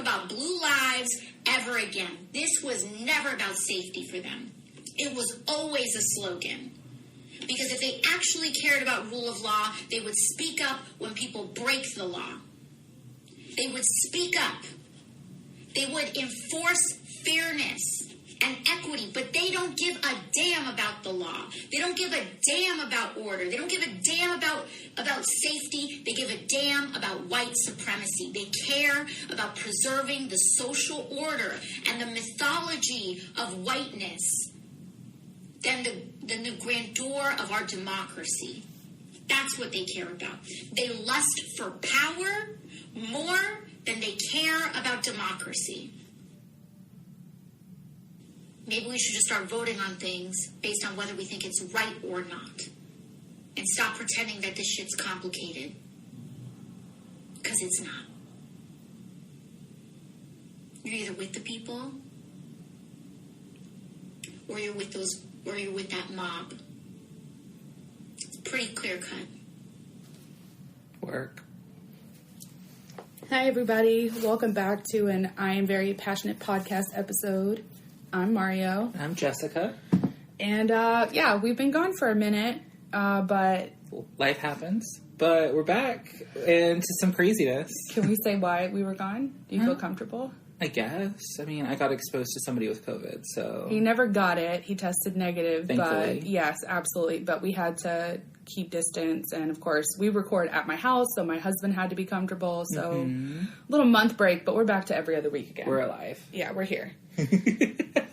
talk about blue lives ever again. This was never about safety for them. It was always a slogan. Because if they actually cared about rule of law, they would speak up when people break the law. They would speak up. They would enforce fairness and equity, but they don't give a damn about the law. They don't give a damn about order. They don't give a damn about safety. They give a damn about white supremacy. They care about preserving the social order and the mythology of whiteness than the grandeur of our democracy. That's what they care about. They lust for power more than they care about democracy. Maybe we should just start voting on things based on whether we think it's right or not. And stop pretending that this shit's complicated. Because it's not. You're either with the people or you're with that mob. It's pretty clear cut. Work. Hi, everybody. Welcome back to an I Am Very Passionate podcast episode. I'm Mario. I'm Jessica. And, we've been gone for a minute, but... Life happens, but we're back into some craziness. Can we say why we were gone? Do you feel comfortable? I guess. I mean, I got exposed to somebody with COVID, so... He never got it. He tested negative, Thankfully. But yes, absolutely. But we had to keep distance, and of course, we record at my house, so my husband had to be comfortable, so a little month break, but we're back to every other week again. We're alive. Yeah, we're here.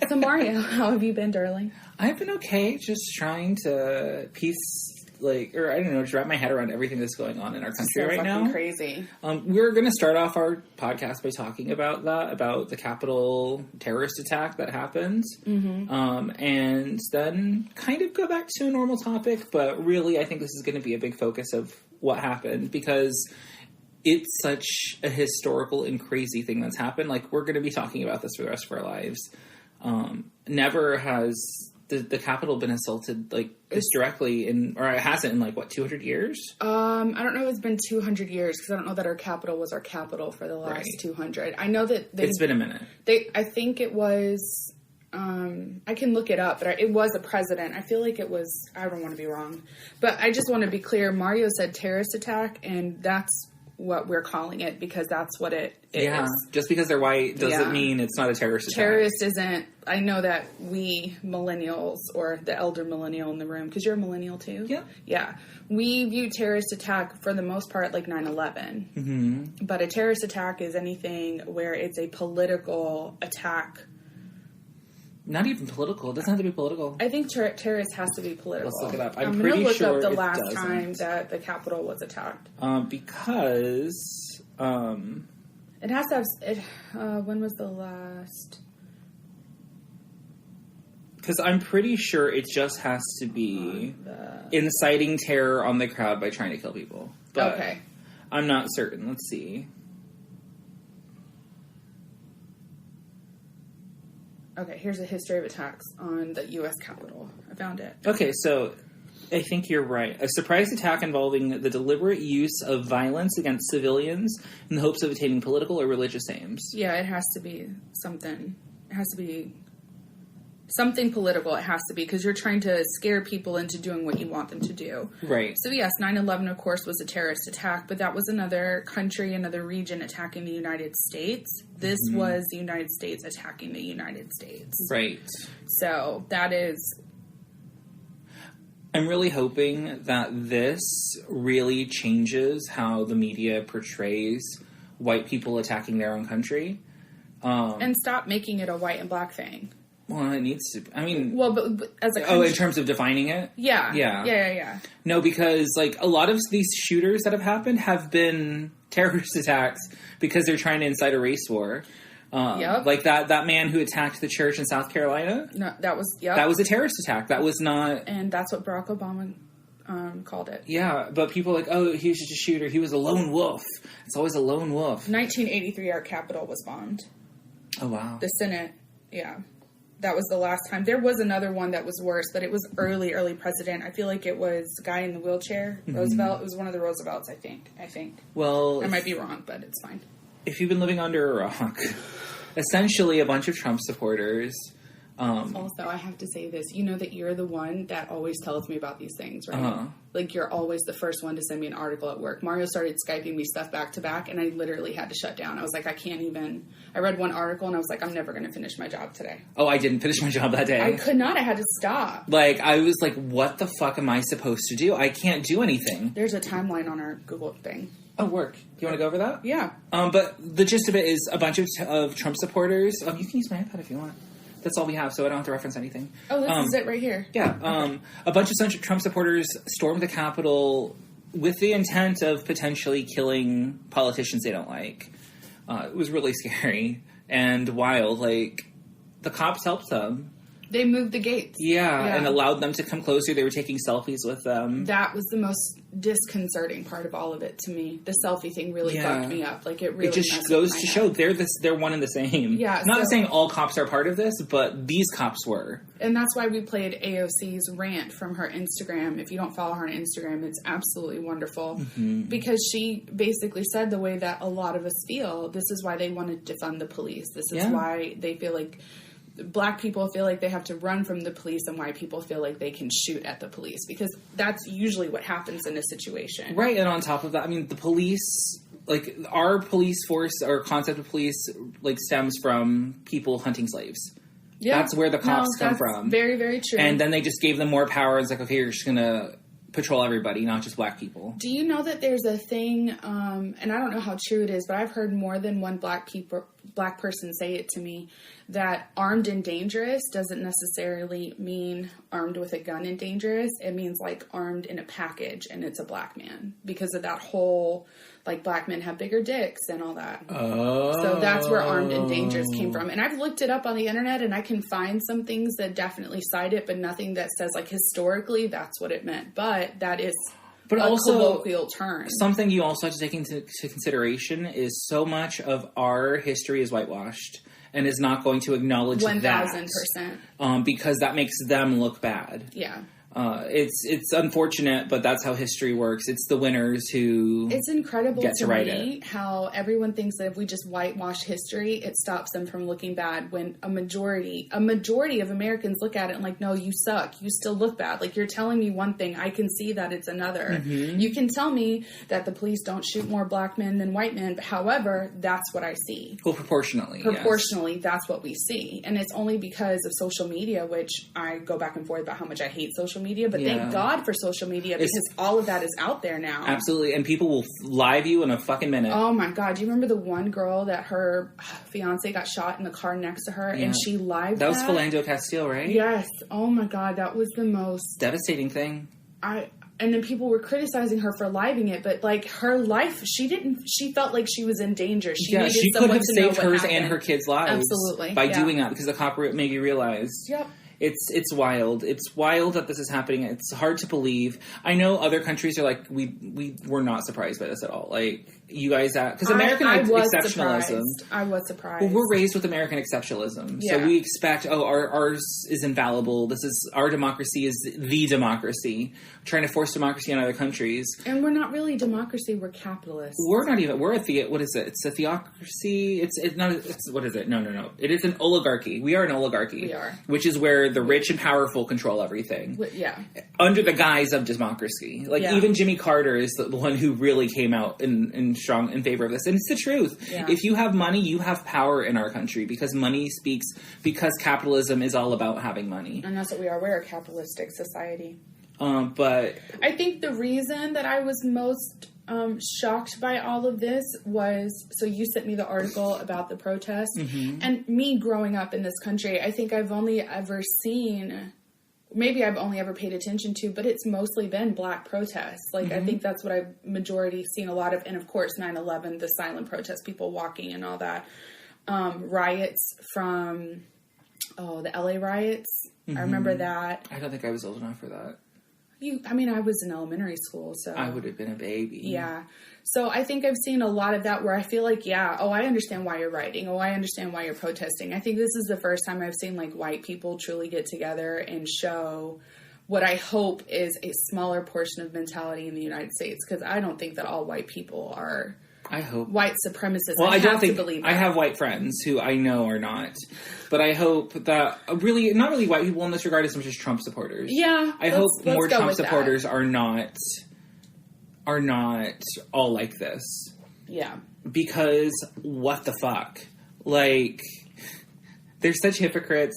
So Mario, how have you been, darling? I've been okay, just trying to just wrap my head around everything that's going on in our country right now. Crazy. We're going to start off our podcast by talking about the Capitol terrorist attack that happened, and then kind of go back to a normal topic. But really, I think this is going to be a big focus of what happened because it's such a historical and crazy thing that's happened. Like, we're going to be talking about this for the rest of our lives. Never has the Capitol been assaulted like this directly or it hasn't in 200 years? I don't know if it's been 200 years because I don't know that our capital was our capital for the last 200. I know that it's been a minute. I think it was, I can look it up, but it was a president. I feel like it was, I don't want to be wrong, but I just want to be clear. Mario said terrorist attack, and that's what we're calling it because that's what it is. Yeah, just because they're white doesn't mean it's not a terrorist attack. Terrorist isn't, I know that we millennials, or the elder millennial in the room, because you're a millennial too? Yeah. Yeah. We view terrorist attack for the most part like 9/11. Mm-hmm. But a terrorist attack is anything where it's a political attack. Not even political. It doesn't have to be political. I think terrorist has to be political. Let's look it up. I'm pretty going to sure look up the it last doesn't. time that the Capitol was attacked. Because... it has to have... when was the last... Because I'm pretty sure it just has to be inciting terror on the crowd by trying to kill people. But okay. I'm not certain. Let's see. Okay, here's a history of attacks on the U.S. Capitol. I found it. Okay, so I think you're right. A surprise attack involving the deliberate use of violence against civilians in the hopes of attaining political or religious aims. Yeah, it has to be something. It has to be something political. It has to be, because you're trying to scare people into doing what you want them to do. Right. So yes, 9/11, of course, was a terrorist attack, but that was another country, another region attacking the United States. This was the United States attacking the United States. Right. So that is... I'm really hoping that this really changes how the media portrays white people attacking their own country. And stop making it a white and black thing. Well, it needs to. I mean, well, but as a country, oh, in terms of defining it, yeah. No, because a lot of these shooters that have happened have been terrorist attacks because they're trying to incite a race war. Like that man who attacked the church in South Carolina. No, that was that was a terrorist attack. That was not, and that's what Barack Obama called it. Yeah, but people are like, oh, he was just a shooter. He was a lone wolf. It's always a lone wolf. 1983, our Capitol was bombed. Oh wow. The Senate, yeah. That was the last time. There was another one that was worse, but it was early president. I feel like it was the guy in the wheelchair, Roosevelt. It was one of the Roosevelts, I think. Well... I might be wrong, but it's fine. if you've been living under a rock, essentially a bunch of Trump supporters. Also, I have to say this. You know that you're the one that always tells me about these things, right? Like, you're always the first one to send me an article at work. Mario started Skyping me stuff back to back, and I literally had to shut down. I was like, I can't even... I read one article, and I was like, I'm never going to finish my job today. Oh, I didn't finish my job that day. I could not. I had to stop. Like, I was like, what the fuck am I supposed to do? I can't do anything. There's a timeline on our Google thing. Oh, work. Do you want to go over that? Yeah. But the gist of it is a bunch of Trump supporters... you can use my iPad if you want. That's all we have, so I don't have to reference anything. Oh, this is it right here. Yeah. A bunch of Trump supporters stormed the Capitol with the intent of potentially killing politicians they don't like. It was really scary and wild. Like, the cops helped them. They moved the gates. Yeah, and allowed them to come closer. They were taking selfies with them. That was the most disconcerting part of all of it to me. The selfie thing really fucked me up. Like, it really just goes to show they're one and the same. Yeah. Not saying all cops are part of this, but these cops were. And that's why we played AOC's rant from her Instagram. If you don't follow her on Instagram, it's absolutely wonderful. Mm-hmm. Because she basically said the way that a lot of us feel. This is why they want to defund the police. This is why they feel like... Black people feel like they have to run from the police, and white people feel like they can shoot at the police, because that's usually what happens in a situation. Right, and on top of that, I mean, the police, like, our police force, or concept of police, like, stems from people hunting slaves. Yeah. That's where the cops come from. Very, very true. And then they just gave them more power. It's like, okay, you're just going to patrol everybody, not just black people. Do you know that there's a thing, and I don't know how true it is, but I've heard more than one black person say it to me, that armed and dangerous doesn't necessarily mean armed with a gun and dangerous. It means, like, armed in a package, and it's a black man, because of that whole, like, black men have bigger dicks and all that. Oh. So that's where armed and dangerous came from. And I've looked it up on the internet, and I can find some things that definitely cite it, but nothing that says, like, historically that's what it meant. But that is... But also, colloquial term. Something you also have to take into consideration is so much of our history is whitewashed and is not going to acknowledge 1,000%. Because that makes them look bad. Yeah. It's unfortunate, but that's how history works. It's the winners who It's incredible get to write me it. How everyone thinks that if we just whitewash history, it stops them from looking bad, when a majority of Americans look at it and like, no, you suck. You still look bad. Like, you're telling me one thing, I can see that it's another. Mm-hmm. You can tell me that the police don't shoot more black men than white men, but however, that's what I see. Well, proportionally, yes. That's what we see. And it's only because of social media, which I go back and forth about how much I hate social media, but thank God for social media, because all of that is out there now. Absolutely. And people will live you in a fucking minute. Oh my God. Do you remember the one girl that her fiance got shot in the car next to her and she lived that? Was Philando Castile, right? Yes. Oh my God. That was the most devastating thing. And then people were criticizing her for living it, but like, her life, she felt like she was in danger. She could have saved hers and her kids' lives. Absolutely. By doing that, because the cop made you realize. Yep. It's wild. It's wild that this is happening. It's hard to believe. I know other countries are like, we were not surprised by this at all. Like, you guys, because American exceptionalism. I was surprised. Well, we're raised with American exceptionalism, so we expect, ours is infallible. Our democracy is the democracy. We're trying to force democracy on other countries, and we're not really democracy. We're capitalists. We're not even. We're what is it? It's a theocracy. It's not. What is it? No. It is an oligarchy. We are an oligarchy. We are, which is where the rich and powerful control everything. Yeah. Under the guise of democracy. Like, even Jimmy Carter is the one who really came out in strong in favor of this. And it's the truth. Yeah. If you have money, you have power in our country, because money speaks, because capitalism is all about having money. And that's what we are. We're a capitalistic society. But I think the reason that I was most shocked by all of this was, so you sent me the article about the protest, and me growing up in this country, I think I've only ever seen, maybe I've only ever paid attention to, but it's mostly been black protests. Like, I think that's what I've majority seen a lot of. And of course, 9/11, the silent protests, people walking and all that. Riots from, the LA riots. I remember that. I don't think I was old enough for that. I was in elementary school, so... I would have been a baby. Yeah. So I think I've seen a lot of that where I feel like, I understand why you're writing. I understand why you're protesting. I think this is the first time I've seen, like, white people truly get together and show what I hope is a smaller portion of mentality in the United States. Because I don't think that all white people are I hope. white supremacists. Well, I don't think believe I have white friends who I know are not, but I hope that really not really white people in this regard as much as Trump supporters. Yeah, I hope more Trump with supporters are not all like this. Yeah, because what the fuck, like they're such hypocrites.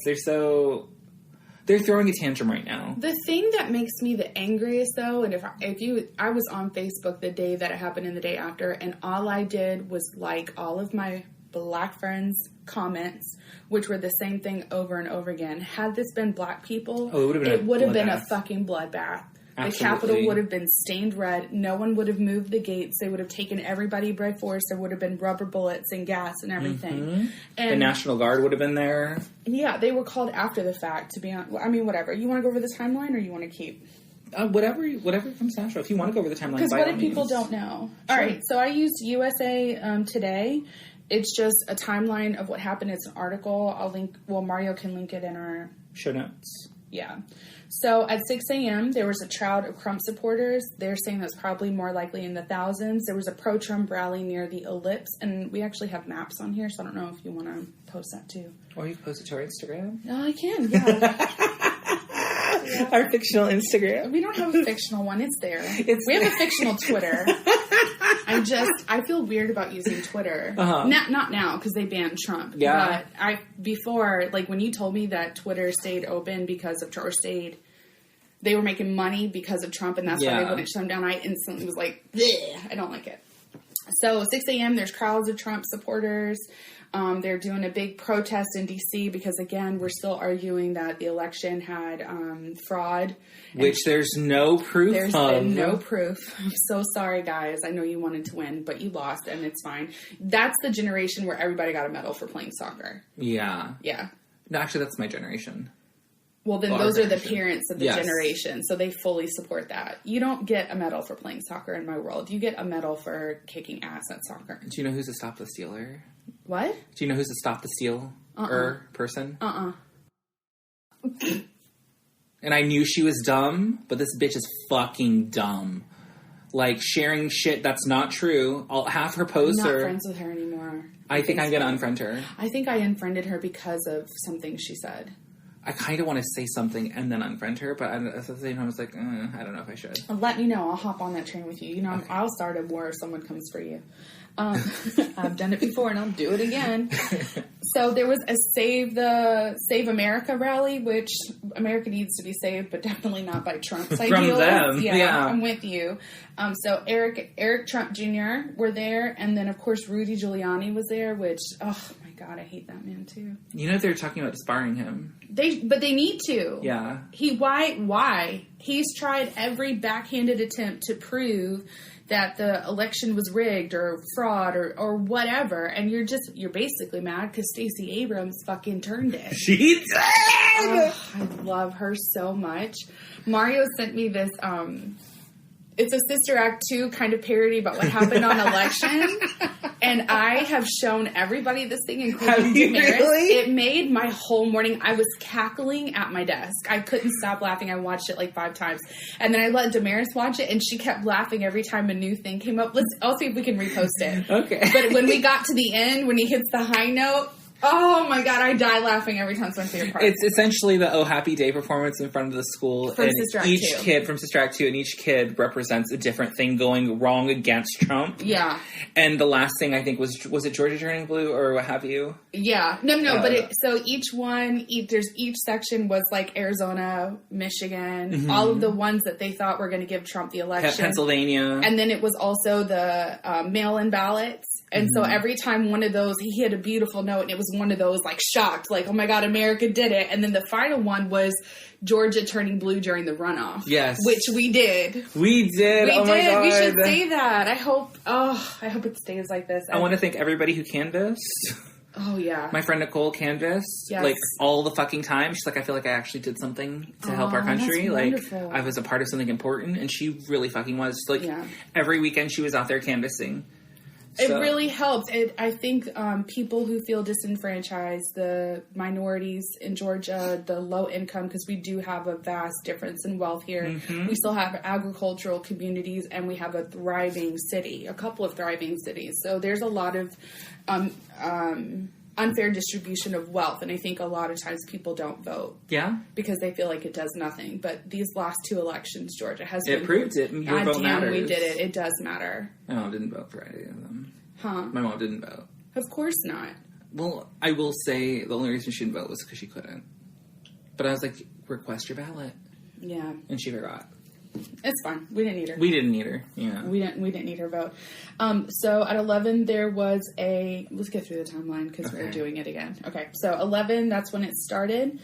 They're throwing a tantrum right now. The thing that makes me the angriest, though, and I was on Facebook the day that it happened and the day after, and all I did was like all of my black friends' comments, which were the same thing over and over again. Had this been black people, it would have been a fucking bloodbath. Absolutely. The Capitol would have been stained red. No one would have moved the gates. They would have taken everybody by force. There would have been rubber bullets and gas and everything. Mm-hmm. And the National Guard would have been there. Yeah, they were called after the fact, to be honest. I mean, whatever. You want to go over the timeline or you want to keep? Whatever comes natural. If you want to go over the timeline, because what if people don't know? Sure. All right, so I used USA Today. It's just a timeline of what happened. It's an article. I'll link. Well, Mario can link it in our show notes. Yeah. So at 6 a.m., there was a crowd of Trump supporters. They're saying that's probably more likely in the thousands. There was a pro-Trump rally near the Ellipse, and we actually have maps on here, so I don't know if you want to post that too. Or you can post it to our Instagram. Oh, I can, yeah. Our fictional Instagram. We don't have a fictional one. It's there. We have a fictional Twitter. I feel weird about using Twitter. Uh-huh. Not now, because they banned Trump. Yeah. But before, like, when you told me that Twitter stayed open because of, or they were making money because of Trump, and that's why they wouldn't shut them down, I instantly was like, bleh, I don't like it. So 6 a.m., there's crowds of Trump supporters. They're doing a big protest in D.C. because, again, we're still arguing that the election had fraud. Which there's no proof There's of. been no proof. I'm so sorry, guys. I know you wanted to win, but you lost, and it's fine. That's the generation where everybody got a medal for playing soccer. Yeah. Yeah. No, actually, that's my generation. Well, then those are the parents of the generation, so they fully support that. You don't get a medal for playing soccer in my world. You get a medal for kicking ass at soccer. Do you know who's a Stop the Stealer? What? Do you know who's a Stop the Steal person? And I knew she was dumb, but this bitch is fucking dumb. Like, sharing shit that's not true. Half her posts I'm are... not friends with her anymore. I think I'm going to unfriend her. I think I unfriended her because of something she said. I kind of want to say something and then unfriend her, but at the same time, I was like, I don't know if I should. Let me know. I'll hop on that train with you. You know, okay. I'll start a war if someone comes for you. I've done it before, and I'll do it again. So there was a Save America rally, which America needs to be saved, but definitely not by Trump's ideals. From them, yeah. I'm with you. So Eric Trump Jr. were there, and then, of course, Rudy Giuliani was there, which, oh, my God, I hate that man, too. You know, they're talking about disbarring him. But they need to. Yeah. Why? He's tried every backhanded attempt to prove that the election was rigged or fraud or whatever, and you're basically mad because Stacey Abrams fucking turned it. She did! Oh, I love her so much. Mario sent me this, it's a Sister Act 2 kind of parody about what happened on election. And I have shown everybody this thing, including Damaris. Really? It made my whole morning. I was cackling at my desk. I couldn't stop laughing. I watched it like 5 times. And then I let Damaris watch it, and she kept laughing every time a new thing came up. I'll see if we can repost it. Okay. But when we got to the end, when he hits the high note, oh my God, I die laughing every time. It's my favorite part. It's essentially the Oh Happy Day performance in front of the school. From Sister Act 2. From Sister Act 2, and each kid represents a different thing going wrong against Trump. Yeah. And the last thing, I think, was it Georgia Turning Blue or what have you? Yeah. No, but so each section was like Arizona, Michigan, all of the ones that they thought were going to give Trump the election. Pennsylvania. And then it was also the mail-in ballots. And so every time one of those, he had a beautiful note, and it was one of those, like, shocked, like, oh my God, America did it. And then the final one was Georgia turning blue during the runoff. Yes. Which we did. We did. We did. My God. We should say that. I hope it stays like this. I want to thank everybody who canvassed. Oh, yeah. My friend Nicole canvassed, like, all the fucking time. She's like, I feel like I actually did something to help our country. Like, I was a part of something important, and she really fucking was. Like, every weekend she was out there canvassing. It really helped. I think people who feel disenfranchised, the minorities in Georgia, the low income, because we do have a vast difference in wealth here. Mm-hmm. We still have agricultural communities, and we have a couple of thriving cities. So there's a lot of unfair distribution of wealth, and I think a lot of times people don't vote. Yeah, because they feel like it does nothing. But these last two elections, Georgia has proved it. Your vote matters. We did it. It does matter. My mom didn't vote for any of them. Huh? My mom didn't vote. Of course not. Well, I will say the only reason she didn't vote was because she couldn't. But I was like, request your ballot. Yeah, and she forgot. It's fine. We didn't need her. We didn't need her. Yeah. We didn't need her vote. So at 11, there was let's get through the timeline because we're doing it again. Okay. So 11, that's when it started.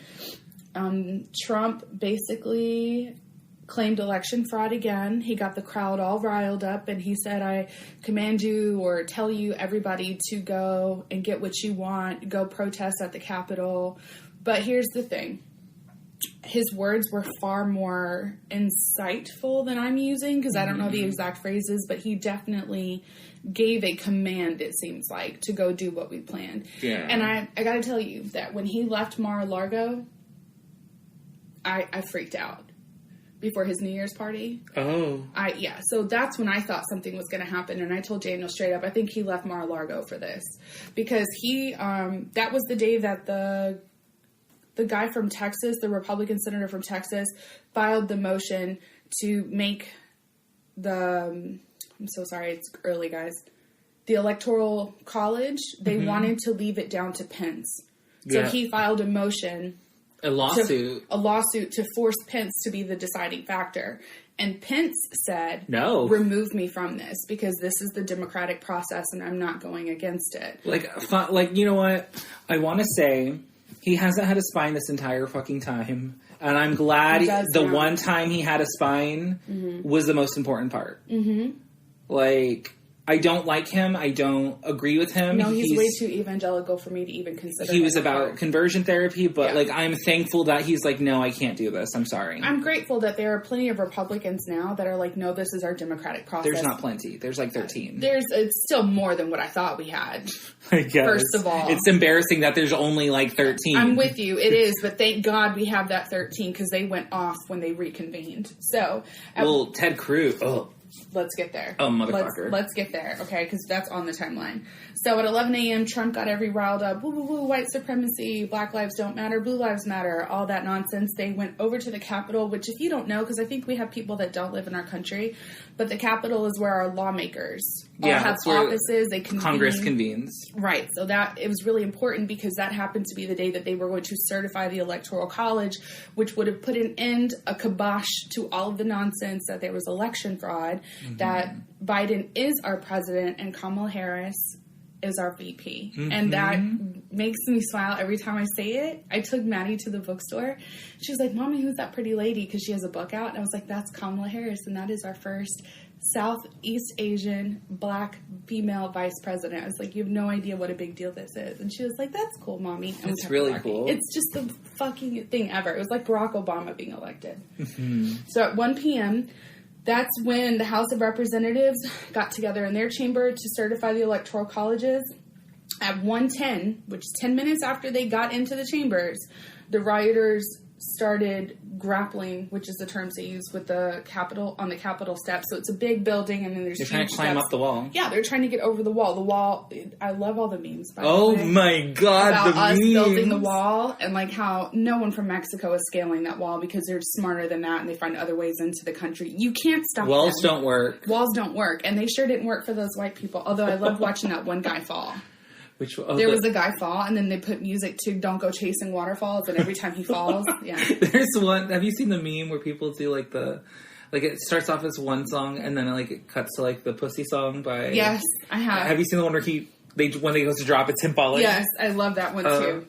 Trump basically claimed election fraud again. He got the crowd all riled up and he said, I command you or tell you everybody to go and get what you want, go protest at the Capitol. But here's the thing. His words were far more insightful than I'm using because I don't know the exact phrases, but he definitely gave a command, it seems like, to go do what we planned. Yeah. And I got to tell you that when he left Mar-a-Lago, I freaked out before his New Year's party. Oh. So that's when I thought something was going to happen. And I told Daniel straight up, I think he left Mar-a-Lago for this because that was the day that the guy from Texas, the Republican senator from Texas, filed the motion to make I'm so sorry, it's early, guys. The Electoral College, they wanted to leave it down to Pence. So he filed a motion. A lawsuit to force Pence to be the deciding factor. And Pence said, no, remove me from this because this is the democratic process and I'm not going against it. Like you know what? I want to say... He hasn't had a spine this entire fucking time. And I'm glad the one time he had a spine was the most important part. Mm-hmm. I don't like him. I don't agree with him. No, he's way too evangelical for me to even consider. He was about conversion therapy, but I'm thankful that he's like, no, I can't do this. I'm sorry. I'm grateful that there are plenty of Republicans now that are like, no, this is our democratic process. There's not plenty. There's 13. It's still more than what I thought we had. I guess. First of all, it's embarrassing that there's only 13. I'm with you. It is, but thank God we have that 13 because they went off when they reconvened. So, Ted Cruz. Oh. Let's get there. Oh, motherfucker. Let's get there, okay? Because that's on the timeline. So at 11 a.m., Trump got every riled up. Woo, woo, woo, white supremacy, black lives don't matter, blue lives matter, all that nonsense. They went over to the Capitol, which if you don't know, because I think we have people that don't live in our country, but the Capitol is where our lawmakers all have offices. They convene. Congress convenes. Right. So it was really important because that happened to be the day that they were going to certify the Electoral College, which would have put an end, a kibosh to all of the nonsense that there was election fraud, that Biden is our president and Kamala Harris is our VP. Mm-hmm. And that makes me smile every time I say it. I took Maddie to the bookstore. She was like, Mommy, who's that pretty lady? Because she has a book out. And I was like, that's Kamala Harris. And that is our first Southeast Asian black female vice president. I was like, you have no idea what a big deal this is. And she was like, that's cool, Mommy. And it's really cool. It's just the fucking thing ever. It was like Barack Obama being elected. Mm-hmm. So at 1 p.m., that's when the House of Representatives got together in their chamber to certify the electoral colleges. At 1:10, which is 10 minutes after they got into the chambers, the rioters started grappling, which is the terms they use with the Capitol on the Capitol steps. So it's a big building, and then there's they're trying to climb up the wall. Yeah, they're trying to get over the wall. The wall. I love all the memes. By the way, my god, about the us memes. building the wall and like how no one from Mexico is scaling that wall because they're smarter than that and they find other ways into the country. You can't stop. Walls don't work. Walls don't work, and they sure didn't work for those white people. Although I loved watching that one guy fall. There was a guy fall, and then they put music to "Don't Go Chasing Waterfalls," and every time he falls, There's one. Have you seen the meme where people do it starts off as one song, and then it cuts to the Pussy song by? Yes, I have. Have you seen the one where when he goes to drop, it's him falling? Yes, I love that one too.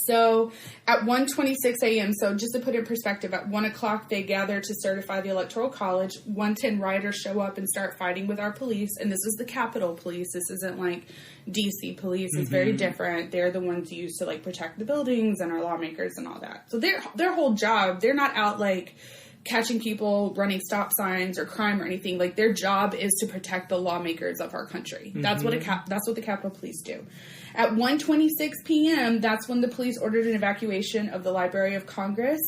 So at 1:26 a.m., so just to put it in perspective, at 1 o'clock they gather to certify the Electoral College. 1:10 rioters show up and start fighting with our police. And this is the Capitol Police. This isn't like DC police. It's very different. They're the ones used to protect the buildings and our lawmakers and all that. So their whole job, they're not out catching people running stop signs or crime or anything. Like, their job is to protect the lawmakers of our country. That's what that's what the Capitol Police do. At 1:26 p.m., that's when the police ordered an evacuation of the Library of Congress,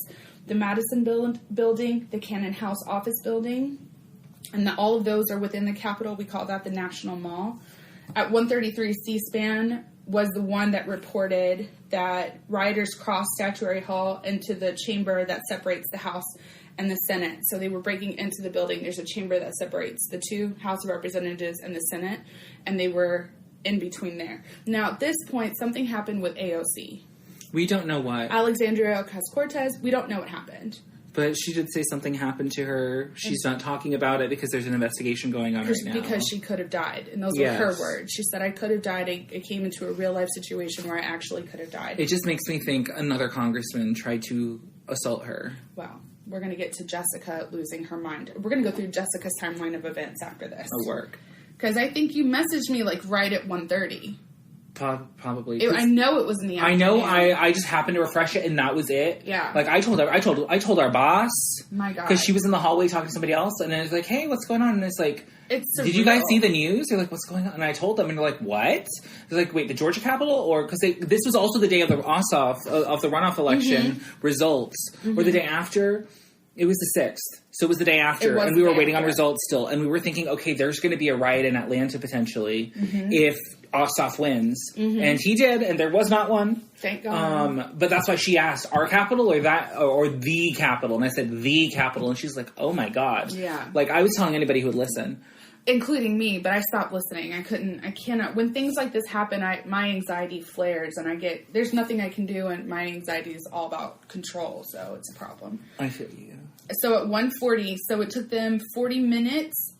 the Madison building, the Cannon House office building, and all of those are within the Capitol. We call that the National Mall. At 1:33, C-SPAN was the one that reported that rioters crossed Statuary Hall into the chamber that separates the House and the Senate. So they were breaking into the building. There's a chamber that separates the two, House of Representatives and the Senate, and they were in between there. Now, at this point, something happened with AOC. We don't know what. Alexandria Ocasio-Cortez, we don't know what happened. But she did say something happened to her. She's not talking about it because there's an investigation going on right now. Because she could have died. And those were her words. She said, I could have died. I came into a real life situation where I actually could have died. It just makes me think another congressman tried to assault her. Wow. We're going to get to Jessica losing her mind. We're going to go through Jessica's timeline of events after this. Or work. Because I think you messaged me like right at 1:30. Probably. I know it was in the afternoon. I know. I just happened to refresh it, and that was it. Yeah. Like I told our boss. My God. Because she was in the hallway talking to somebody else, and I was like, "Hey, what's going on?" And it's like, it's "Did you guys see the news?" They're like, "What's going on?" And I told them, and they're like, "What?" They're like, "Wait, the Georgia Capitol?" Or because this was also the day of the runoff election results, or the day after. It was the 6th. So it was the day after. And we were waiting on results still. And we were thinking, okay, there's going to be a riot in Atlanta potentially if Ossoff wins. And he did, and there was not one. Thank God. But that's why she asked, our capital or the capital? And I said, the capital. And she's like, oh my God. Yeah. Like, I was telling anybody who would listen. Including me, but I stopped listening. I cannot. When things like this happen, my anxiety flares and there's nothing I can do, and my anxiety is all about control, so it's a problem. I feel you. So at 1:40, so it took them 40 minutes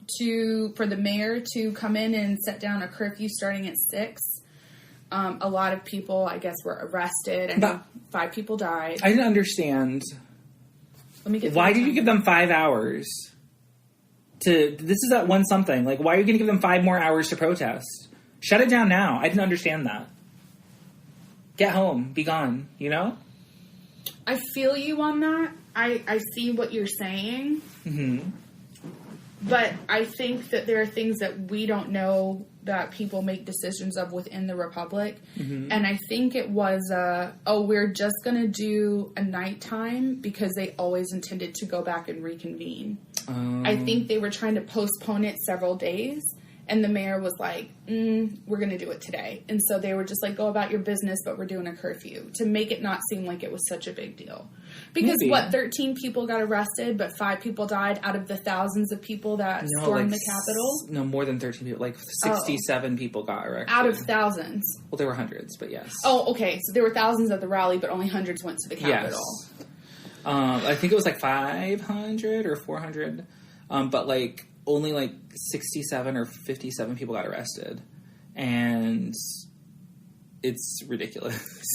for the mayor to come in and set down a curfew starting at 6. A lot of people, I guess, were arrested, and 5 people died. I didn't understand. Why did you give them 5 hours? This is at 1 something. Like, why are you going to give them 5 more hours to protest? Shut it down now. I didn't understand that. Get home. Be gone. You know? I feel you on that. I see what you're saying. But I think that there are things that we don't know that people make decisions of within the Republic. And I think it was, we're just going to do a nighttime because they always intended to go back and reconvene. I think they were trying to postpone it several days. And the mayor was like, we're going to do it today. And so they were just like, go about your business, but we're doing a curfew to make it not seem like it was such a big deal. Because 13 people got arrested, but 5 people died out of the thousands of people that stormed the Capitol? No, more than 13 people. Like 67 people got arrested. Out of thousands? Well, there were hundreds, but yes. Oh, okay. So there were thousands at the rally, but only hundreds went to the Capitol. Yes. I think it was like 500 or 400. But like only like 67 or 57 people got arrested. And it's ridiculous.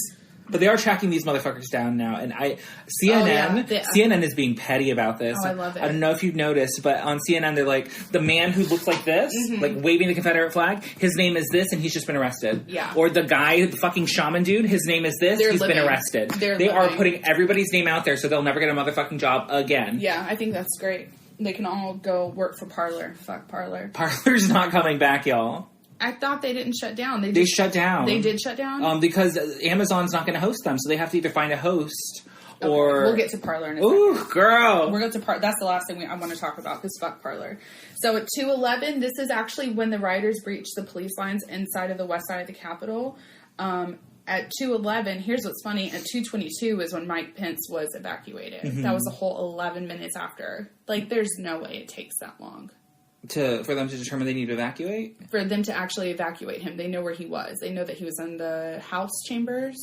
But they are tracking these motherfuckers down now. And CNN is being petty about this. Oh, I love it. I don't know if you've noticed, but on CNN, they're like, the man who looks like this, like waving the Confederate flag, his name is this, and he's just been arrested. Yeah. Or the guy, the fucking shaman dude, his name is this, he's been arrested. They are putting everybody's name out there so they'll never get a motherfucking job again. Yeah, I think that's great. They can all go work for Parler. Fuck Parler. Parler's not coming back, y'all. I thought they didn't shut down. They shut down. They did shut down? Because Amazon's not going to host them, so they have to either find a host or... We'll get to Parler in a second. Ooh, girl! We'll get to Parler. That's the last thing I want to talk about, because fuck Parler. So at 2:11, this is actually when the rioters breached the police lines inside of the west side of the Capitol. At 2:11, here's what's funny. At 2:22 is when Mike Pence was evacuated. That was a whole 11 minutes after. Like, there's no way it takes that long. For them to determine they need to evacuate? For them to actually evacuate him. They know where he was. They know that he was in the House chambers.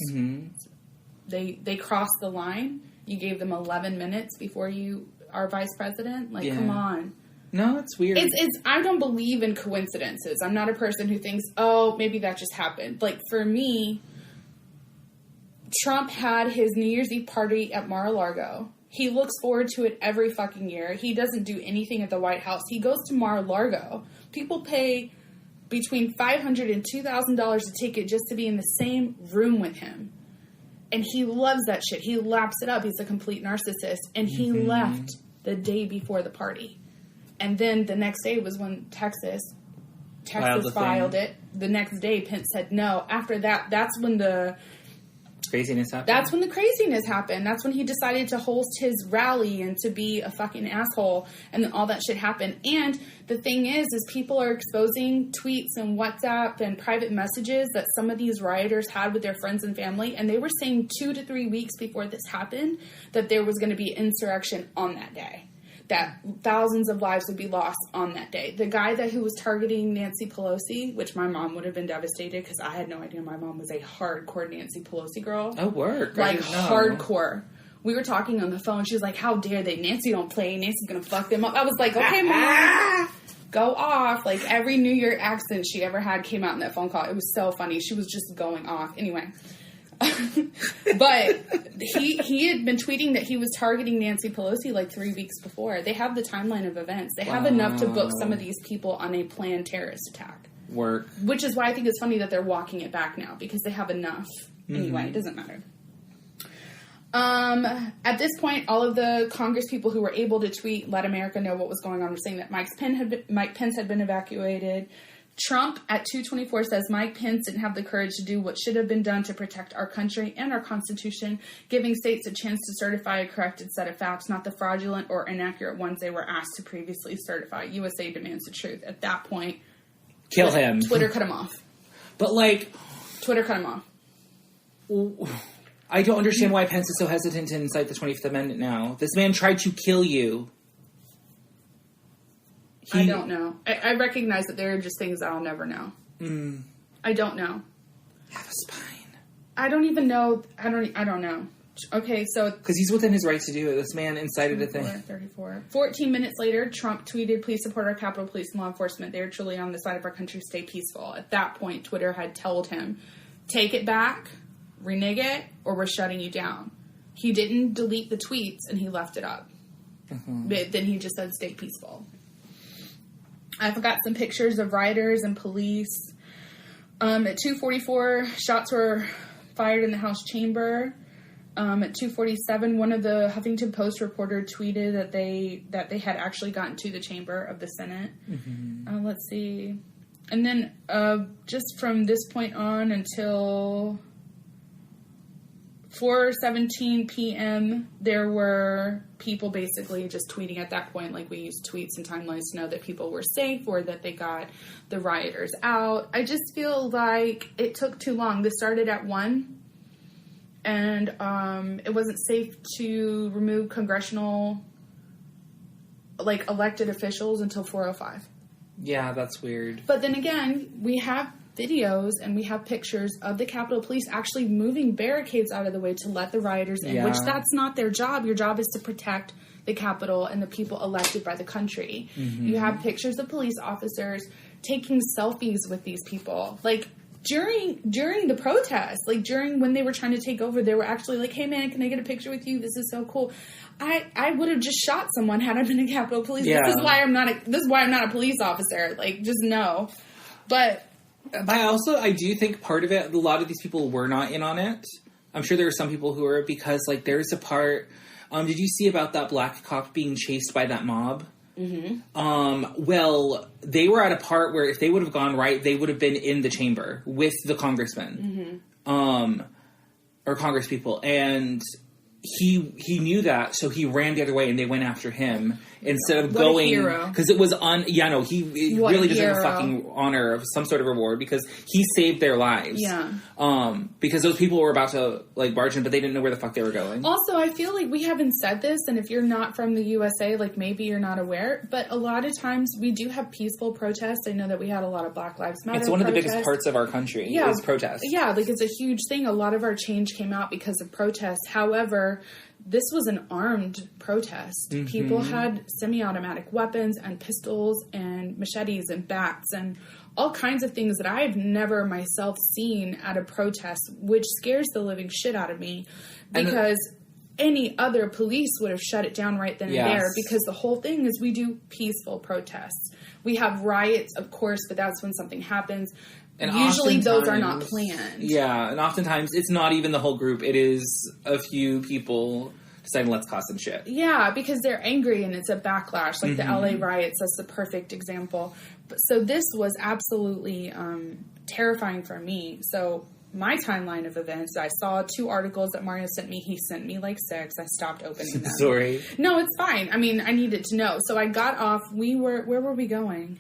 They crossed the line. You gave them 11 minutes before you are vice president. Like, come on. No, it's weird. I don't believe in coincidences. I'm not a person who thinks, oh, maybe that just happened. Like, for me, Trump had his New Year's Eve party at Mar-a-Lago. He looks forward to it every fucking year. He doesn't do anything at the White House. He goes to Mar-a-Lago. People pay between $500 and $2,000 a ticket just to be in the same room with him. And he loves that shit. He laps it up. He's a complete narcissist. And he left the day before the party. And then the next day was when Texas filed it. The next day, Pence said no. After that, that's when the craziness happened. That's when the craziness happened. That's when he decided to host his rally and to be a fucking asshole, and then all that shit happened. And the thing is people are exposing tweets and WhatsApp and private messages that some of these rioters had with their friends and family, and they were saying 2 to 3 weeks before this happened that there was going to be insurrection on that day. That thousands of lives would be lost on that day. The guy who was targeting Nancy Pelosi, which my mom would have been devastated because I had no idea my mom was a hardcore Nancy Pelosi girl. Oh, work. Like, hardcore. We were talking on the phone. She was like, how dare they? Nancy don't play. Nancy's going to fuck them up. I was like, okay, mom. Go off. Like, every New York accent she ever had came out in that phone call. It was so funny. She was just going off. Anyway. But he had been tweeting that he was targeting Nancy Pelosi like 3 weeks before. They have the timeline of events. They have enough to book some of these people on a planned terrorist attack. Work. Which is why I think it's funny that they're walking it back now, because they have enough. Anyway, it doesn't matter. At this point, all of the Congress people who were able to tweet, let America know what was going on, were saying that Mike Pence had been evacuated. Trump at 2:24 says Mike Pence didn't have the courage to do what should have been done to protect our country and our Constitution, giving states a chance to certify a corrected set of facts, not the fraudulent or inaccurate ones they were asked to previously certify. USA demands the truth. At that point, kill him. Twitter cut him off. But, like... Twitter cut him off. I don't understand why Pence is so hesitant to incite the 25th Amendment now. This man tried to kill you. I don't know. I recognize that there are just things I'll never know. I don't know. Have a spine. I don't even know. I don't know. Okay, so... Because he's within his right to do it. This man incited a thing. 34. 14 minutes later, Trump tweeted, please support our Capitol Police and law enforcement. They are truly on the side of our country. Stay peaceful. At that point, Twitter had told him, take it back, renege it, or we're shutting you down. He didn't delete the tweets, and he left it up. But then he just said, stay peaceful. I've got some pictures of rioters and police. At 2:44, shots were fired in the House chamber. At 2:47, one of the Huffington Post reporter tweeted that they had actually gotten to the chamber of the Senate. Let's see. And then just from this point on until 4:17 p.m., there were people basically just tweeting at that point, like we used tweets and timelines to know that people were safe or that they got the rioters out. I just feel like it took too long. This started at 1, and it wasn't safe to remove congressional, like, elected officials until 4:05. Yeah, that's weird. But then again, we have videos and we have pictures of the Capitol Police actually moving barricades out of the way to let the rioters in, which that's not their job. Your job is to protect the Capitol and the people elected by the country. You have pictures of police officers taking selfies with these people. Like, during the protest, like during when they were trying to take over, they were actually like, hey man, can I get a picture with you? This is so cool. I would have just shot someone had I been a Capitol Police. Yeah. This is why I'm not a police officer. Like, just no. But I do think part of it, a lot of these people were not in on it. I'm sure there are some people who were, because, like, there's a part, did you see about that black cop being chased by that mob? Well, they were at a part where if they would have gone right, they would have been in the chamber with the congressmen, or congresspeople, and he knew that, so he ran the other way, and they went after him instead of going, because it was he really deserved a fucking honor of some sort of reward, because he saved their lives. Because those people were about to, like, barge in, but they didn't know where the fuck they were going. Also, I feel like we haven't said this, and if you're not from the USA, like, maybe you're not aware, but a lot of times we do have peaceful protests. I know that we had a lot of Black Lives Matter It's one of the protests. biggest parts of our country is protests. Yeah, like, it's a huge thing. A lot of our change came out because of protests. However, this was an armed protest. People had semi-automatic weapons and pistols and machetes and bats and all kinds of things that I've never myself seen at a protest, which scares the living shit out of me, because any other police would have shut it down right then and there, because the whole thing is we do peaceful protests. We have riots, of course, but that's when something happens. And usually those are not planned. Yeah, and oftentimes it's not even the whole group. It is a few people deciding let's cause some shit. Yeah, because they're angry and it's a backlash. Like the LA riots, that's the perfect example. So this was absolutely terrifying for me. So my timeline of events, I saw 2 articles that Mario sent me. He sent me like 6. I stopped opening them. Sorry. No, it's fine. I mean, I needed to know. So I got off. Where were we going?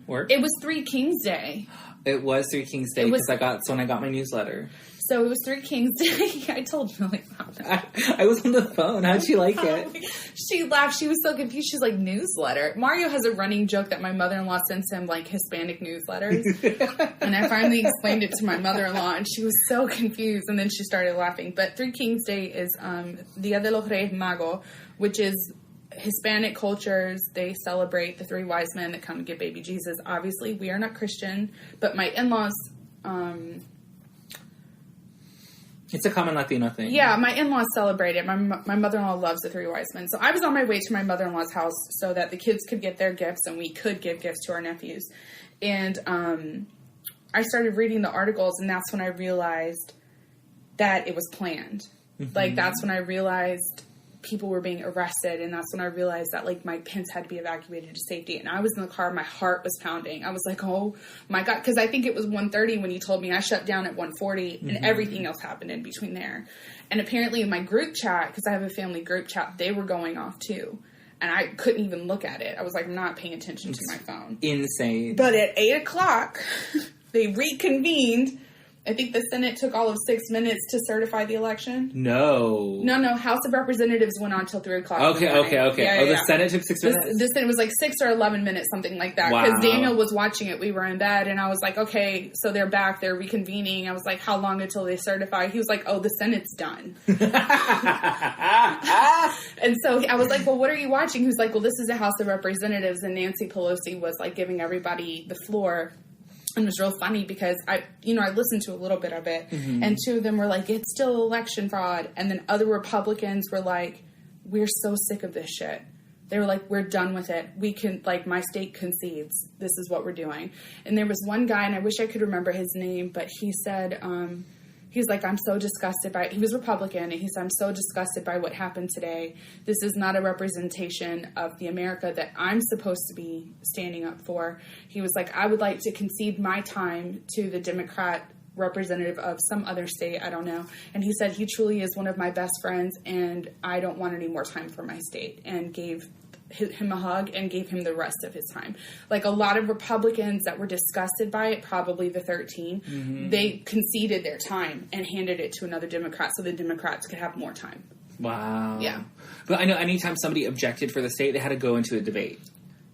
Work? It was 3 Kings Day. It was 3 Kings Day because that's when I got my newsletter. So it was 3 Kings Day. I told Millie about that. I was on the phone. How'd she like it? She laughed. She was so confused. She's like, newsletter? Mario has a running joke that my mother-in-law sends him, like, Hispanic newsletters. And I finally explained it to my mother-in-law, and she was so confused. And then she started laughing. But 3 Kings Day is Dia de los Reyes Magos, which is Hispanic cultures. They celebrate the 3 wise men that come to get baby Jesus. Obviously, we are not Christian, but my in-laws... It's a common Latino thing. Yeah, my in-laws celebrate it. My mother-in-law loves the 3 wise men. So I was on my way to my mother-in-law's house so that the kids could get their gifts and we could give gifts to our nephews. And I started reading the articles, and that's when I realized that it was planned. Like, that's when I realized people were being arrested, and that's when I realized that, like, Mike Pence had to be evacuated to safety. And I was in the car, my heart was pounding. I was like, oh my God, because I think it was 1:30 when you told me. I shut down at 1:40, and everything else happened in between there. And apparently in my group chat, because I have a family group chat, they were going off too. And I couldn't even look at it. I was like, I'm not paying attention to my phone. Insane. But at 8 o'clock, they reconvened. I think the Senate took all of 6 minutes to certify the election. No. No. House of Representatives went on till 3 o'clock. Okay. Yeah, the Senate took 6 minutes? The Senate was like 6 or 11 minutes, something like that. Because Daniel was watching it. We were in bed. And I was like, okay, so they're back. They're reconvening. I was like, how long until they certify? He was like, oh, the Senate's done. And so I was like, well, what are you watching? He was like, well, this is the House of Representatives. And Nancy Pelosi was like giving everybody the floor. And it was real funny because I listened to a little bit of it, and 2 of them were like, it's still election fraud. And then other Republicans were like, we're so sick of this shit. They were like, we're done with it. We can, like, my state concedes. This is what we're doing. And there was one guy, and I wish I could remember his name, but he said, he's like, I'm so disgusted by it. He was Republican, and he said, I'm so disgusted by what happened today. This is not a representation of the America that I'm supposed to be standing up for. He was like, I would like to concede my time to the Democrat representative of some other state, I don't know. And he said, he truly is one of my best friends, and I don't want any more time for my state, and gave him a hug and gave him the rest of his time. Like, a lot of Republicans that were disgusted by it, probably the 13, they conceded their time and handed it to another Democrat so the Democrats could have more time. Wow. Yeah. But I know anytime somebody objected for the state, they had to go into a debate.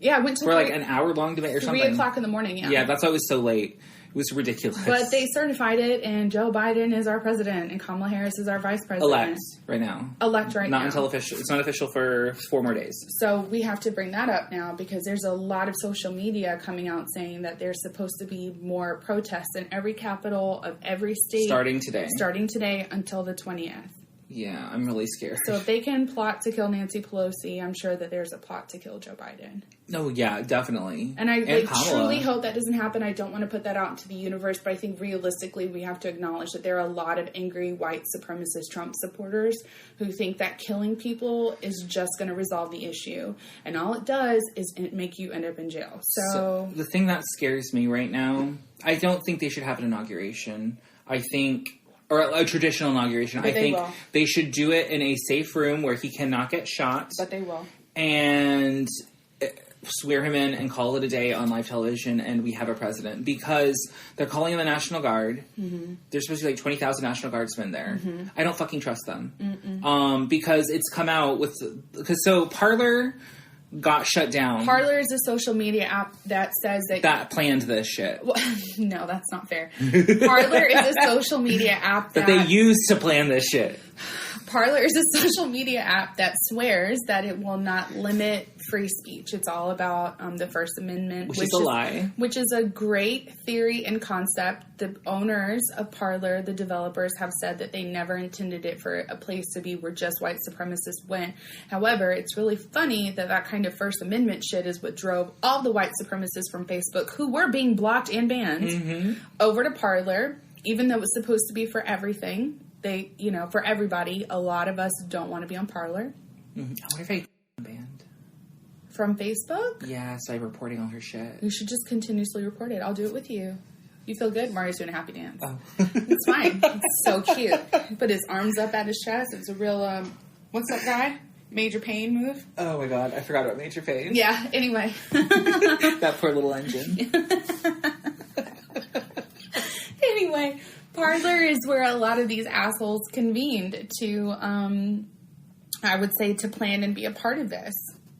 Yeah, I went to for like an hour-long debate or something. 3 o'clock in the morning, yeah. Yeah, that's why it was so late. It was ridiculous. But they certified it, and Joe Biden is our president, and Kamala Harris is our vice president. Elect right now. Not until official. It's not official for 4 more days. So we have to bring that up now because there's a lot of social media coming out saying that there's supposed to be more protests in every capital of every state. Starting today until the 20th. Yeah, I'm really scared. So if they can plot to kill Nancy Pelosi, I'm sure that there's a plot to kill Joe Biden. Oh, yeah, definitely. And I truly hope that doesn't happen. I don't want to put that out into the universe, but I think realistically we have to acknowledge that there are a lot of angry white supremacist Trump supporters who think that killing people is just going to resolve the issue. And all it does is make you end up in jail. So the thing that scares me right now, I don't think they should have an inauguration. Or a traditional inauguration. I think they should do it in a safe room where he cannot get shot. But they will. And swear him in and call it a day on live television, and we have a president. Because they're calling in the National Guard. Mm-hmm. There's supposed to be like 20,000 National Guardsmen there. Mm-hmm. I don't fucking trust them. Because it's come out with... So Parler got shut down. Parler is a social media app that says that planned this shit. Well, no, that's not fair. Parler is a social media app that they use to plan this shit. Parler is a social media app that swears that it will not limit free speech. It's all about the First Amendment. Which is a lie. Which is a great theory and concept. The owners of Parler, the developers, have said that they never intended it for a place to be where just white supremacists went. However, it's really funny that kind of First Amendment shit is what drove all the white supremacists from Facebook, who were being blocked and banned, over to Parler, even though it was supposed to be for everything. They, for everybody, a lot of us don't want to be on Parler. Mm-hmm. I wonder if I banned. From Facebook? Yeah, so I'm reporting all her shit. You should just continuously report it. I'll do it with you. You feel good? Mario's doing a happy dance. Oh. It's fine. It's so cute. He put his arms up at his chest. It's a real, what's that guy? Major Pain move? Oh my god, I forgot about Major Pain. Yeah, anyway. That poor little engine. Anyway, Parler is where a lot of these assholes convened to, I would say, to plan and be a part of this.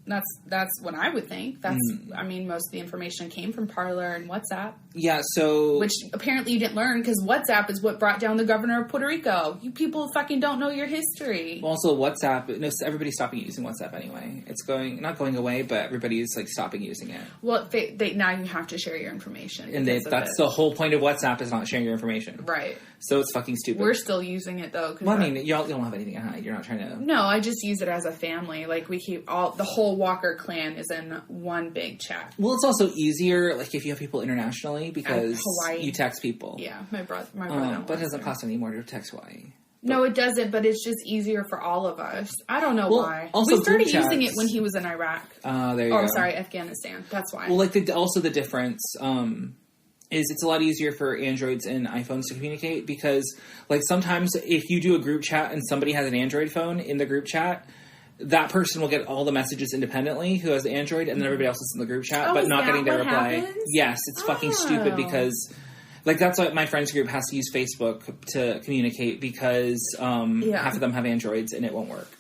That's what I would think. I mean, most of the information came from Parler and WhatsApp. Yeah, so... Which apparently you didn't learn, because WhatsApp is what brought down the governor of Puerto Rico. You people fucking don't know your history. Well, also WhatsApp, no, everybody's stopping using WhatsApp anyway. It's not going away, but everybody's, like, stopping using it. Well, they now you have to share your information. And that's the whole point of WhatsApp, is not sharing your information. Right. So it's fucking stupid. We're still using it, though. Well, I mean, y'all don't have anything to hide. You're not trying to... No, I just use it as a family. Like, we keep the whole Walker clan is in one big chat. Well, it's also easier, like, if you have people internationally, because Hawaii. you text people. Yeah, my brother. But it doesn't cost any more to text Hawaii. No, it doesn't, but it's just easier for all of us. I don't know why. Also, we started group using chats. it when he was in Iraq. There you go. Sorry, Afghanistan. That's why. Well, like, the difference is it's a lot easier for Androids and iPhones to communicate, because, like, sometimes if you do a group chat and somebody has an Android phone in the group chat, that person will get all the messages independently who has the Android, and then everybody else is in the group chat, but not getting their reply. Happens? Yes, it's fucking stupid, because... Like, that's why my friends group has to use Facebook to communicate, because half of them have Androids and it won't work.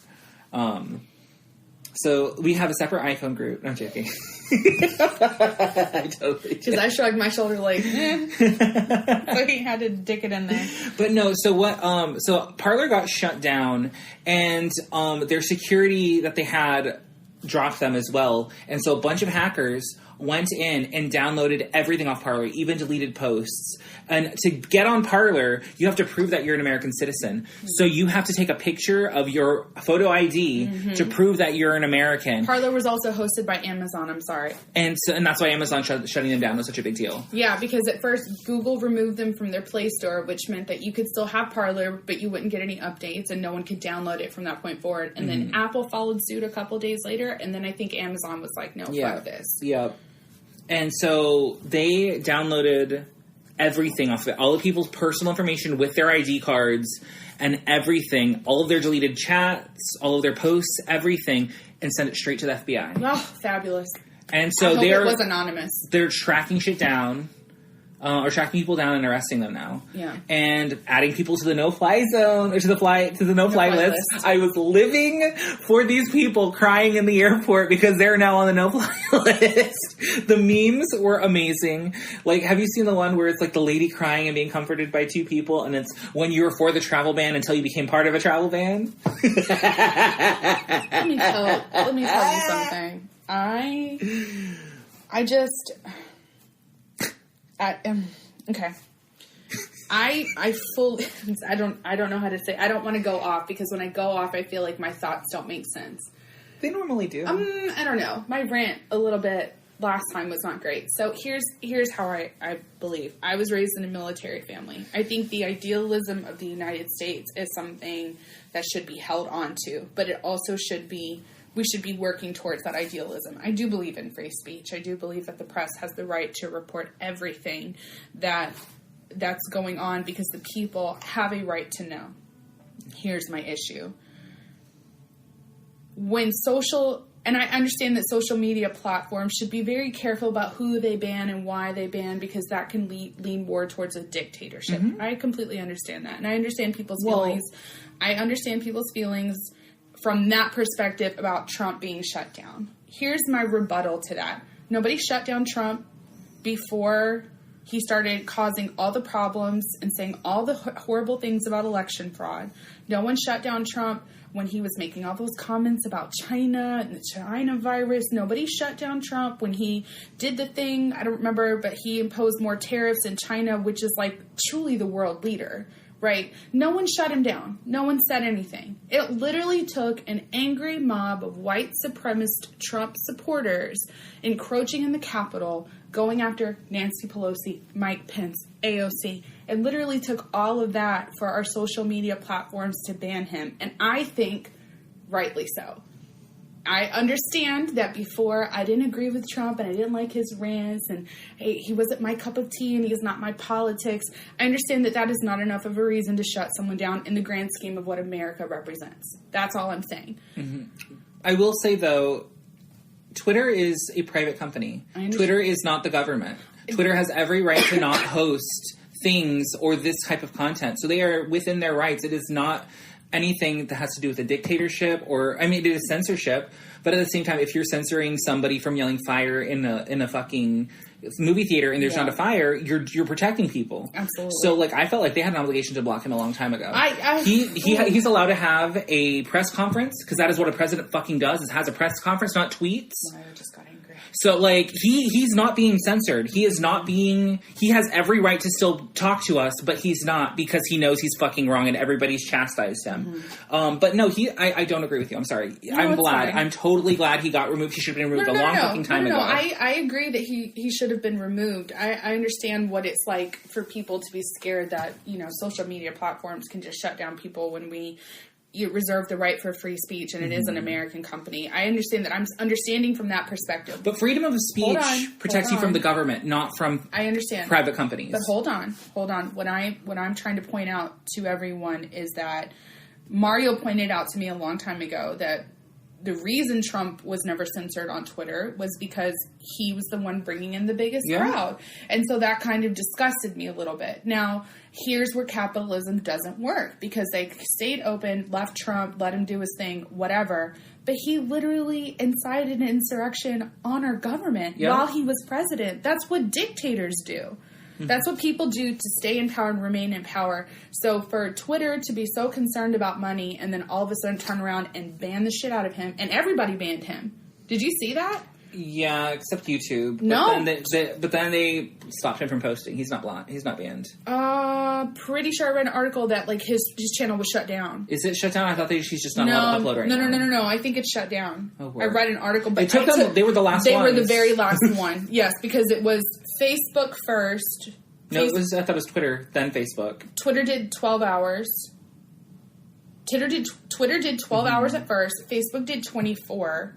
So we have a separate iPhone group. No, I'm joking. I totally Because I shrugged my shoulder like, so he had to dick it in there. But no, so what, so Parler got shut down, and their security that they had dropped them as well. And so a bunch of hackers went in and downloaded everything off Parler, even deleted posts. And to get on Parler, you have to prove that you're an American citizen. So you have to take a picture of your photo ID to prove that you're an American. Parler was also hosted by Amazon, I'm sorry. And that's why Amazon shutting them down was such a big deal. Yeah, because at first Google removed them from their Play Store, which meant that you could still have Parler, but you wouldn't get any updates, and no one could download it from that point forward. And then Apple followed suit a couple days later, and then I think Amazon was like, no, fuck this. Yeah. And so they downloaded everything off of it. All the people's personal information with their ID cards and everything. All of their deleted chats, all of their posts, everything, and sent it straight to the FBI. Oh, fabulous. And so it was anonymous. They're tracking shit down. Or tracking people down and arresting them now. Yeah. And adding people to the no-fly zone, or to the no-fly list. I was living for these people crying in the airport because they're now on the no-fly list. The memes were amazing. Like, have you seen the one where it's like the lady crying and being comforted by two people, and it's when you were for the travel ban until you became part of a travel ban? Let me tell you something. Okay. I fully, I don't know how to say, I don't want to go off, because when I go off, I feel like my thoughts don't make sense. They normally do. I don't know. My rant a little bit last time was not great. So here's how I believe. I was raised in a military family. I think the idealism of the United States is something that should be held on to, but it also we should be working towards that idealism. I do believe in free speech. I do believe that the press has the right to report everything that's going on, because the people have a right to know. Here's my issue. And I understand that social media platforms should be very careful about who they ban and why they ban, because that can lean more towards a dictatorship. I completely understand that. And I understand people's feelings. I understand people's feelings from that perspective about Trump being shut down. Here's my rebuttal to that. Nobody shut down Trump before he started causing all the problems and saying all the horrible things about election fraud. No one shut down Trump when he was making all those comments about China and the China virus. Nobody shut down Trump when he did the thing, I don't remember, but he imposed more tariffs in China, which is like truly the world leader. Right? No one shut him down. No one said anything. It literally took an angry mob of white supremacist Trump supporters encroaching in the Capitol, going after Nancy Pelosi, Mike Pence, AOC, It literally took all of that for our social media platforms to ban him. And I think rightly so. I understand that before I didn't agree with Trump and I didn't like his rants and he wasn't my cup of tea and he is not my politics. I understand that that is not enough of a reason to shut someone down in the grand scheme of what America represents. That's all I'm saying. Mm-hmm. I will say, though, Twitter is a private company. Twitter is not the government. Twitter has every right to not host things or this type of content. So they are within their rights. It is not anything that has to do with a dictatorship it is censorship. But at the same time, if you're censoring somebody from yelling fire in a fucking movie theater and there's not a fire, you're protecting people. Absolutely. So, like, I felt like they had an obligation to block him a long time ago. He's allowed to have a press conference, because that is what a president fucking does, is has a press conference, not tweets. I just got angry. So, like, he's not being censored. He has every right to still talk to us, but he's not, because he knows he's fucking wrong and everybody's chastised him. Mm-hmm. But no, I don't agree with you. I'm sorry. No, I'm glad. Fine. I'm totally glad he got removed. He should have been removed a long fucking time ago. I agree that he should have been removed. I understand what it's like for people to be scared that, social media platforms can just shut down people when you reserve the right for free speech, and it is an American company. I understand that. I'm understanding from that perspective. But freedom of speech protects you from the government, not from private companies. But hold on. What I'm trying to point out to everyone is that Mario pointed out to me a long time ago that the reason Trump was never censored on Twitter was because he was the one bringing in the biggest crowd. And so that kind of disgusted me a little bit. Now, here's where capitalism doesn't work, because they stayed open, left Trump, let him do his thing, whatever. But he literally incited an insurrection on our government while he was president. That's what dictators do. That's what people do to stay in power and remain in power. So for Twitter to be so concerned about money and then all of a sudden turn around and ban the shit out of him, and everybody banned him. Did you see that? Yeah, except YouTube. No. But then they stopped him from posting. He's not banned. Pretty sure I read an article that his channel was shut down. Is it shut down? I thought he's just not allowed to upload right now. No. I think it's shut down. Oh, I read an article, but they were the last They ones. were the very last one. Yes, because it was Facebook first. No, I thought it was Twitter, then Facebook. Twitter did 12 hours. Twitter did 12 hours at first. Facebook did 24.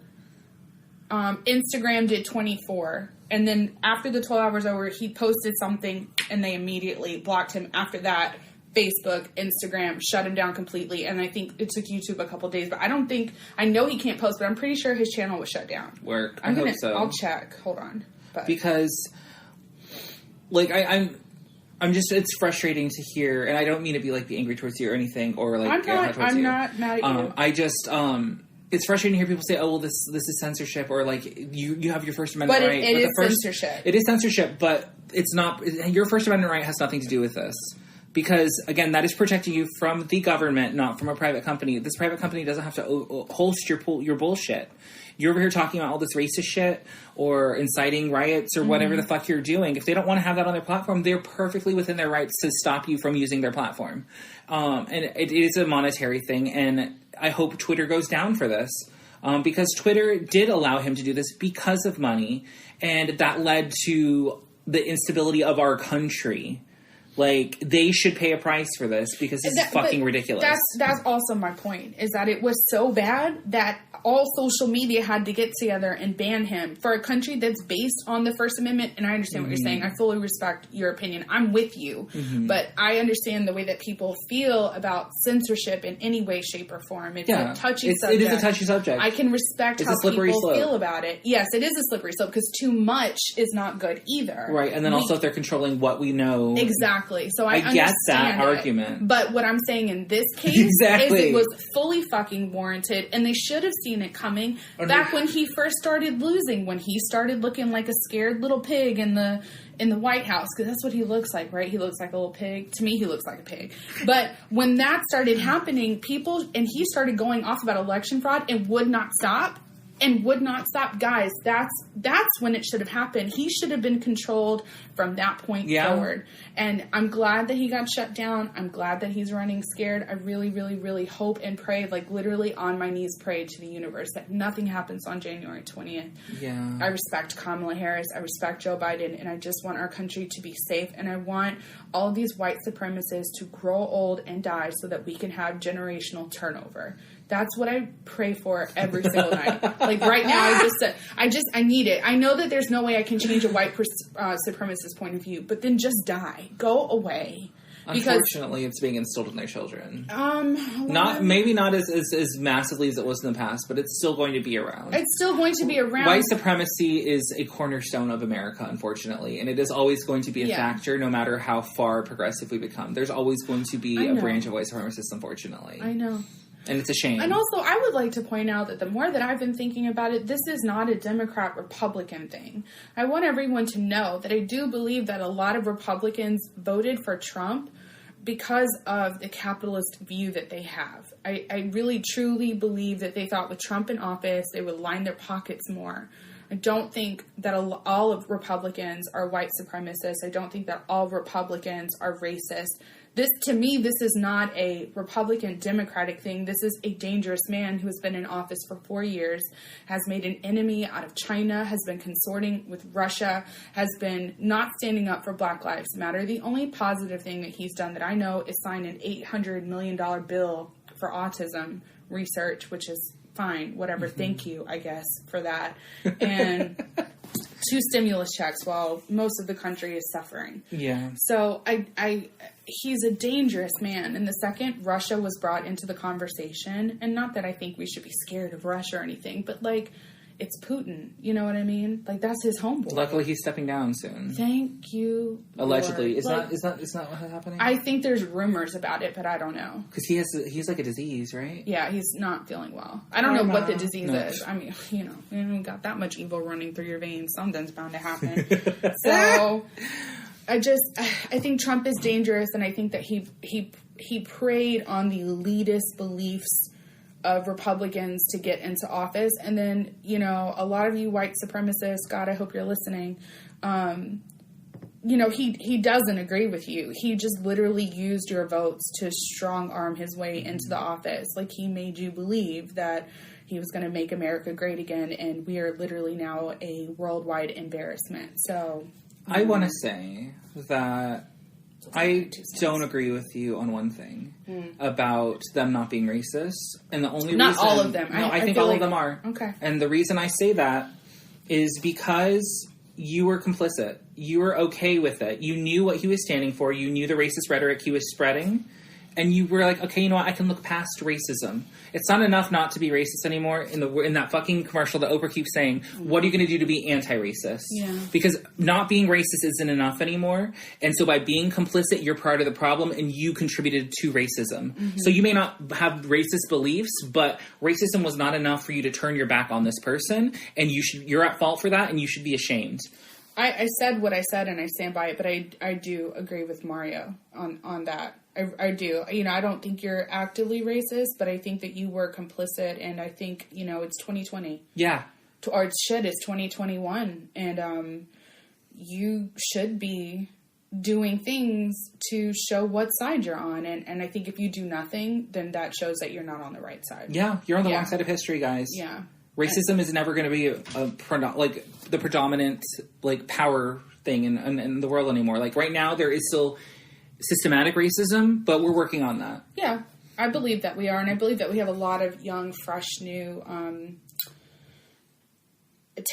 Instagram did 24. And then after the 12 hours over, he posted something and they immediately blocked him. After that, Facebook, Instagram shut him down completely. And I think it took YouTube a couple days. But I know he can't post, but I'm pretty sure his channel was shut down. I hope so. I'll check. Hold on. Because, I'm just, it's frustrating to hear, and I don't mean to be angry towards you or anything, or I'm not mad at you. I just, it's frustrating to hear people say, "Oh, well, this is censorship," or you have your First Amendment right. But it is censorship. It is censorship, but it's not. Your First Amendment right has nothing to do with this, because again, that is protecting you from the government, not from a private company. This private company doesn't have to host your bullshit. You're over here talking about all this racist shit or inciting riots or whatever the fuck you're doing. If they don't want to have that on their platform, they're perfectly within their rights to stop you from using their platform. And it is a monetary thing, and I hope Twitter goes down for this. Because Twitter did allow him to do this because of money, and that led to the instability of our country. They should pay a price for this, because this is fucking ridiculous. That's also my point, is that it was so bad that all social media had to get together and ban him for a country that's based on the First Amendment. And I understand what you're saying. I fully respect your opinion. I'm with you. But I understand the way that people feel about censorship in any way, shape, or form. It's a touchy subject. It is a touchy subject. I can respect how people feel about it. Yes, it is a slippery slope, because too much is not good either. Right, and then also if they're controlling what we know. Exactly. So I get that argument. But what I'm saying in this case is it was fully fucking warranted, and they should have seen it coming back when he first started losing, when he started looking like a scared little pig in the White House, because that's what he looks like, right? He looks like a little pig. To me, he looks like a pig. But when that started happening, and he started going off about election fraud and would not stop, and would not stop. Guys, that's when it should have happened. He should have been controlled from that point forward. And I'm glad that he got shut down. I'm glad that he's running scared. I really, really, really hope and pray, like literally on my knees pray to the universe that nothing happens on January 20th. Yeah. I respect Kamala Harris. I respect Joe Biden. And I just want our country to be safe. And I want all of these white supremacists to grow old and die so that we can have generational turnover. That's what I pray for every single night. Like right now, I need it. I know that there's no way I can change a white supremacist point of view, but then just die. Go away. Unfortunately, it's being instilled in their children. Maybe not as massively as it was in the past, but it's still going to be around. It's still going to be around. White supremacy is a cornerstone of America, unfortunately, and it is always going to be a factor, no matter how far progressive we become. There's always going to be a branch of white supremacists, unfortunately. I know. And it's a shame. And also, I would like to point out that the more that I've been thinking about it, this is not a Democrat-Republican thing. I want everyone to know that I do believe that a lot of Republicans voted for Trump because of the capitalist view that they have. I really, truly believe that they thought with Trump in office, they would line their pockets more. I don't think that all of Republicans are white supremacists. I don't think that all Republicans are racist. To me, this is not a Republican Democratic thing. This is a dangerous man who has been in office for 4 years, has made an enemy out of China, has been consorting with Russia, has been not standing up for Black Lives Matter. The only positive thing that he's done that I know is sign an $800 million bill for autism research, which is fine, whatever. Mm-hmm. Thank you, I guess, for that. And 2 stimulus checks while most of the country is suffering. Yeah. So he's a dangerous man. And the second Russia was brought into the conversation, and not that I think we should be scared of Russia or anything, but like, it's Putin. You know what I mean? Like, that's his homeboy. Luckily, he's stepping down soon. Thank you. Allegedly. Lord. Is that what's happening? I think there's rumors about it, but I don't know. Because he's like a disease, right? Yeah, he's not feeling well. I don't know what the disease is. I mean, you got that much evil running through your veins. Something's bound to happen. So, I think Trump is dangerous, and I think that he preyed on the elitist beliefs of Republicans to get into office. And then, a lot of you white supremacists, God, I hope you're listening, he doesn't agree with you. He just literally used your votes to strong arm his way into the office. Like, he made you believe that he was going to make America great again, and we are literally now a worldwide embarrassment. So I want to say that I don't agree with you on one thing about them not being racist. And the only not reason... all of them. No, I think all of them are. Okay. And the reason I say that is because you were complicit. You were okay with it. You knew what he was standing for. You knew the racist rhetoric he was spreading. And you were like, okay, you know what? I can look past racism. It's not enough not to be racist anymore. In that fucking commercial that Oprah keeps saying, what are you going to do to be anti-racist? Yeah. Because not being racist isn't enough anymore. And so by being complicit, you're part of the problem and you contributed to racism. Mm-hmm. So you may not have racist beliefs, but racism was not enough for you to turn your back on this person. And you're at fault for that and you should be ashamed. I said what I said and I stand by it, but I do agree with Mario on that. I do. I don't think you're actively racist, but I think that you were complicit, and I think, it's 2020. Yeah. Or it's 2021, and you should be doing things to show what side you're on, and I think if you do nothing, then that shows that you're not on the right side. Yeah, you're on the wrong side of history, guys. Yeah. Racism is never going to be the predominant power thing in the world anymore. Like right now, there is still systematic racism, but we're working on that. Yeah, I believe that we are, and I believe that we have a lot of young, fresh, new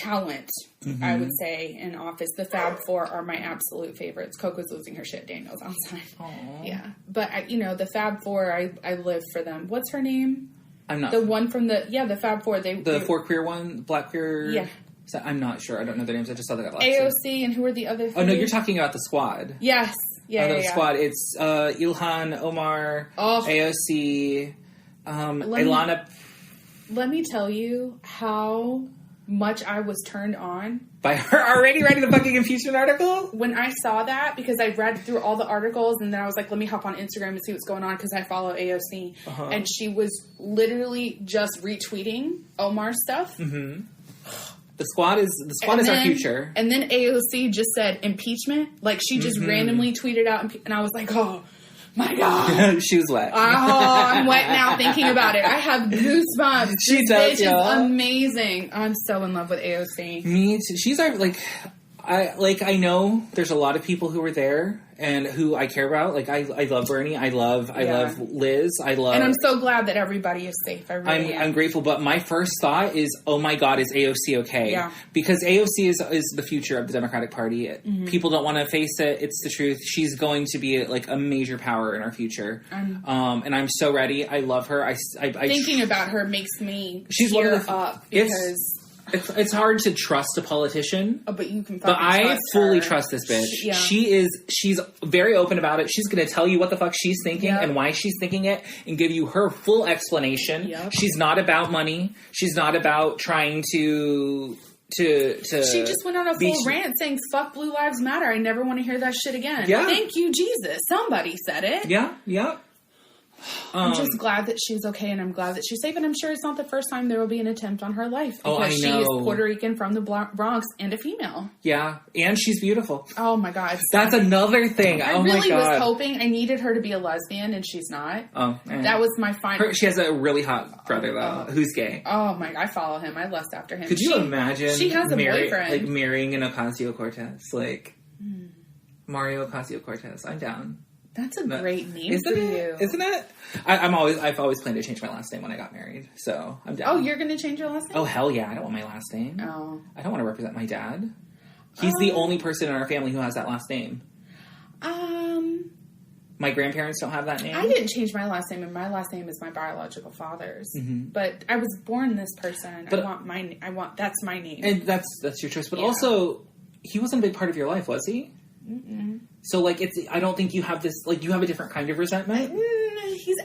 talent, mm-hmm. I would say, in office. The Fab Four are my absolute favorites. Coco's losing her shit. Daniel's outside. Aww. Yeah, but the Fab Four, I live for them. What's her name? I'm not. The one from the Fab Four. The 4 queer one, Black queer. Yeah. So I'm not sure. I don't know their names. I just saw that last AOC, and who are the other 3? Oh, no, you're talking about the squad. Yes. Yeah, squad. It's Ilhan, Omar, AOC, Ilana. Let me tell you how much I was turned on by her already writing the fucking impeachment article? When I saw that, because I read through all the articles, and then I was like, let me hop on Instagram and see what's going on, because I follow AOC. And she was literally just retweeting Omar's stuff. Mm-hmm. The squad is our future. And then AOC just said impeachment. Like, she just randomly tweeted out, and I was like, oh my God. She was wet. Oh, I'm wet now thinking about it. I have goosebumps. She does, bitch is amazing. I'm so in love with AOC. Me too. She's our, I know there's a lot of people who are there and who I care about. Like, I love Bernie. I love Liz. And I'm so glad that everybody is safe. I really am. I'm grateful. But my first thought is, oh my God, is AOC okay? Yeah. Because AOC is the future of the Democratic Party. Mm-hmm. People don't want to face it. It's the truth. She's going to be like a major power in our future. And I'm so ready. I love her. I thinking about her makes me she's tear one of the, up because... It's hard to trust a politician. Oh, but you can. But I fully her. trust this bitch. Yeah. She's very open about it. She's going to tell you what the fuck she's thinking and why she's thinking it, and give you her full explanation. Yep. She's not about money. She's not about trying to. She just went on a full rant saying "fuck Blue Lives Matter." I never want to hear that shit again. Yeah. Thank you, Jesus. Somebody said it. Yeah. Yeah. I'm just glad that she's okay, and I'm glad that she's safe, and I'm sure it's not the first time there will be an attempt on her life, because she is Puerto Rican from the Bronx and a female. Yeah, and she's beautiful. Oh my God. That's another thing. I really was hoping, I needed her to be a lesbian, and she's not. Oh. That was my final... She has a really hot brother, though, who's gay. Oh my... I follow him. I lust after him. Could you imagine... She has a boyfriend. Like, marrying an Ocasio-Cortez. Like, Mario Ocasio-Cortez. I'm down. That's a great name for you. Isn't it? I've always planned to change my last name when I got married, so I'm down. Oh, you're going to change your last name? Oh, hell yeah. I don't want my last name. Oh. I don't want to represent my dad. He's the only person in our family who has that last name. My grandparents don't have that name. I didn't change my last name, and my last name is my biological father's. Mm-hmm. But I was born this person. But that's my name. And that's your choice. But also, he wasn't a big part of your life, was he? Mm-mm. So, like, I don't think you have this, like, you have a different kind of resentment.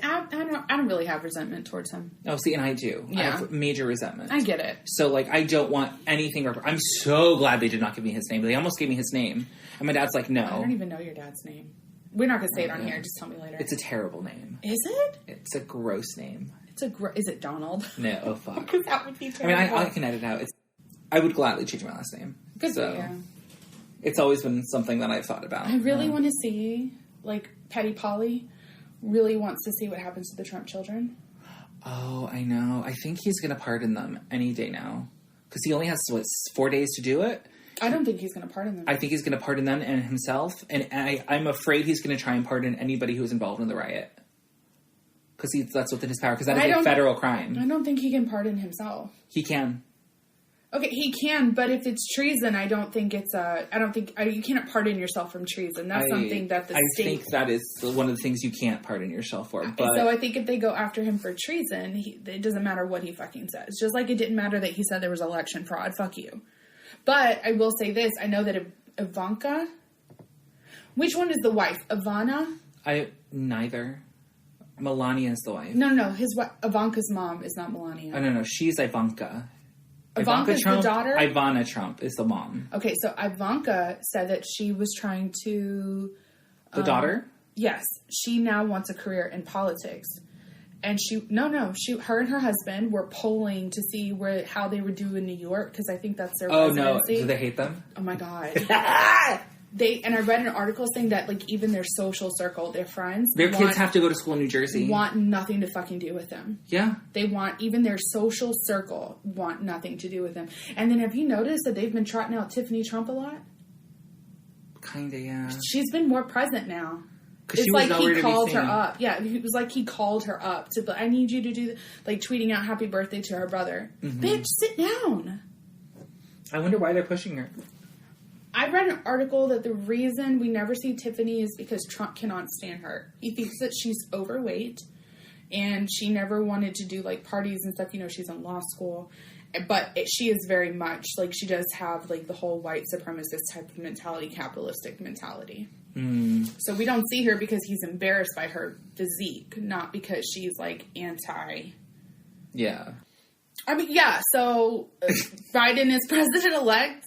I don't really have resentment towards him. Oh, see, and I do. Yeah. I have major resentment. I get it. So, like, I don't want anything. I'm so glad they did not give me his name. They almost gave me his name. And my dad's like, no. I don't even know your dad's name. We're not going to say it on here. Just tell me later. It's a terrible name. Is it? It's a gross name. Is it Donald? No, oh, fuck. Because that would be terrible. I can edit out. I would gladly change my last name. Good for you. It's always been something that I've thought about. I really want to see, like, Petty Polly really wants to see what happens to the Trump children. Oh, I know. I think he's going to pardon them any day now. Because he only has, 4 days to do it? I don't think he's going to pardon them. I think he's going to pardon them and himself. And I'm afraid he's going to try and pardon anybody who was involved in the riot. Because that's within his power. Because that is a federal crime. I don't think he can pardon himself. He can. Okay, he can, but if it's treason, I don't think it's you cannot pardon yourself from treason. That's something that the state... I think that is one of the things you can't pardon yourself for. But... So I think if they go after him for treason, it doesn't matter what he fucking says. Just like it didn't matter that he said there was election fraud. Fuck you. But I will say this. I know that Ivanka... Which one is the wife? Ivana? Neither. Melania is the wife. No. Ivanka's mom is not Melania. Oh, no. She's Ivanka. Ivanka's Trump, the daughter? Ivana Trump is the mom. Okay, so Ivanka said that she was trying to... The daughter? Yes. She now wants a career in politics. And her and her husband were polling to see how they would do in New York, because I think that's their presidency. No. Do they hate them? Oh, my God. And I read an article saying that, like, even their social circle, their friends... Their kids have to go to school in New Jersey. Want nothing to fucking do with them. Yeah. Even their social circle want nothing to do with them. And then have you noticed that they've been trotting out Tiffany Trump a lot? Kinda, yeah. She's been more present now. It's like he called her up. Yeah, it was like he called her up to, I need you to do, like, tweeting out happy birthday to her brother. Mm-hmm. Bitch, sit down. I wonder why they're pushing her. I read an article that the reason we never see Tiffany is because Trump cannot stand her. He thinks that she's overweight, and she never wanted to do, like, parties and stuff. You know, she's in law school. But she is very much, like, she does have, like, the whole white supremacist type of mentality, capitalistic mentality. Mm. So we don't see her because he's embarrassed by her physique, not because she's, like, anti. Yeah. I mean, yeah, so Biden is president-elect.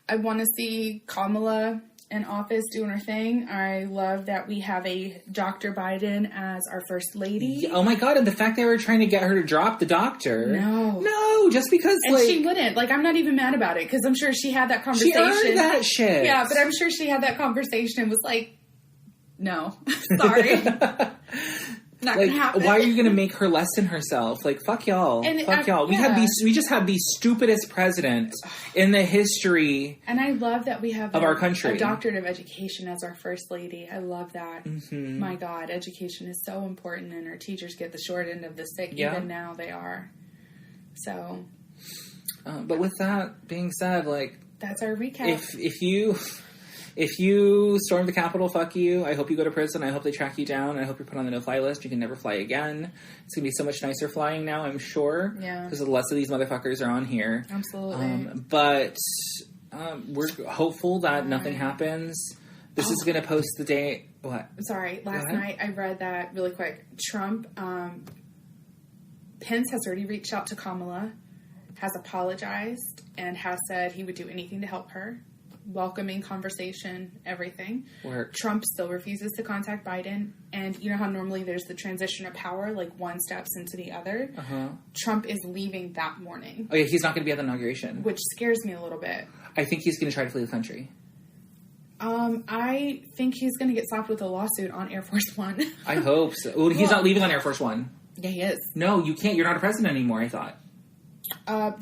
I want to see Kamala in office doing her thing. I love that we have a Dr. Biden as our first lady. Oh my God, and the fact they were trying to get her to drop the doctor. No, just because, and she wouldn't. Like, I'm not even mad about it, because I'm sure she had that conversation. She earned that shit. Yeah, but I'm sure she had that conversation and was like, no, sorry. Not like, gonna happen. Why are you gonna make her lessen herself? Like, fuck y'all. Fuck y'all. Yeah. We just had the stupidest president in the history. And I love that we have our country. A doctorate of education as our first lady. I love that. Mm-hmm. My God, education is so important, and our teachers get the short end of the stick. Yeah. Even now they are. So. But with that being said, like, that's our recap. If you storm the Capitol, fuck you. I hope you go to prison. I hope they track you down. I hope you're put on the no-fly list. You can never fly again. It's going to be so much nicer flying now, I'm sure. Yeah. Because less of these motherfuckers are on here. Absolutely. But we're hopeful that nothing happens. This is going to post the day... What? Sorry. Last night I read that really quick. Trump, Pence has already reached out to Kamala, has apologized, and has said he would do anything to help her. Welcoming conversation, everything. Work. Trump still refuses to contact Biden. And you know how normally there's the transition of power, like one steps into the other? Uh-huh. Trump is leaving that morning. Oh, yeah, he's not going to be at the inauguration. Which scares me a little bit. I think he's going to try to flee the country. I think he's going to get slapped with a lawsuit on Air Force One. I hope so. Well, he's not leaving on Air Force One. Yeah, he is. No, you can't. You're not a president anymore, I thought. I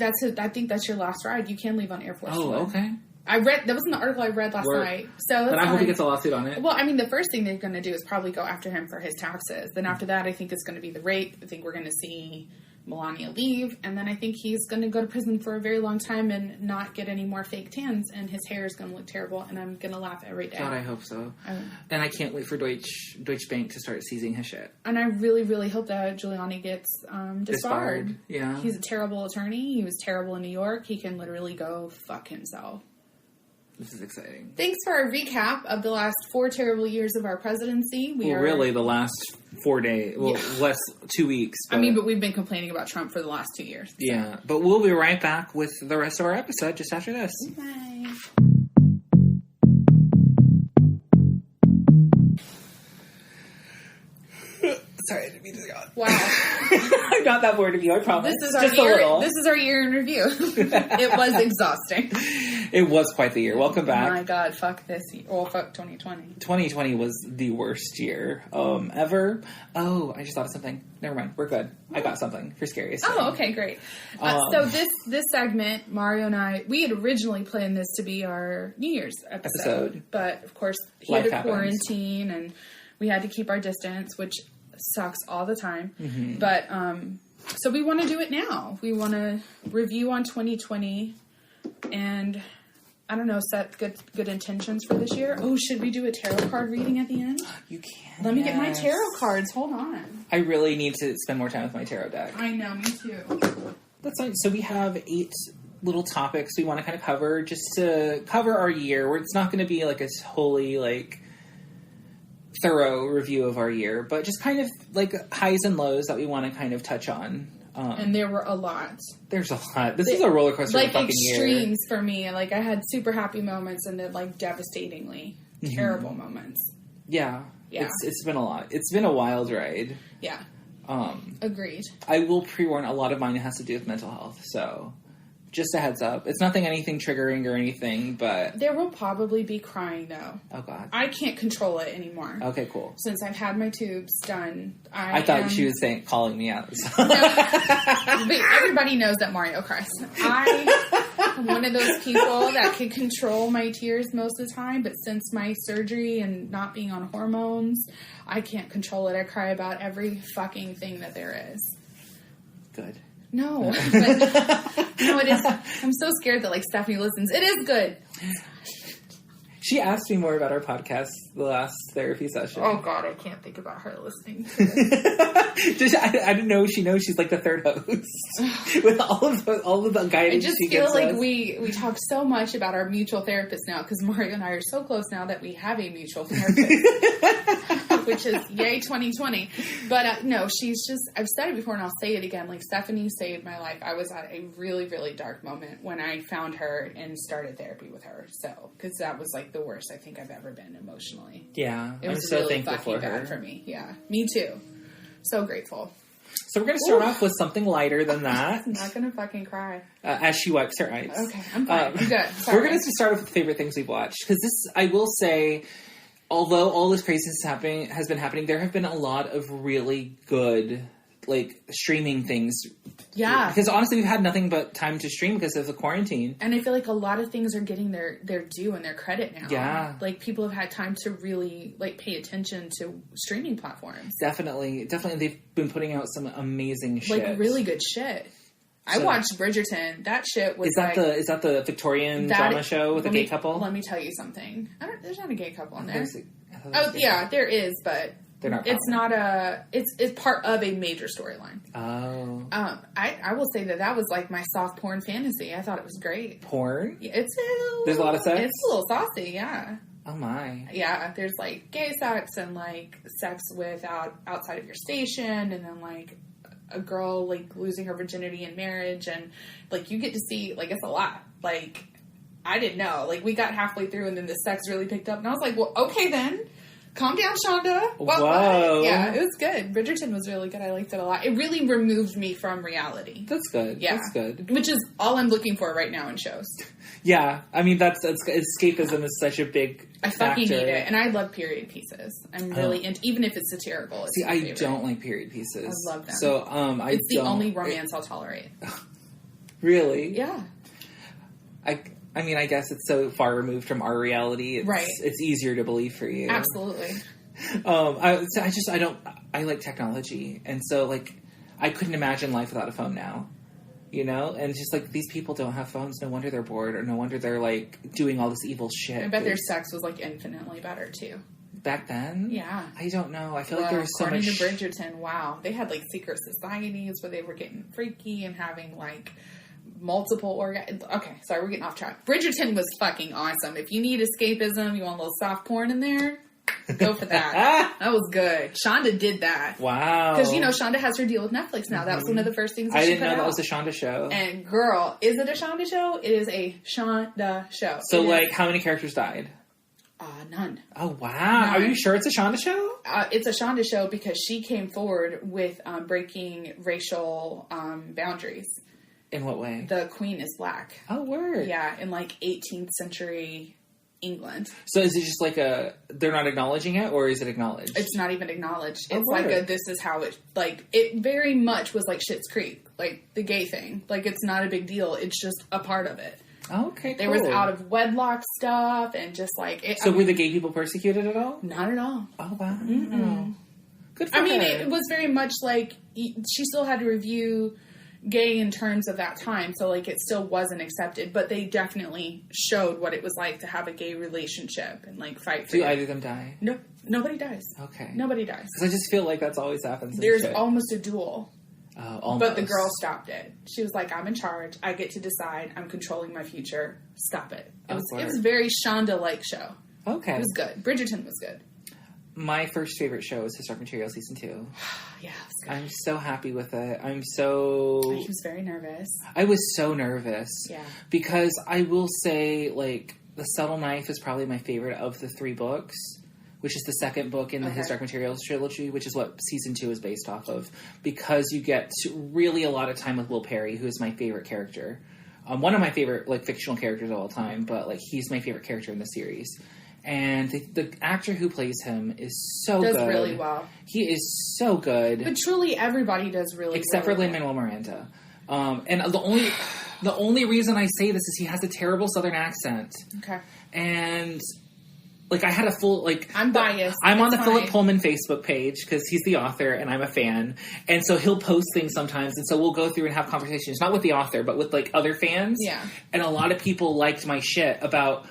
think that's your last ride. You can leave on Air Force One. Oh, okay. That was in the article I read last night. So but I hope he gets a lawsuit on it. Well, I mean, the first thing they're going to do is probably go after him for his taxes. Then after that, I think it's going to be the rape. I think we're going to see Melania leave. And then I think he's going to go to prison for a very long time and not get any more fake tans. And his hair is going to look terrible. And I'm going to laugh every day. God, I hope so. And I can't wait for Deutsche Bank to start seizing his shit. And I really, really hope that Giuliani gets disbarred. Yeah. He's a terrible attorney. He was terrible in New York. He can literally go fuck himself. This is exciting. Thanks for our recap of the last 4 terrible years of our presidency. Really, the last 4 days. Well, less 2 weeks. But we've been complaining about Trump for the last 2 years. So. Yeah, but we'll be right back with the rest of our episode just after this. Bye. Sorry, I didn't mean to yawn. Wow. I'm not that bored of you, I promise. This is our year in review. It was exhausting. It was quite the year. Welcome back. Oh my God, fuck this year. Well, fuck 2020. 2020 was the worst year ever. Oh, I just thought of something. Never mind. We're good. I got something for scariest. Oh, okay, great. So this segment, Mario and I, we had originally planned this to be our New Year's episode. But, of course, he had to quarantine, and we had to keep our distance, which sucks all the time. Mm-hmm. But, so we want to do it now. We want to review on 2020 and, I don't know, set good intentions for this year. Oh, should we do a tarot card reading at the end? You can. Let me get my tarot cards. Hold on. I really need to spend more time with my tarot deck. I know, me too. That's fine. So we have 8 little topics we want to kind of cover, just to cover our year, where it's not going to be like a wholly, like, thorough review of our year, but just kind of like highs and lows that we want to kind of touch on. And there were a lot. There's a lot. This is a roller coaster like of a fucking extremes year. For me. Like I had super happy moments and then like devastatingly terrible moments. Yeah. It's been a lot. It's been a wild ride. Yeah. Agreed. I will pre-warn, a lot of mine has to do with mental health, so just a heads up. It's nothing anything triggering or anything, but there will probably be crying though. Oh God. I can't control it anymore. Okay, cool. Since I've had my tubes done, I thought she was calling me out. No, but everybody knows that Mario cries. I'm one of those people that can control my tears most of the time, but since my surgery and not being on hormones, I can't control it. I cry about every fucking thing that there is. Good. No, it is. I'm so scared that like Stephanie listens. It is good. She asked me more about our podcast the last therapy session. Oh God, I can't think about her listening to this. I didn't know she knows she's like the third host with all of the guidance. I just she feel gives like us. we talk so much about our mutual therapist now because Mario and I are so close now that we have a mutual therapist, which is yay 2020. But no, she's just, I've said it before and I'll say it again. Like, Stephanie saved my life. I was at a really, really dark moment when I found her and started therapy with her. So, because that was like the worst I think I've ever been emotionally. Yeah, It was I'm so really thankful fucking for bad her. for me. Yeah, me too. So grateful. So we're going to start off with something lighter than that. I'm not gonna fucking cry. As she wipes her eyes. Okay, I'm fine. I'm good. Sorry. We're going to start off with favorite things we've watched. Because this, I will say, although all this craziness has been happening, there have been a lot of really good, like, streaming things. Yeah. Because honestly, we've had nothing but time to stream because of the quarantine. And I feel like a lot of things are getting their due and their credit now. Yeah. Like, people have had time to really, like, pay attention to streaming platforms. Definitely. They've been putting out some amazing shit. Like, really good shit. I watched Bridgerton. That shit was Is that the Victorian drama show with a gay couple? Let me tell you something. There's not a gay couple in there. I thought there was a gay couple. There is, but They're not. it's not it's part of a major storyline. Oh. I will say that was like my soft porn fantasy. I thought it was great. Porn? There's There's a lot of sex? It's a little saucy, yeah. Oh my. Yeah, there's like gay sex and like sex outside of your station, and then like a girl like losing her virginity in marriage, and like you get to see, like, it's a lot. Like, I didn't know. Like, we got halfway through and then the sex really picked up, and I was like, well, okay then. Calm down, Shonda. Whoa. Yeah, it was good. Bridgerton was really good. I liked it a lot. It really removed me from reality. That's good. Yeah. That's good. Which is all I'm looking for right now in shows. Yeah. I mean, that's escapism is such a big I fucking factor. need it. And I love period pieces. I'm really into, even if it's satirical. It's See, my I favorite. don't like period pieces. I love them. So, It's the only romance I'll tolerate. Really? Yeah. I mean, I guess it's so far removed from our reality. Right. It's easier to believe for you. Absolutely. I like technology. And so, like, I couldn't imagine life without a phone now. You know? And it's just like, these people don't have phones. No wonder they're bored, or no wonder they're, like, doing all this evil shit. I bet their sex was, like, infinitely better, too. Back then? Yeah. I don't know. I feel like there was so much... According to Bridgerton, wow. They had, like, secret societies where they were getting freaky and having, like, multiple orgasms. Okay, sorry, we're getting off track. Bridgerton was fucking awesome. If you need escapism, you want a little soft porn in there, go for that. That was good. Shonda did that. Wow. Because, you know, Shonda has her deal with Netflix now. That was one of the first things that I she didn't put know out. that was a Shonda show. And girl, is it a Shonda show? It is a Shonda show. So, like, how many characters died? None. Oh, wow. None. Are you sure it's a Shonda show? It's a Shonda show because she came forward with breaking racial boundaries. In what way? The queen is black. Oh, word. Yeah, in like 18th century England. So is it just like they're not acknowledging it, or is it acknowledged? It's not even acknowledged. Oh, It's like word. this is how it, like, it very much was like Schitt's Creek, like the gay thing. Like, it's not a big deal. It's just a part of it. Okay, cool. There was out of wedlock stuff and just like... it. So were the gay people persecuted at all? Not at all. Oh, wow. Good for I mean, her. it was very much like she still had to review gay in terms of that time, so like it still wasn't accepted, but they definitely showed what it was like to have a gay relationship and like fight for Do it. either of them die? No, nobody dies. Okay. Nobody dies. Because I just feel like that's always happens. in There's shit. almost a duel, almost. but the girl stopped it. She was like, "I'm in charge. I get to decide. I'm controlling my future. Stop it." It was a very Shonda-like show. Okay. It was good. Bridgerton was good. My first favorite show is Historic Material Season 2. Yeah, it was good. I'm so happy with it. I was very nervous. I was so nervous. Yeah. Because I will say, like, The Subtle Knife is probably my favorite of the 3 books, which is the second book in the His Dark Materials trilogy, which is what Season 2 is based off of. Because you get really a lot of time with Will Perry, who is my favorite character. One of my favorite, like, fictional characters of all time, but, like, he's my favorite character in the series. And the actor who plays him is so good. Does really well. He is so good. But truly, everybody does really Except really for Lin-Manuel Miranda. And the only reason I say this is he has a terrible Southern accent. Okay. And, like, I had a full, like... I'm biased. I'm on the It's Philip fine. Pullman Facebook page, because he's the author, and I'm a fan. And so he'll post things sometimes, and so we'll go through and have conversations, not with the author, but with, like, other fans. Yeah. And a lot of people liked my shit about...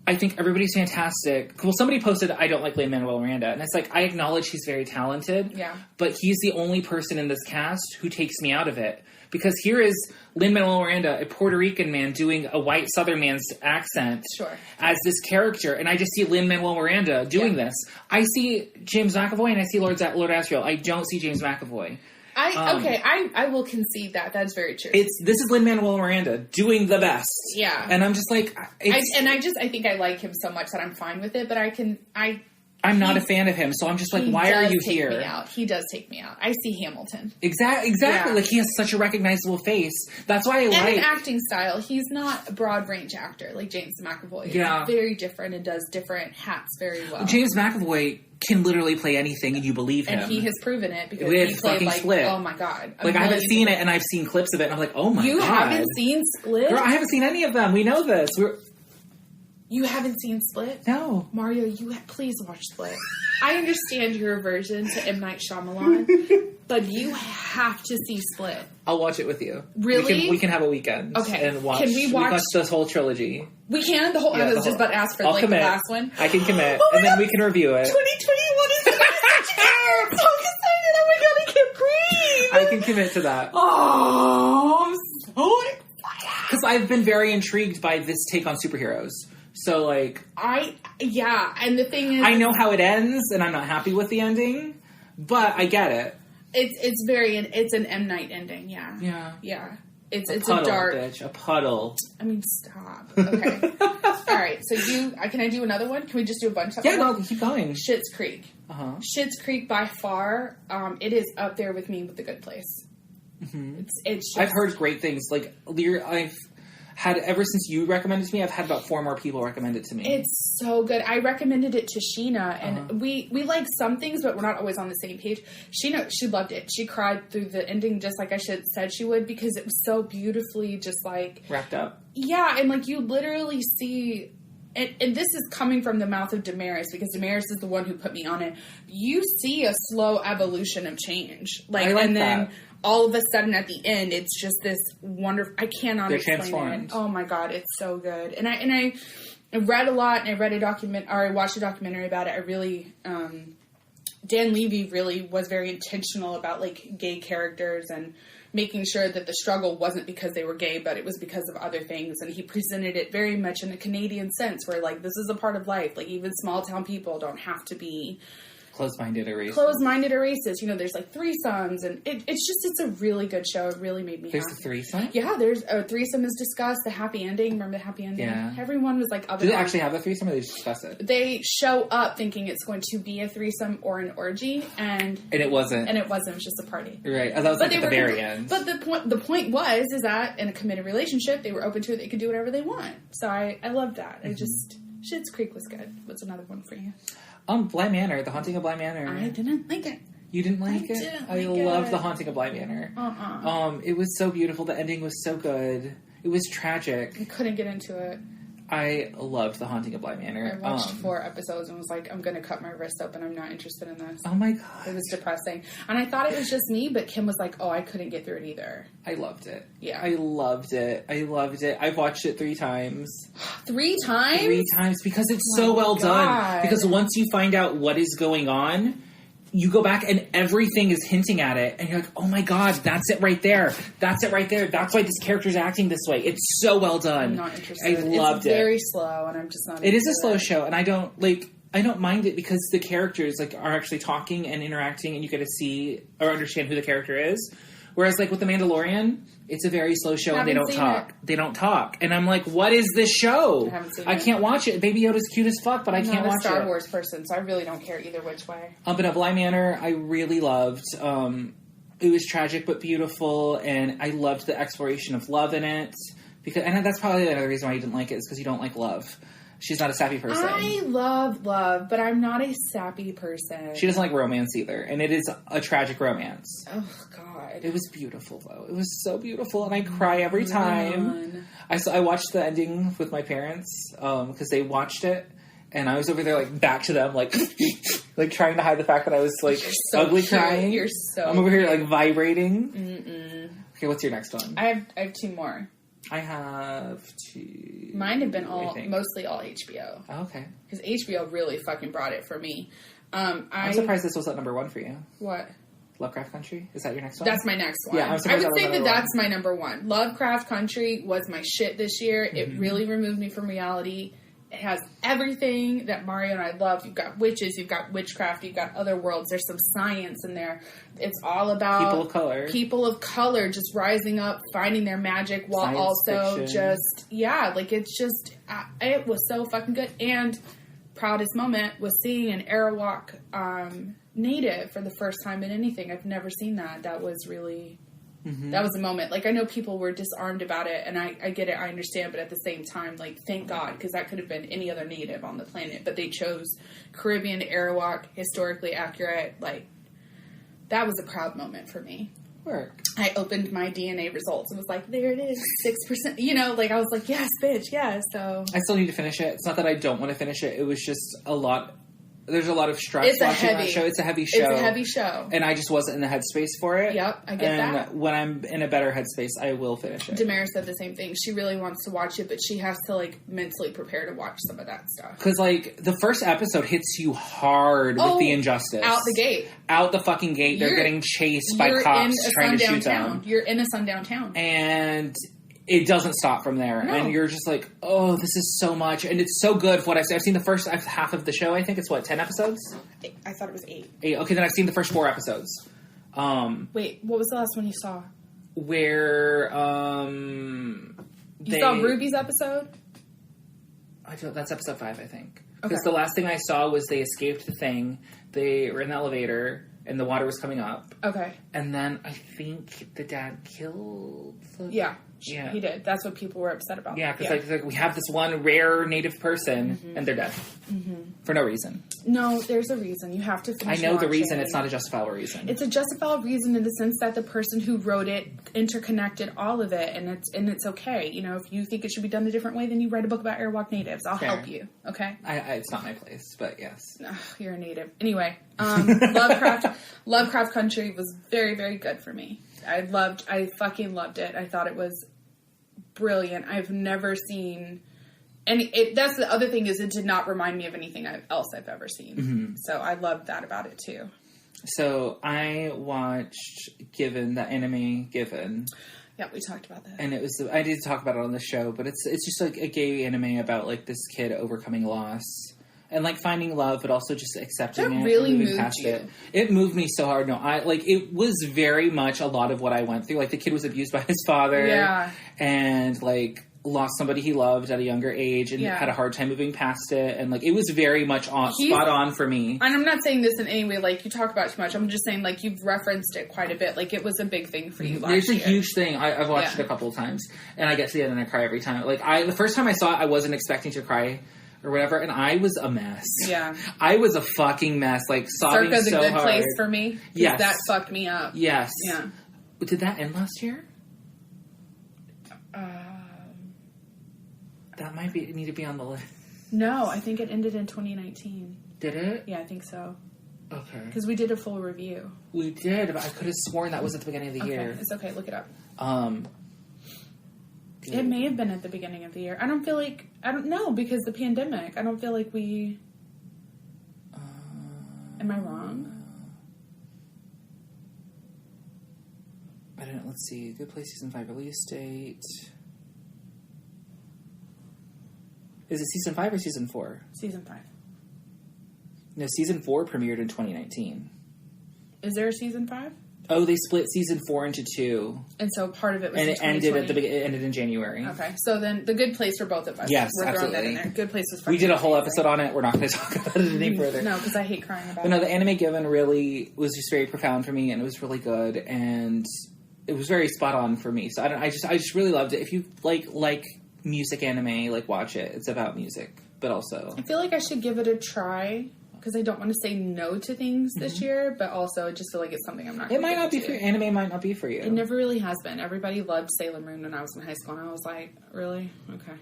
I think everybody's fantastic. Well, somebody posted, I don't like Lin-Manuel Miranda. And it's like, I acknowledge he's very talented. Yeah. But he's the only person in this cast who takes me out of it. Because here is Lin-Manuel Miranda, a Puerto Rican man, doing a white Southern man's accent as this character. And I just see Lin-Manuel Miranda doing this. I see James McAvoy and I see Lord Asriel. I don't see James McAvoy. I will concede that. That's very true. This is Lin-Manuel Miranda doing the best. Yeah. And I'm just like... I think I like him so much that I'm fine with it, but I'm not a fan of him, so I'm just like, why are you here? He does take me out. I see Hamilton. Exactly. Yeah. Like, he has such a recognizable face. That's why I like... And an acting style. He's not a broad-range actor like James McAvoy. Yeah. He's very different and does different hats very well. James McAvoy can literally play anything and you believe him. And he has proven it because he played like, Split. Oh my God. Like, I haven't seen it and I've seen clips of it and I'm like, oh my God. You haven't seen Split? Girl, I haven't seen any of them. We know this. You haven't seen Split? No. Mario, please watch Split. I understand your aversion to M. Night Shyamalan, but you have to see Split. I'll watch it with you. Really? We can have a weekend. Okay. And watch. Can we watch this whole trilogy? We can? The whole... I was just about to ask for the last one. I can commit. And then we can review it. 2021 is the best year! I'm so excited! Oh my God, I can't breathe! I can commit to that. Oh, I'm so excited! Because I've been very intrigued by this take on superheroes. So, like... and the thing is... I know how it ends, and I'm not happy with the ending, but I get it. It's an M. Night ending, yeah. Yeah. Yeah. It's a puddle, a dark... bitch. A puddle. I mean, stop. Okay. Alright, so can I do another one? Can we just do a bunch of them? Yeah, no, keep going. Schitt's Creek. Uh-huh. Schitt's Creek, by far, it is up there with me with The Good Place. Mm-hmm. It's just... I've heard great things. Like, I've had, ever since you recommended it to me, I've had about 4 more people recommend it to me. It's so good. I recommended it to Sheena, and we like some things, but we're not always on the same page. Sheena, she loved it. She cried through the ending just like I said she would, because it was so beautifully just like... wrapped up. Yeah, and like you literally see... And this is coming from the mouth of Damaris, because Damaris is the one who put me on it. You see a slow evolution of change. And then all of a sudden at the end, it's just this wonderful... I cannot explain it. Oh my God, it's so good. And I read a lot, and I watched a documentary about it. I really... Dan Levy really was very intentional about like gay characters and making sure that the struggle wasn't because they were gay, but it was because of other things. And he presented it very much in a Canadian sense, where like, this is a part of life. Like, even small town people don't have to be closed-minded or racist. You know, there's like threesomes, and it's a really good show. It really made me happy. There's a threesome? Yeah, there's a threesome is discussed. The happy ending. Remember the happy ending? Yeah. Everyone was like, do they actually have a threesome, or they just discuss it? They show up thinking it's going to be a threesome or an orgy, and it wasn't. It was just a party. Right. That was like at the very end. But the point was that in a committed relationship, they were open to it. They could do whatever they want. So I loved that. Mm-hmm. Schitt's Creek was good. What's another one for you? Bly Manor, The Haunting of Bly Manor. I didn't like it. You didn't like it? I loved The Haunting of Bly Manor. It was so beautiful. The ending was so good. It was tragic. I couldn't get into it. I loved The Haunting of Bly Manor. I watched 4 episodes and was like, I'm going to cut my wrist open. I'm not interested in this. Oh my God. It was depressing. And I thought it was just me, but Kim was like, oh, I couldn't get through it either. I loved it. Yeah. I loved it. I've watched it 3 times. 3 times? 3 times, because it's so well done. Because once you find out what is going on, you go back and everything is hinting at it, and you're like, oh my God, that's it right there. That's it right there. That's why this character's acting this way. It's so well done. I'm not interested. I loved it. It's very slow, and I'm just not It is a slow show, and I don't mind it because the characters like are actually talking and interacting, and you get to see or understand who the character is. Whereas like with The Mandalorian, it's a very slow show and they don't talk. They don't talk. And I'm like, what is this show? I can't watch it. Baby Yoda's cute as fuck, but I can't watch it. I'm not a Star Wars person, so I really don't care either which way. But a Bly Manor, I really loved. It was tragic but beautiful, and I loved the exploration of love in it. And that's probably the other reason why you didn't like it, is because you don't like love. She's not a sappy person. I love love, but I'm not a sappy person. She doesn't like romance either, and it is a tragic romance. Oh, God. It was beautiful, though. It was so beautiful, and I cry every time. I watched the ending with my parents, because they watched it, and I was over there, like, back to them, like, like, trying to hide the fact that I was, like, so ugly cute. crying. You're so I'm over here, like, cute. vibrating. Okay, what's your next one? I have 2 more. I have two. Mine have been mostly all HBO. Oh, okay. Because HBO really fucking brought it for me. I'm surprised this was at number 1 for you. What? Lovecraft Country? Is that your next one? That's my next one. Yeah, I'm surprised I would say that's my number 1. Lovecraft Country was my shit this year. It really removed me from reality. It has everything that Mario and I love. You've got witches, you've got witchcraft, you've got other worlds. There's some science in there. It's all about people of color just rising up, finding their magic while science also fiction. it was so fucking good. And proudest moment was seeing an Arawak native for the first time in anything. I've never seen that. That was really... That was a moment. Like, I know people were disarmed about it, and I get it, I understand, but at the same time, like, thank God, because that could have been any other native on the planet, but they chose Caribbean, Arawak, historically accurate. Like, that was a proud moment for me. Work. I opened my DNA results and was like, there it is, 6%. You know, like, I was like, yes, bitch, yes. So I still need to finish it. It's not that I don't want to finish it. It was just a lot... There's a lot of stress watching that show. It's a heavy show. And I just wasn't in the headspace for it. Yep, I get that. And when I'm in a better headspace, I will finish it. Damaris said the same thing. She really wants to watch it, but she has to, like, mentally prepare to watch some of that stuff. Because, like, the first episode hits you hard with the injustice. Out the gate. Out the fucking gate. They're getting chased by cops trying to shoot them. You're in a sundown town. And... it doesn't stop from there. No. And you're just like, oh, this is so much. And it's so good for what I've seen. I've seen the first half of the show, I think. It's, 10 episodes? I thought it was 8. 8. Okay, then I've seen the first 4 episodes. Wait, what was the last one you saw? Where, You saw Ruby's episode? That's episode 5, I think. Because the last thing I saw was they escaped the thing. They were in the elevator, and the water was coming up. Okay. And then I think the dad killed the... Yeah, he did. That's what people were upset about. Yeah, because like we have this one rare native person, and they're dead. For no reason. No, there's a reason. You have to finish I know the reason. it. It's not a justifiable reason. It's a justifiable reason in the sense that the person who wrote it interconnected all of it, and it's okay. You know, if you think it should be done a different way, then you write a book about Arawak natives. I'll help you, okay? It's not my place, but yes. Ugh, you're a native. Anyway, Lovecraft Country was very, very good for me. I fucking loved it. I thought it was brilliant. I've never seen that's the other thing is it did not remind me of anything else I've ever seen. So I loved that about it too. So I watched Given, the anime Given. Yeah, we talked about that. And I did talk about it on the show, but it's just like a gay anime about like this kid overcoming loss. And, like, finding love, but also just accepting it. Really and moved past you. it. It moved me so hard. No, it was very much a lot of what I went through. Like, the kid was abused by his father. Yeah. And, like, lost somebody he loved at a younger age and had a hard time moving past it. And, like, it was very much spot on for me. And I'm not saying this in any way, like, you talk about it too much. I'm just saying, like, you've referenced it quite a bit. Like, it was a big thing for you last year. It's a huge thing. I've watched it a couple of times. And I get to the end and I cry every time. Like, the first time I saw it, I wasn't expecting to cry. Or whatever, and I was a mess. Yeah. I was a fucking mess, like, sobbing Circa the so Good hard. Place for me. Yes. That fucked me up. Yes. Yeah. Did that end last year? That might need to be on the list. No, I think it ended in 2019. Did it? Yeah, I think so. Okay. Because we did a full review. We did, but I could have sworn that was at the beginning of the year. It's okay, look it up. It may have been at the beginning of the year. I don't know, because the pandemic. I don't feel like we... Am I wrong? I don't know, let's see. Good Place Season 5 release date. Is it Season 5 or Season 4? Season 5. No, Season 4 premiered in 2019. Is there a Season 5? Oh, they split Season 4 into 2. And so part of it was and in it ended it ended in January. Okay, so then The Good Place for both of us. Yes, We're absolutely. throwing that in there. Good Place was We did a whole episode on it. We're not going to talk about it any further. No, because I hate crying about But no, the anime Given really was just very profound for me, and it was really good, and it was very spot on for me. So I just really loved it. If you like music anime, like, watch it. It's about music, but also I feel like I should give it a try. Because I don't want to say no to things this year, but also I just feel like it's something I'm not going to It might not be for you. Anime might not be for you. It never really has been. Everybody loved Sailor Moon when I was in high school, and I was like, really? Okay.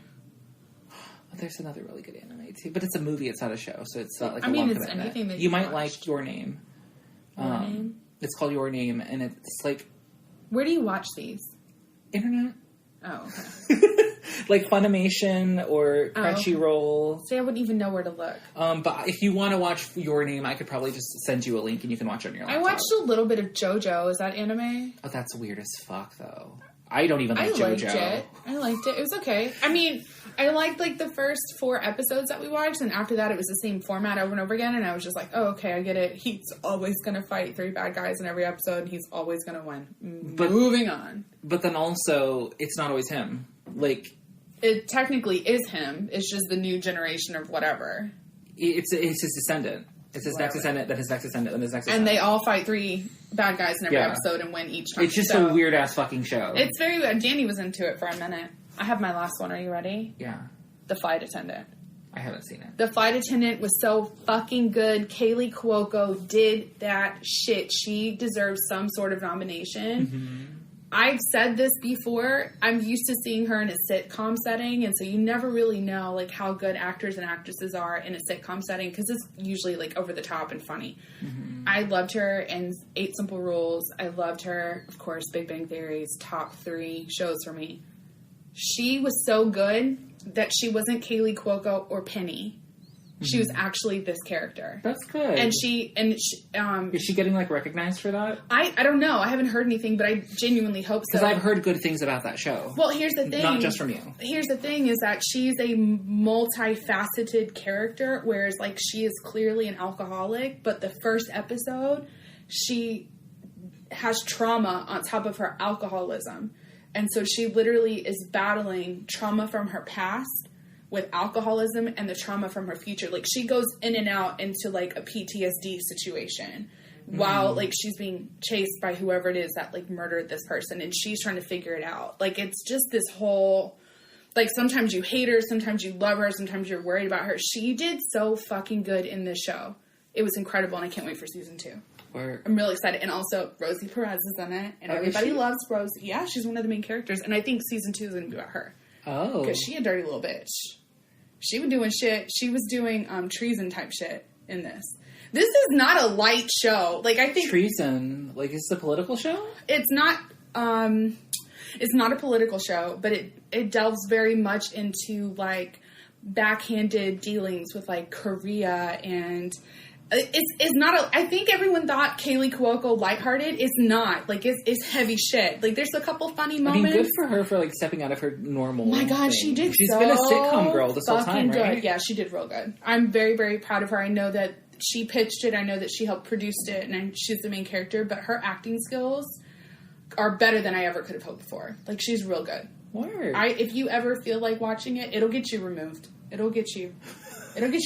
There's another really good anime, too. But it's a movie, it's not a show, so it's not like a mean, long it's commitment. anything that you you might watched. like Your Name. Your Name? It's called Your Name, and it's like... Where do you watch these? Internet. Oh, okay. Like Funimation or Crunchyroll. See, I wouldn't even know where to look. But if you want to watch Your Name, I could probably just send you a link and you can watch it on your laptop. I watched a little bit of JoJo. Is that anime? Oh, that's weird as fuck, though. I don't even like JoJo. I liked it. It was okay. I mean, I liked, like, the first 4 episodes that we watched, and after that it was the same format over and over again, and I was just like, oh, okay, I get it. He's always gonna fight 3 bad guys in every episode, and he's always gonna win. But moving on. But then also, it's not always him. Like... It technically is him. It's just the new generation of whatever. It's his descendant. It's his next descendant, then his next descendant, then his next descendant. And they all fight 3 bad guys in every episode and win each time. It's just a weird-ass fucking show. It's very weird. Danny was into it for a minute. I have my last one. Are you ready? Yeah. The Flight Attendant. I haven't seen it. The Flight Attendant was so fucking good. Kaylee Cuoco did that shit. She deserves some sort of nomination. Mm-hmm. I've said this before. I'm used to seeing her in a sitcom setting, and so you never really know, like, how good actors and actresses are in a sitcom setting, because it's usually, like, over the top and funny. Mm-hmm. I loved her in 8 Simple Rules. I loved her, of course, Big Bang Theory's top 3 shows for me. She was so good that she wasn't Kaylee Cuoco or Penny. She was actually this character. That's good. And she is she getting, like, recognized for that? I don't know. I haven't heard anything, but I genuinely hope so. Because I've heard good things about that show. Well, here's the thing. Not just from you. Here's the thing is that she's a multifaceted character, whereas, like, she is clearly an alcoholic, but the first episode, she has trauma on top of her alcoholism. And so she literally is battling trauma from her past with alcoholism and the trauma from her future. Like, she goes in and out into, like, a PTSD situation while, like, she's being chased by whoever it is that, like, murdered this person, and she's trying to figure it out. Like, it's just this whole, like, sometimes you hate her, sometimes you love her, sometimes you're worried about her. She did so fucking good in this show. It was incredible, and I can't wait for season 2. I'm really excited. And also, Rosie Perez is in it, and everybody loves Rosie. Yeah, she's one of the main characters, and I think season 2 is going to be about her. Oh. Because she a dirty little bitch. She was doing shit. She was doing treason type shit in this. This is not a light show. Like, I think treason. Like, is it a political show? It's not. It's not a political show, but it delves very much into, like, backhanded dealings with, like, Korea, and it's not a. I think everyone thought Kaylee Cuoco lighthearted. It's not. Like, it's heavy shit. Like, there's a couple funny moments. I mean, good for her for, like, stepping out of her normal. My God, thing. she did. She's so been a sitcom girl this whole time, right? Good. Yeah, she did real good. I'm very, very proud of her. I know that she pitched it. I know that she helped produce it, and she's the main character. But her acting skills are better than I ever could have hoped for. Like, she's real good. Word. If you ever feel like watching it, it'll get you removed. It'll get you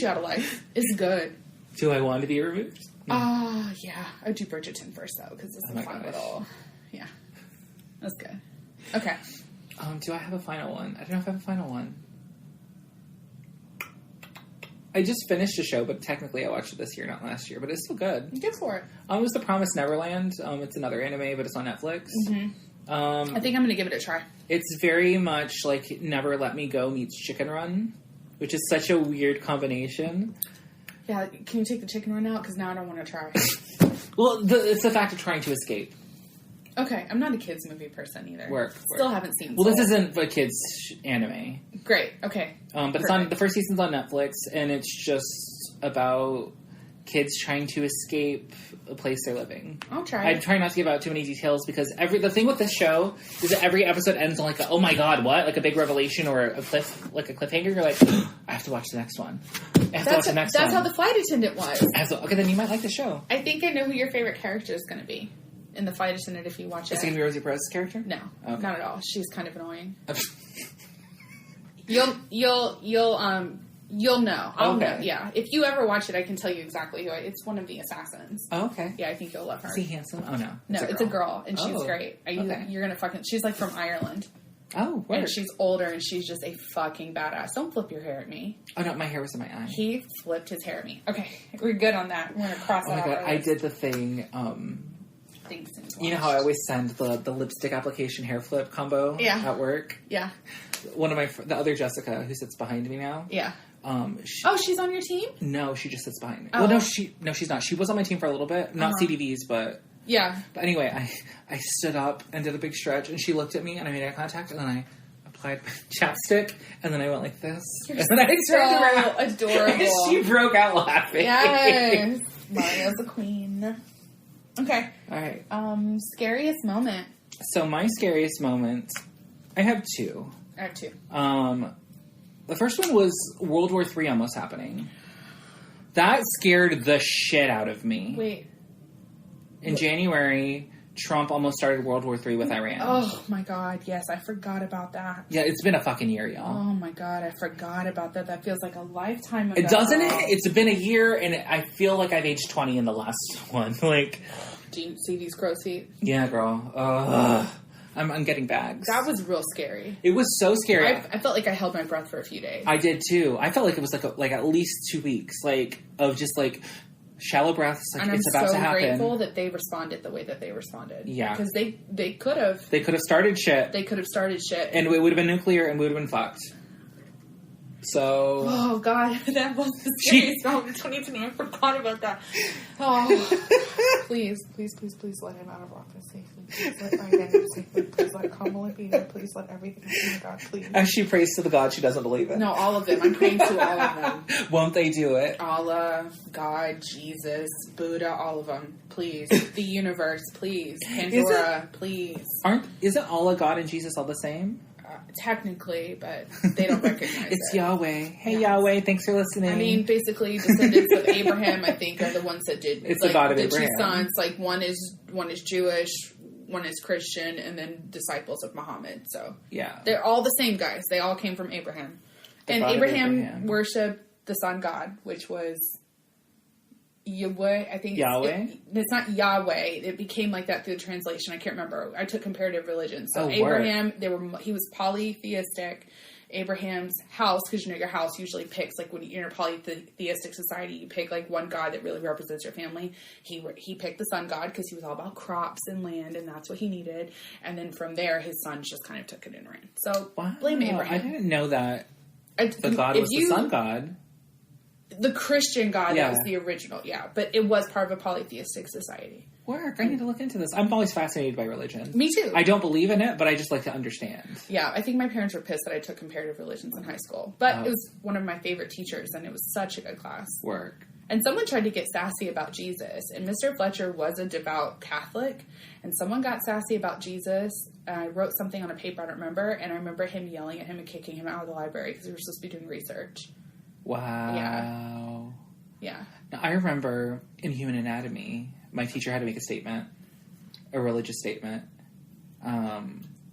out of life. It's good. Do I want to be removed? Yeah. I'd do Bridgerton first, though, because it's a fun little... Yeah. That's good. Okay. Do I have a final one? I don't know if I have a final one. I just finished a show, but technically I watched it this year, not last year, but it's still good. Good for it. It was The Promised Neverland. It's another anime, but it's on Netflix. Mm-hmm. I think I'm going to give it a try. It's very much like Never Let Me Go meets Chicken Run, which is such a weird combination. Yeah, can you take the chicken run out? Because now I don't want to try. Well, it's the fact of trying to escape. Okay, I'm not a kids movie person either. Work. Still haven't seen. Well, this isn't a kids anime. Great. Okay. But it's on the first season's on Netflix, and it's just about kids trying to escape a place they're living. I'll try. I'm trying not to give out too many details because the thing with this show is that every episode ends on like a, oh my god, what? Like a big revelation or a cliffhanger. You're like, I have to watch the next one. That's how the flight attendant was. Okay, then you might like the show. I think I know who your favorite character is going to be in the flight attendant if you watch it. Is it going to be Rosie Perez's character? No, okay. Not at all. She's kind of annoying. You'll know. I'll know. Yeah. If you ever watch it, I can tell you exactly who it's one of the assassins. Oh, okay. Yeah, I think you'll love her. Is he handsome? Oh, no. No, it's a girl, and she's great. Okay. You're going to she's like from Ireland. Oh, word. And she's older, and she's just a fucking badass. Don't flip your hair at me. Oh, no, my hair was in my eye. He flipped his hair at me. Okay, we're good on that. We're going to cross that out. Oh, my God. I did the thing, you know how I always send the lipstick application hair flip combo at work? Yeah. One of the other Jessica who sits behind me now. Yeah. She's on your team? No, she just sits behind me. Oh. Well, no, she's not. She was on my team for a little bit. Not CDVs, but... Yeah. But anyway, I stood up and did a big stretch, and she looked at me, and I made eye contact, and then I applied chapstick, and then I went like this. You're and then I so turned around. adorable. She broke out laughing. Yes. Mario's a queen. Okay. All right. Scariest moment. So my scariest moment, I have two. I have two. The first one was World War III almost happening. That scared the shit out of me. Wait. In January, Trump almost started World War III with Iran. Oh my god, yes, I forgot about that. Yeah, it's been a fucking year, y'all. Oh my god, I forgot about that. That feels like a lifetime ago. Doesn't it? It's been a year, and I feel like I've aged 20 in the last one. Like, do you see these crow's feet? Yeah, girl. I'm getting bags. That was real scary. It was so scary. I felt like I held my breath for a few days. I did too. I felt like it was like at least 2 weeks, like of just like shallow breaths. Like and it's I'm about so to happen. grateful that they responded the way that they responded. Yeah, because they could have. They could have started shit. They could have started shit, and it would have been nuclear, and we would have been fucked. So. Oh god, that was the scariest moment of 2020. I forgot about that. Oh, please let him out of office safely. Please let Biden out safely. Please let Kamala be there. Please let everything happen to God. Please. As she prays to the God she doesn't believe in. No, all of them. I'm praying to all of them. Won't they do it? Allah, God, Jesus, Buddha, all of them. Please. The universe, please. Pandora, please. Isn't Allah, God, and Jesus all the same? Technically, but they don't recognize it's it. Yahweh. Hey, yes. Yahweh, thanks for listening. I mean, basically, descendants of Abraham, I think, are the ones that did. It's like, the God of Abraham. The two sons, like one is Jewish, one is Christian, and then disciples of Muhammad. So yeah, they're all the same guys. They all came from Abraham, and Abraham worshipped the sun god, which was Yahweh. I think Yahweh. It's not Yahweh. It became like that through the translation. I can't remember. I took comparative religion. So Abraham, he was polytheistic. Abraham's house, because your house usually picks, like when you're in a polytheistic society, you pick like one god that really represents your family. He picked the sun god because he was all about crops and land, and that's what he needed. And then from there, his sons just kind of took it and ran. So blame Abraham. I didn't know that the god was the sun god. The Christian God, that was the original, but it was part of a polytheistic society. Work. I need to look into this. I'm always fascinated by religion. Me too. I don't believe in it, but I just like to understand. Yeah, I think my parents were pissed that I took comparative religions in high school. But it was one of my favorite teachers, and it was such a good class. Work. And someone tried to get sassy about Jesus, and Mr. Fletcher was a devout Catholic, and someone got sassy about Jesus, and I wrote something on a paper, I don't remember, and I remember him yelling at him and kicking him out of the library because we were supposed to be doing research. Wow. Yeah. Now, I remember in Human Anatomy, my teacher had to make a statement, a religious statement,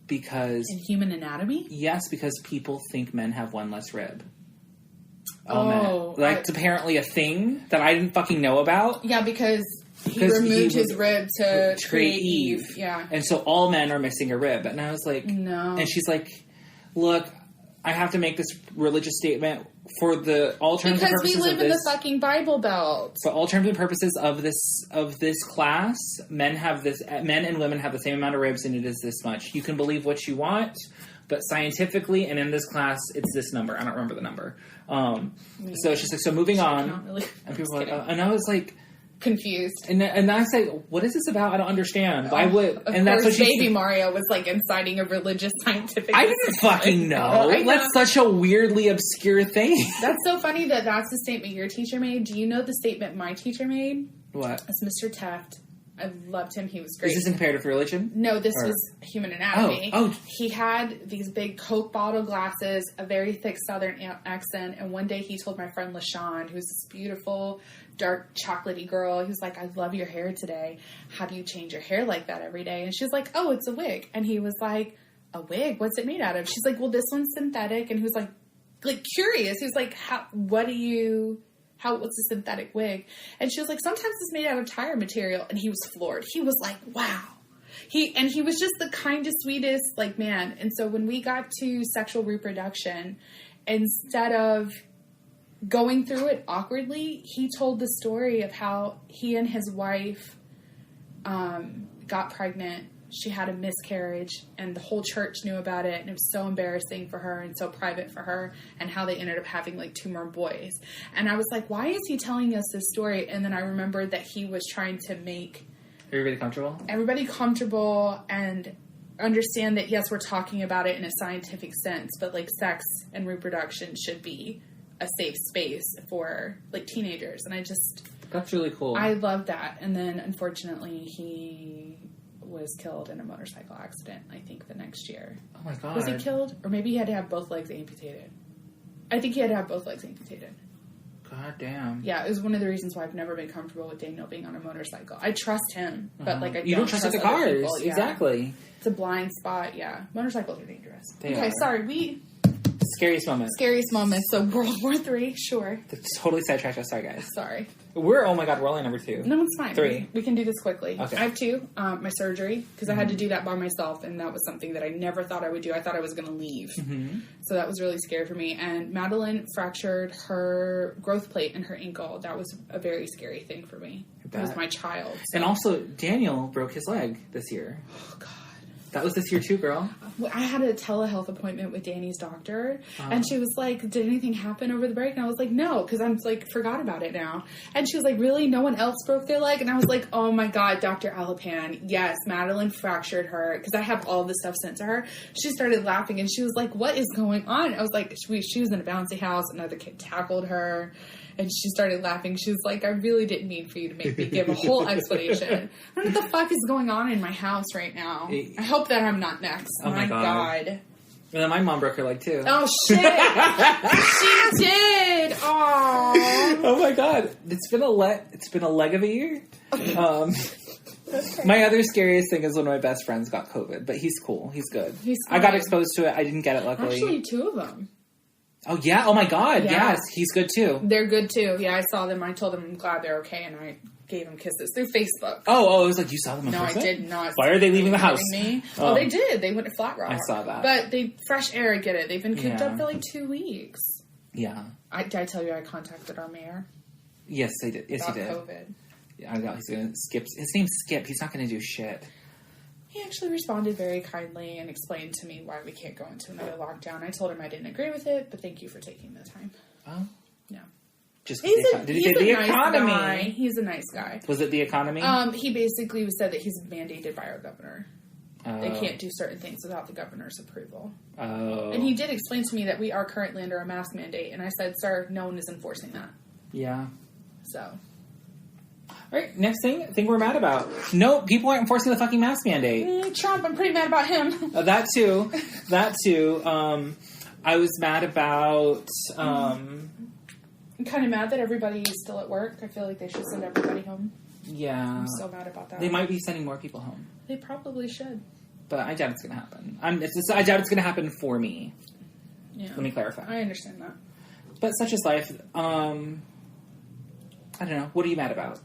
because... In Human Anatomy? Yes, because people think men have one less rib. It's apparently a thing that I didn't fucking know about. Yeah, because he removed his rib to create Eve. Yeah. And so all men are missing a rib. And I was like... No. And she's like, look... I have to make this religious statement for the all terms and purposes of this. Because we live in the fucking Bible Belt. For all terms and purposes of this class, men and women have the same amount of ribs, and it is this much. You can believe what you want, but scientifically, and in this class, it's this number. I don't remember the number. So she's like, so moving on, really, and people were like, and I was like. Confused. And I said, what is this about? I don't understand. Why would... And that's what Baby Mario was like inciting a religious scientific... I didn't fucking know. That's such a weirdly obscure thing. That's so funny that's the statement your teacher made. Do you know the statement my teacher made? What? It's Mr. Teft. I loved him. He was great. Is this in comparative religion? No, this was Human Anatomy. Oh. He had these big Coke bottle glasses, a very thick Southern accent, and one day he told my friend LaShawn, who's this beautiful, dark, chocolatey girl, he was like, I love your hair today. How do you change your hair like that every day? And she was like, oh, it's a wig. And he was like, a wig? What's it made out of? She's like, well, this one's synthetic. And he was like curious. He was like, what's a synthetic wig? And she was like, sometimes it's made out of tire material. And he was floored. He was like, wow. He was just the kindest, sweetest, man. And so when we got to sexual reproduction, instead of going through it awkwardly, he told the story of how he and his wife got pregnant. She had a miscarriage, and the whole church knew about it, and it was so embarrassing for her and so private for her, and how they ended up having 2 more boys. And I was like, why is he telling us this story? And then I remembered that he was trying to make everybody comfortable, and understand that, yes, we're talking about it in a scientific sense, but, like, sex and reproduction should be a safe space for, like, teenagers. And That's really cool. I love that. And then, unfortunately, he was killed in a motorcycle accident, I think, the next year. Oh, my God. Was he killed? Or maybe he had to have both legs amputated. I think he had to have both legs amputated. God damn. Yeah, it was one of the reasons why I've never been comfortable with Daniel being on a motorcycle. I trust him, but, like, I You don't trust the other cars. people. Yeah. Exactly. It's a blind spot, yeah. Motorcycles are dangerous. They okay, are. sorry, Scariest moment. Scariest moment, so World War III, sure. Totally sidetracked us. Sorry, guys. Sorry. We're only number 2. No, it's fine. 3. We can do this quickly. Okay. I have 2. My surgery, because I had to do that by myself, and that was something that I never thought I would do. I thought I was going to leave. Mm-hmm. So that was really scary for me. And Madeline fractured her growth plate in her ankle. That was a very scary thing for me. It was my child. So. And also, Daniel broke his leg this year. Oh, God. That was this year too, girl. I had a telehealth appointment with Danny's doctor, and she was like, did anything happen over the break? And I was like, no, because I'm like, forgot about it now. And she was like, really? No one else broke their leg? And I was like, oh my God, Dr. Alapan, yes, Madeline fractured her, because I have all this stuff sent to her. She started laughing, and she was like, what is going on? I was like, she was in a bouncy house, another kid tackled her. And she started laughing. She was like, I really didn't mean for you to make me give a whole explanation. I don't know what the fuck is going on in my house right now. I hope that I'm not next. Oh my God. And then my mom broke her leg too. Oh, shit. She did. Aww. Oh my God. It's been a leg of a year. My other scariest thing is one of my best friends got COVID, but he's cool. He's good. He's I got exposed to it. I didn't get it, luckily. Actually, 2 of them. Oh, yeah? Oh, my God. Yeah. Yes. He's good, too. They're good, too. Yeah, I saw them. I told them I'm glad they're okay, and I gave them kisses through Facebook. Oh, it was like you saw them in person? No, I did not. Why are they leaving the house? Me? Oh, they did. They went to Flat Rock. I saw that. But fresh air, I get it. They've been cooped up for like 2 weeks. Yeah. Did I tell you I contacted our mayor? Yes, they did. Yes, about he did. COVID. Yeah, I know. He's going to skip. His name's Skip. He's not going to do shit. He actually responded very kindly and explained to me why we can't go into another lockdown. I told him I didn't agree with it, but thank you for taking the time. Oh? Yeah. Just Did he say the nice economy? Guy. He's a nice guy. Was it the economy? He basically said that he's mandated by our governor. Oh. They can't do certain things without the governor's approval. Oh. And he did explain to me that we are currently under a mask mandate, and I said, sir, no one is enforcing that. Yeah. So... All right, next thing we're mad about. No, people aren't enforcing the fucking mask mandate. Trump, I'm pretty mad about him. That too. I was mad about... I'm kind of mad that everybody is still at work. I feel like they should send everybody home. Yeah. I'm so mad about that. They might be sending more people home. They probably should. But I doubt it's going to happen. I doubt it's going to happen for me. Yeah. Let me clarify. I understand that. But such is life. I don't know. What are you mad about?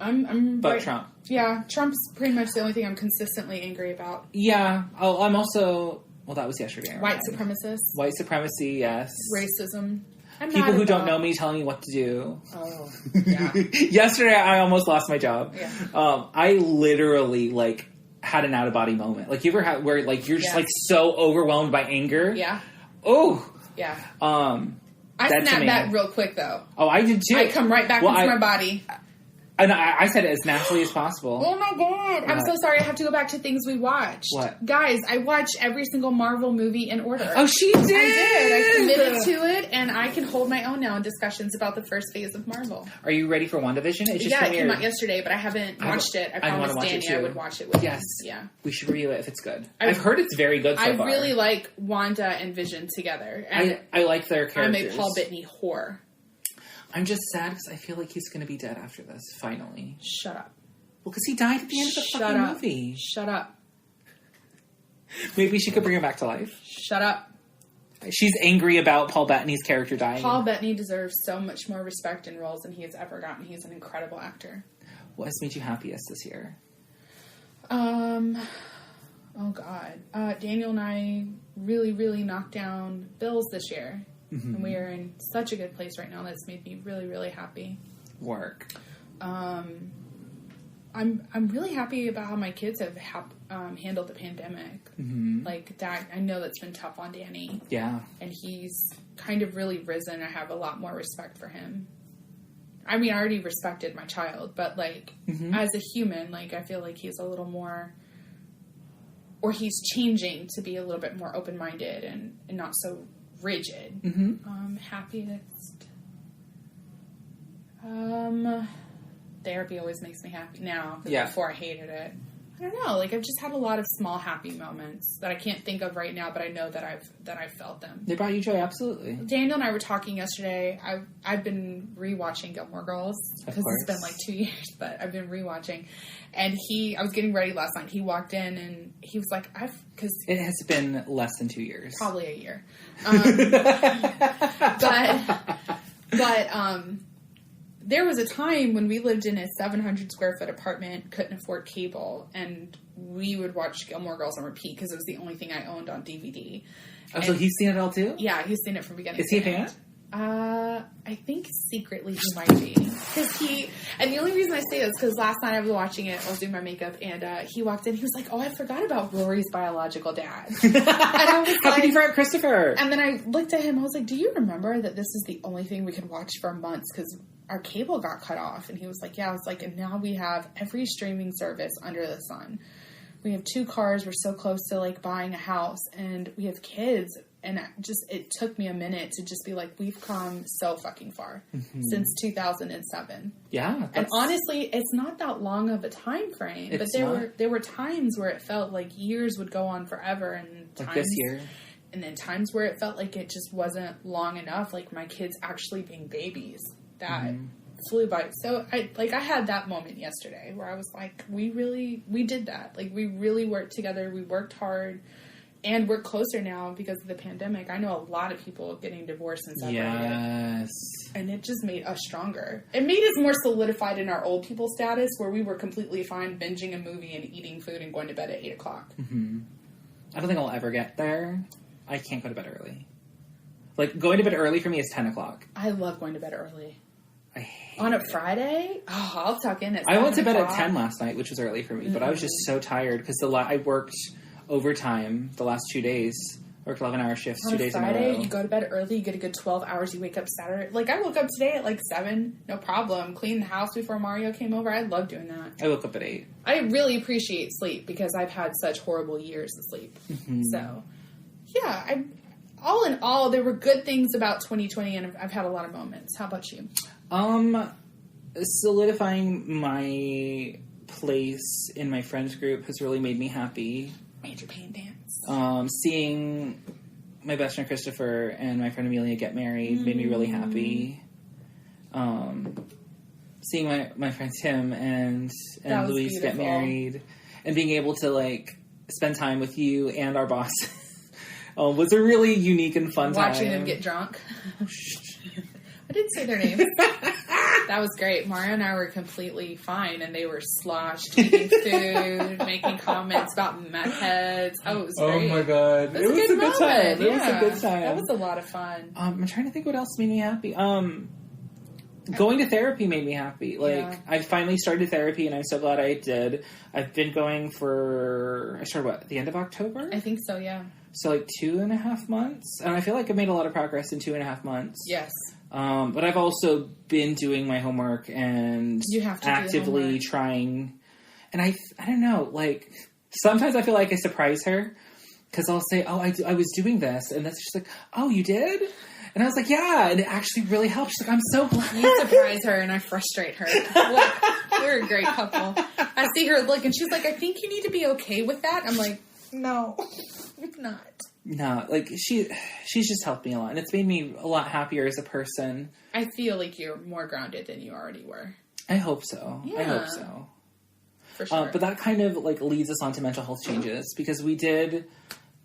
Trump. Yeah, Trump's pretty much the only thing I'm consistently angry about. Yeah. I'm also... Well, that was yesterday. White supremacists. White supremacy, yes. Racism. People who don't know me telling me what to do. Oh, yeah. Yesterday, I almost lost my job. Yeah. I literally, had an out-of-body moment. You ever had where, you're just, so overwhelmed by anger? Yeah. Oh! Yeah. I snapped that real quick, though. Oh, I did, too. I come right back into my body. And I said it as naturally as possible. Oh my God. I'm so sorry. I have to go back to things we watched. What? Guys, I watched every single Marvel movie in order. Oh, she did? I did. I committed to it, and I can hold my own now in discussions about the first phase of Marvel. Are you ready for WandaVision? It's just it came out yesterday, but I haven't watched it. I promised Danny I would watch it with Yes. him. Yeah. We should review it if it's good. I've heard it's very good so far. I really like Wanda and Vision together. And I like their characters. I'm a Paul Bettany whore. I'm just sad because I feel like he's going to be dead after this, finally. Shut up. Well, because he died at the end of the fucking movie. Shut up. Maybe she could bring him back to life. Shut up. She's angry about Paul Bettany's character dying. Paul Bettany deserves so much more respect in roles than he has ever gotten. He's an incredible actor. What has made you happiest this year? Oh God. Daniel and I really, really knocked down bills this year. Mm-hmm. And we are in such a good place right now that's made me really, really happy. Work. I'm really happy about how my kids have handled the pandemic. Mm-hmm. That, I know that's been tough on Danny. Yeah. And he's kind of really risen. I have a lot more respect for him. I mean, I already respected my child, but mm-hmm. as a human, I feel like he's a little more or he's changing to be a little bit more open-minded and not so rigid. Happiest. Therapy always makes me happy now. Yeah. Before I hated it. I don't know. Like, I've just had a lot of small happy moments that I can't think of right now, but I know that I've felt them. They brought you joy, absolutely. Daniel and I were talking yesterday. I've been rewatching Gilmore Girls because it's been like 2 years, but I've been rewatching. And I was getting ready last night. He walked in and he was like, because it has been less than 2 years, probably a year. There was a time when we lived in a 700 square foot apartment, couldn't afford cable, and we would watch Gilmore Girls on repeat because it was the only thing I owned on DVD. Oh, so he's seen it all too? Yeah, he's seen it from beginning to end. Is he a fan? I think secretly he might be. And the only reason I say this is because last night I was watching it, I was doing my makeup, and he walked in, he was like, oh, I forgot about Rory's biological dad. And I was How could you forget Christopher? And then I looked at him, I was like, do you remember that this is the only thing we could watch for months because our cable got cut off? And he was like, yeah. I was like, and now we have every streaming service under the sun. We have 2 cars, we're so close to like buying a house, and we have kids. And it took me a minute to just be like, we've come so fucking far since 2007. Yeah. And honestly, it's not that long of a time frame. But there were times where it felt like years would go on forever. And like this year. And then times where it felt like it just wasn't long enough. Like my kids actually being babies. That flew by. So I had that moment yesterday where I was like, we did that. Like we really worked together. We worked hard. And we're closer now because of the pandemic. I know a lot of people getting divorced and separated. Yes. And it just made us stronger. It made us more solidified in our old people status where we were completely fine binging a movie and eating food and going to bed at 8 o'clock. Mm-hmm. I don't think I'll ever get there. I can't go to bed early. Like, going to bed early for me is 10 o'clock. I love going to bed early. I hate On a it. Friday? Oh, I'll tuck in at 7 I went to bed o'clock. at 10 last night, which was early for me. But I was just so tired because I worked overtime the last 2 days. Worked 11-hour shifts 2 days in a row. Friday, you go to bed early, you get a good 12 hours, you wake up Saturday. Like, I woke up today at like 7, no problem. Cleaned the house before Mario came over. I love doing that. I woke up at 8. I really appreciate sleep because I've had such horrible years of sleep. Mm-hmm. So, yeah, all in all, there were good things about 2020, and I've had a lot of moments. How about you? Solidifying my place in my friends group has really made me happy. Major pain dance. Seeing my best friend Christopher and my friend Amelia get married made me really happy. Seeing my friend Tim and Louise get married and being able to like spend time with you and our boss was a really unique and fun time. Watching them get drunk. I didn't say their names. That was great. Mario and I were completely fine, and they were sloshed, eating food, making comments about meth heads. Oh, it was great. Oh my god. It was a good time. It was a good time. That was a lot of fun. I'm trying to think what else made me happy. Going to therapy made me happy. Like, I finally started therapy, and I'm so glad I did. I've been going I started, at the end of October? I think so, yeah. So, like, 2.5 months. And I feel like I've made a lot of progress in 2.5 months. Yes. But I've also been doing my homework and you have to actively trying. And I don't know, like, sometimes I feel like I surprise her. Because I'll say, oh, I was doing this. And that's just like, oh, you did? And I was like, yeah, and it actually really helped. She's like, I'm so glad. You surprise her and I frustrate her. Like, we're a great couple. I see her look and she's like, I think you need to be okay with that. I'm like, no, I'm not. No, like, she's just helped me a lot. And it's made me a lot happier as a person. I feel like you're more grounded than you already were. I hope so. Yeah. I hope so. For sure. But that kind of, like, leads us on to mental health changes. Because we did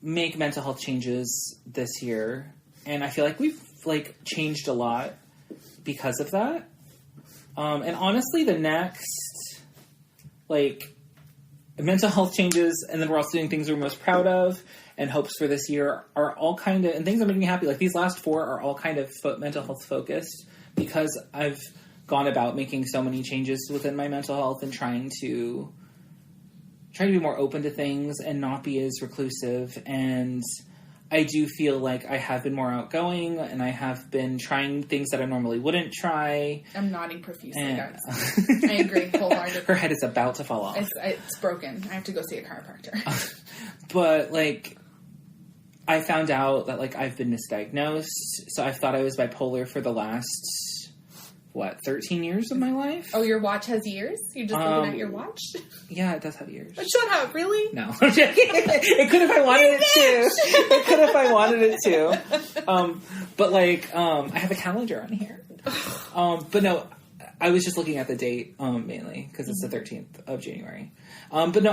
make mental health changes this year. And I feel like we've, like, changed a lot because of that. And honestly, the next, like, mental health changes, and then we're also doing things we're most proud of, and hopes for this year are all kind of, and things that make me happy. Like, these last 4 are all kind of mental health focused because I've gone about making so many changes within my mental health and trying to be more open to things and not be as reclusive. And I do feel like I have been more outgoing, and I have been trying things that I normally wouldn't try. I'm nodding profusely, guys. I agree wholeheartedly. Her head is about to fall off. It's broken. I have to go see a chiropractor. but, like, I found out that, like, I've been misdiagnosed, so I thought I was bipolar for the last, 13 years of my life? Oh, your watch has years? You're just looking at your watch? Yeah, it does have years. Shut up, really? No. It could if I wanted it to. But, like, I have a calendar on here. But no, I was just looking at the date, mainly, because it's the 13th of January. But no,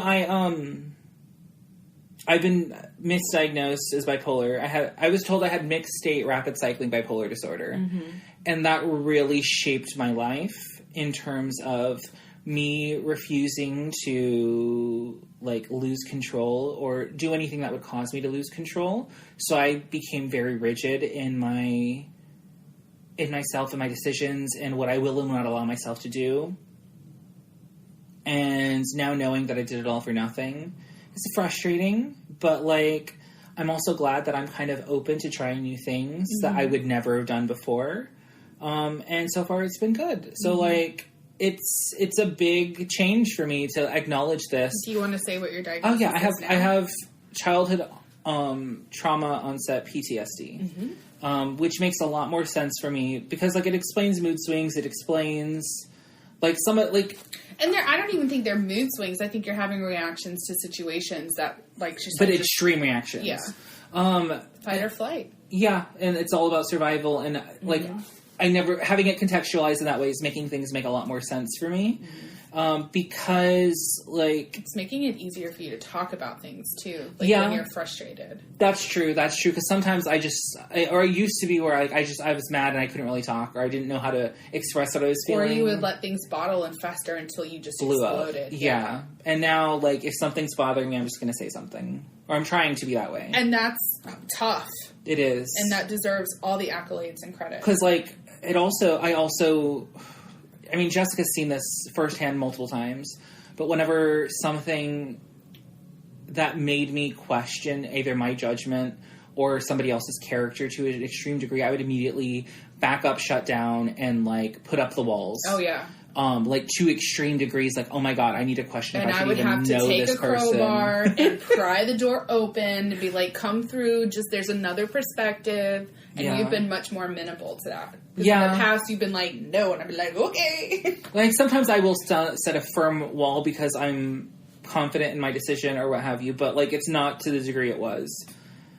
I've been misdiagnosed as bipolar. I was told I had mixed state rapid cycling bipolar disorder. And that really shaped my life in terms of me refusing to, like, lose control or do anything that would cause me to lose control. So I became very rigid in myself and my decisions and what I will and will not allow myself to do. And now knowing that I did it all for nothing, it's frustrating, but, like, I'm also glad that I'm kind of open to trying new things that I would never have done before. And so far it's been good. So, like, it's a big change for me to acknowledge this. Do you want to say what your diagnosis is? Oh, yeah, I have childhood trauma onset PTSD, which makes a lot more sense for me because, like, it explains mood swings. It explains, like, and I don't even think they're mood swings. I think you're having reactions to situations that, like, but extreme reactions. Yeah. Fight or flight. Yeah, and it's all about survival. And, like, having it contextualized in that way is making things make a lot more sense for me. Because, like... It's making it easier for you to talk about things, too. Like, when you're frustrated. That's true, because sometimes I used to be where, like, I was mad and I couldn't really talk, or I didn't know how to express what I was feeling. Or you would let things bottle and fester until you just blew exploded. Up. Yeah. And now, like, if something's bothering me, I'm just going to say something. Or I'm trying to be that way. And that's tough. It is. And that deserves all the accolades and credit. Because, like, I mean, Jessica's seen this firsthand multiple times, but whenever something that made me question either my judgment or somebody else's character to an extreme degree, I would immediately back up, shut down, and, like, put up the walls. Oh, yeah. Like, to extreme degrees, like, oh my god, I need to question and if I should even know this person. And I would have to take a crowbar and pry the door open and be like, come through, just there's another perspective. And you've been much more amenable to that. Yeah. In the past, you've been like, no, and I've been like, okay. Like, sometimes I will set a firm wall because I'm confident in my decision or what have you, but, like, it's not to the degree it was.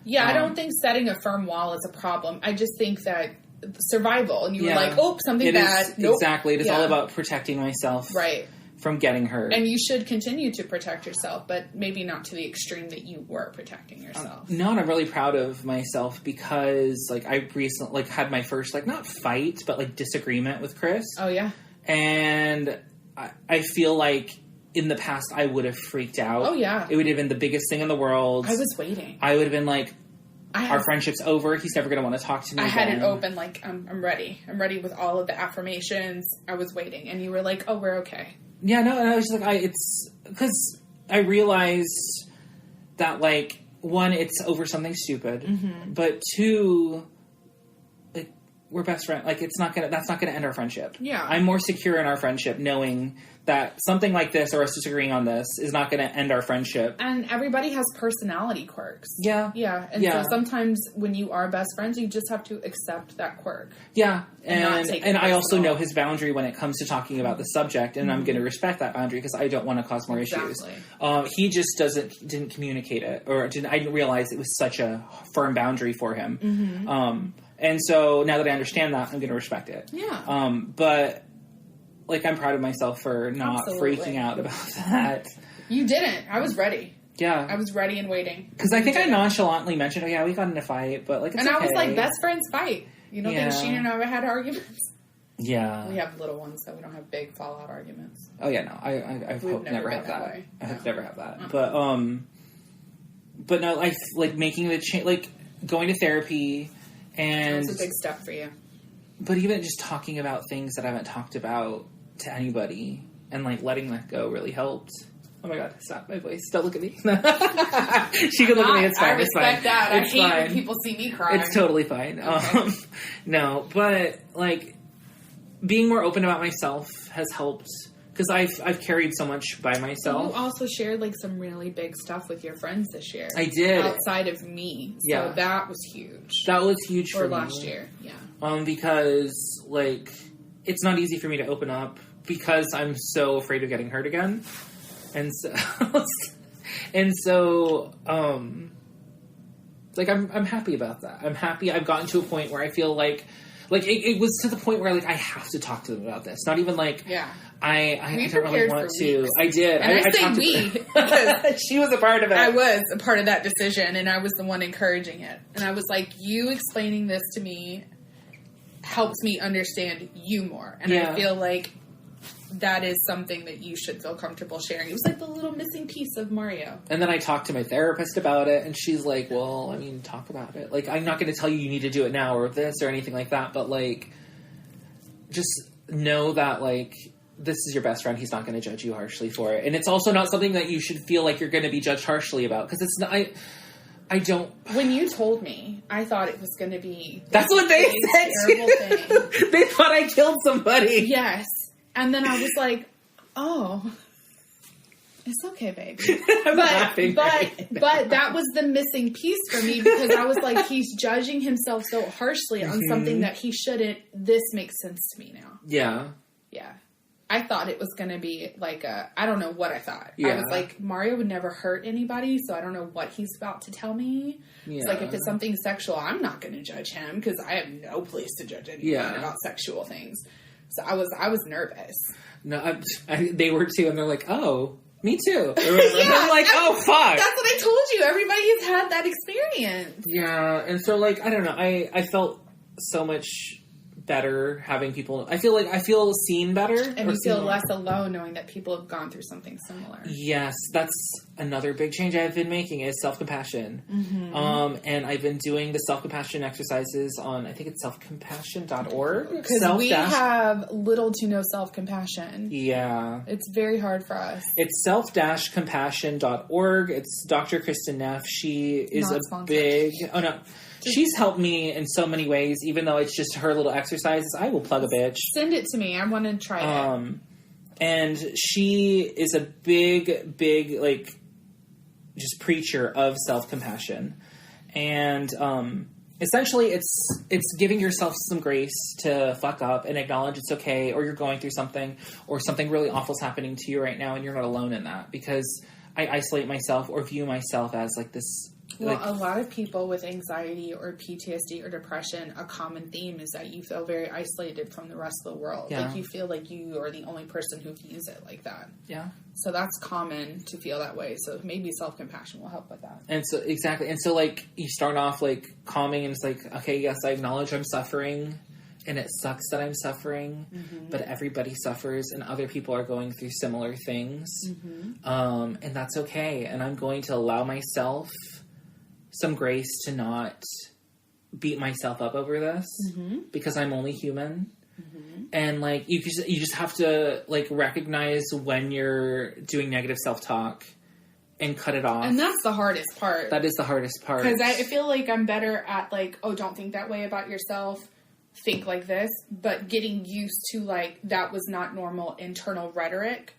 Yeah, I don't think setting a firm wall is a problem. I just think that survival, and you were like, oh, something bad. Nope. Exactly. It is all about protecting myself. Right. From getting hurt. And you should continue to protect yourself, but maybe not to the extreme that you were protecting yourself. No, and I'm really proud of myself because, like, I recently, like, had my first, like, not fight, but, like, disagreement with Chris. Oh, yeah? And I feel like in the past I would have freaked out. Oh, yeah. It would have been the biggest thing in the world. I was waiting. I would have been like, our friendship's over. He's never going to want to talk to me again. Had it open, like, I'm ready. I'm ready with all of the affirmations. I was waiting. And you were like, oh, we're okay. Yeah, no, and I was just like, it's because I realized that, like, one, it's over something stupid, but two, like, we're best friends. Like, that's not gonna end our friendship. Yeah. I'm more secure in our friendship knowing that something like this or us disagreeing on this is not gonna end our friendship. And everybody has personality quirks. Yeah. Yeah. And so sometimes when you are best friends, you just have to accept that quirk. Yeah. And I also know his boundary when it comes to talking about the subject, and I'm going to respect that boundary because I don't want to cause more issues. He just didn't communicate it, or I didn't realize it was such a firm boundary for him. And so now that I understand that, I'm going to respect it. Yeah. But, like, I'm proud of myself for not freaking out about that. You didn't. I was ready. Yeah. I was ready and waiting. Because I think I nonchalantly mentioned, oh, yeah, we got in a fight, but, like, it's okay. And I was like, best friends fight. You don't think Sheena and I ever had arguments? Yeah. We have little ones, so we don't have big fallout arguments. Oh, yeah, no. I hope never have that. Way. I hope never have that. But no, like, making the change, like, going to therapy and... That's a big step for you. But even just talking about things that I haven't talked about to anybody and, like, letting that go really helped. Oh my god, stop my voice. Don't look at me. She can look at me, it's fine. I respect that. It's I hate fine. when people see me crying. It's totally fine. Okay. No, but, like, being more open about myself has helped because I've carried so much by myself. You also shared like some really big stuff with your friends this year. I did, outside of me. So that was huge. That was huge for me. Or last year, yeah. Because like it's not easy for me to open up because I'm so afraid of getting hurt again, and so like I'm happy about that. I'm happy I've gotten to a point where I feel like it was to the point where like I have to talk to them about this. Not even like I don't really want to. Weeks. I did. And I say we because she was a part of it. I was a part of that decision, and I was the one encouraging it. And I was like, you explaining this to me helps me understand you more. And I feel like that is something that you should feel comfortable sharing. It was like the little missing piece of Mario. And then I talked to my therapist about it, and she's like, well, I mean, talk about it. Like, I'm not going to tell you need to do it now or this or anything like that, but, like, just know that, like, this is your best friend. He's not going to judge you harshly for it. And it's also not something that you should feel like you're going to be judged harshly about, because it's not... I don't... When you told me, I thought it was going to be... That's what they said, terrible thing. They thought I killed somebody. Yes. And then I was like, oh, it's okay, baby. But that was the missing piece for me, because I was like, he's judging himself so harshly on something that he shouldn't. This makes sense to me now. Yeah. Yeah. I thought it was going to be like I don't know what I thought. Yeah. I was like, Mario would never hurt anybody, so I don't know what he's about to tell me. Yeah. It's like, if it's something sexual, I'm not going to judge him, because I have no place to judge anyone about sexual things. So I was nervous. No, they were too, and they're like, "Oh, me too." I'm like, "Oh, fuck." That's what I told you. Everybody has had that experience. Yeah, and so like I don't know. I felt so much better having people. I feel seen better, and you feel less alone knowing that people have gone through something similar. Yes, that's another big change I've been making is self-compassion. Mm-hmm. And I've been doing the self-compassion exercises on, I think it's selfcompassion.org. Because we have little to no self-compassion. Yeah. It's very hard for us. It's self-compassion.org. It's Dr. Kristen Neff. She is Oh, no. She's helped me in so many ways, even though it's just her little exercises. I will plug a bitch. Send it to me. I want to try it. And she is a big, like, just preacher of self-compassion. And essentially it's giving yourself some grace to fuck up and acknowledge it's okay, or you're going through something, or something really awful is happening to you right now, and you're not alone in that. Because I isolate myself or view myself as, like, this... Well, a lot of people with anxiety or PTSD or depression, a common theme is that you feel very isolated from the rest of the world. Yeah. Like, you feel like you are the only person who views it like that. Yeah. So that's common to feel that way. So maybe self-compassion will help with that. And so, exactly. And so, like, you start off, like, calming, and it's like, okay, yes, I acknowledge I'm suffering, and it sucks that I'm suffering, but everybody suffers, and other people are going through similar things. And that's okay. And I'm going to allow myself some grace to not beat myself up over this, because I'm only human. And, like, you just have to, like, recognize when you're doing negative self-talk and cut it off. And that's the hardest part. That is the hardest part. Because I feel like I'm better at, like, oh, don't think that way about yourself. Think like this. But getting used to, like, that was not normal internal rhetoric.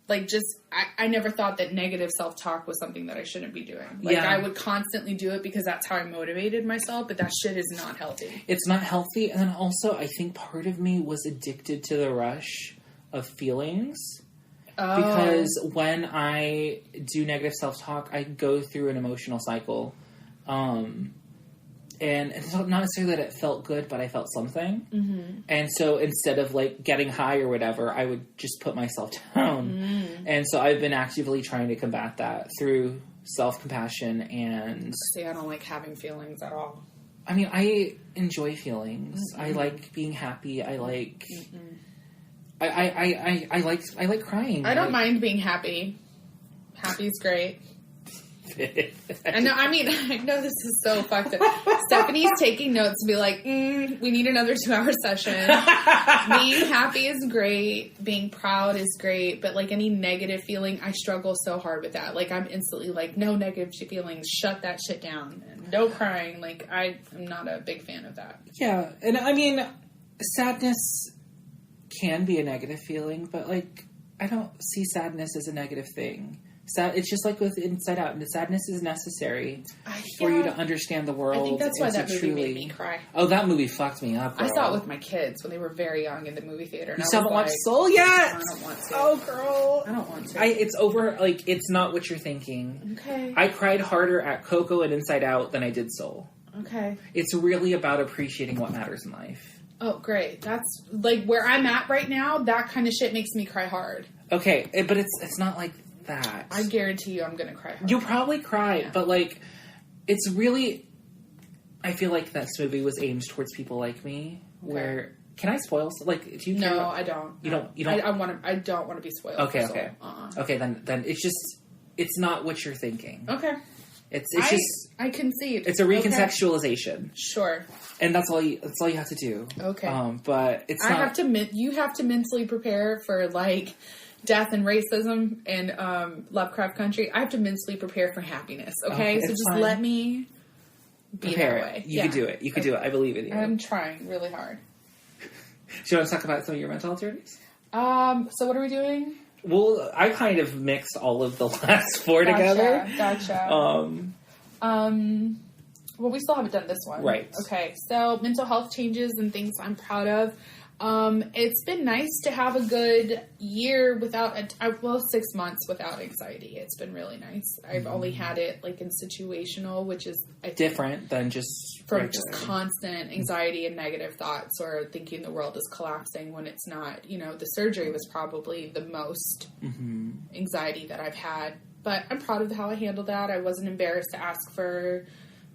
Like, just, I never thought that negative self-talk was something that I shouldn't be doing. Like, I would constantly do it because that's how I motivated myself, but that shit is not healthy. It's not healthy, and then also, I think part of me was addicted to the rush of feelings. Oh. Because when I do negative self-talk, I go through an emotional cycle. And it's not necessarily that it felt good, but I felt something. And so instead of, like, getting high or whatever, I would just put myself down. And so I've been actively trying to combat that through self-compassion and... See, I don't like having feelings at all. I mean, I enjoy feelings. I like being happy. I like... I like crying. I don't mind being happy. Happy's great. I know. I mean, I know this is so fucked up. Stephanie's taking notes to be like, we need another 2-hour session. Being happy is great. Being proud is great. But, like, any negative feeling, I struggle so hard with that. Like, I'm instantly like, no negative feelings. Shut that shit down. No crying. Like, I'm not a big fan of that. Yeah. And, I mean, sadness can be a negative feeling, but, like, I don't see sadness as a negative thing. It's just like with Inside Out. Sadness is necessary for you to understand the world. I think that's why that movie truly made me cry. Oh, that movie fucked me up, girl. I saw it with my kids when they were very young in the movie theater. And you still haven't watched Soul yet? I don't want to. Oh, girl. I don't want to. It's over. Like, it's not what you're thinking. Okay. I cried harder at Coco and Inside Out than I did Soul. Okay. It's really about appreciating what matters in life. Oh, great. That's, like, where I'm at right now, that kind of shit makes me cry hard. Okay, but it's not like that. I guarantee you I'm going to cry hard. You'll probably cry, but, like, it's really... I feel like this movie was aimed towards people like me, where... Can I spoil? Like, do you care? No, I don't. You don't? I don't want to be spoiled. Okay. Okay, then it's just... It's not what you're thinking. Okay. It's just... I concede. It's a reconceptualization. Okay. Sure. And that's all you have to do. Okay. But it's not... You have to mentally prepare for, like... death and racism and Lovecraft Country. I have to mentally prepare for happiness. Okay, so just fine. Let me be that way. You can do it. You can do it. I believe in you. I'm trying really hard. Do you want to talk about some of your mental health journeys? So what are we doing? Well, I kind of mixed all of the last four together. Gotcha. Well, we still haven't done this one. Right. Okay, so mental health changes and things I'm proud of. It's been nice to have a good year without 6 months without anxiety. It's been really nice. I've only had it like in situational, which is different than just from regular. Just constant anxiety and negative thoughts or thinking the world is collapsing when it's not. You know, the surgery was probably the most anxiety that I've had, but I'm proud of how I handled that. I wasn't embarrassed to ask for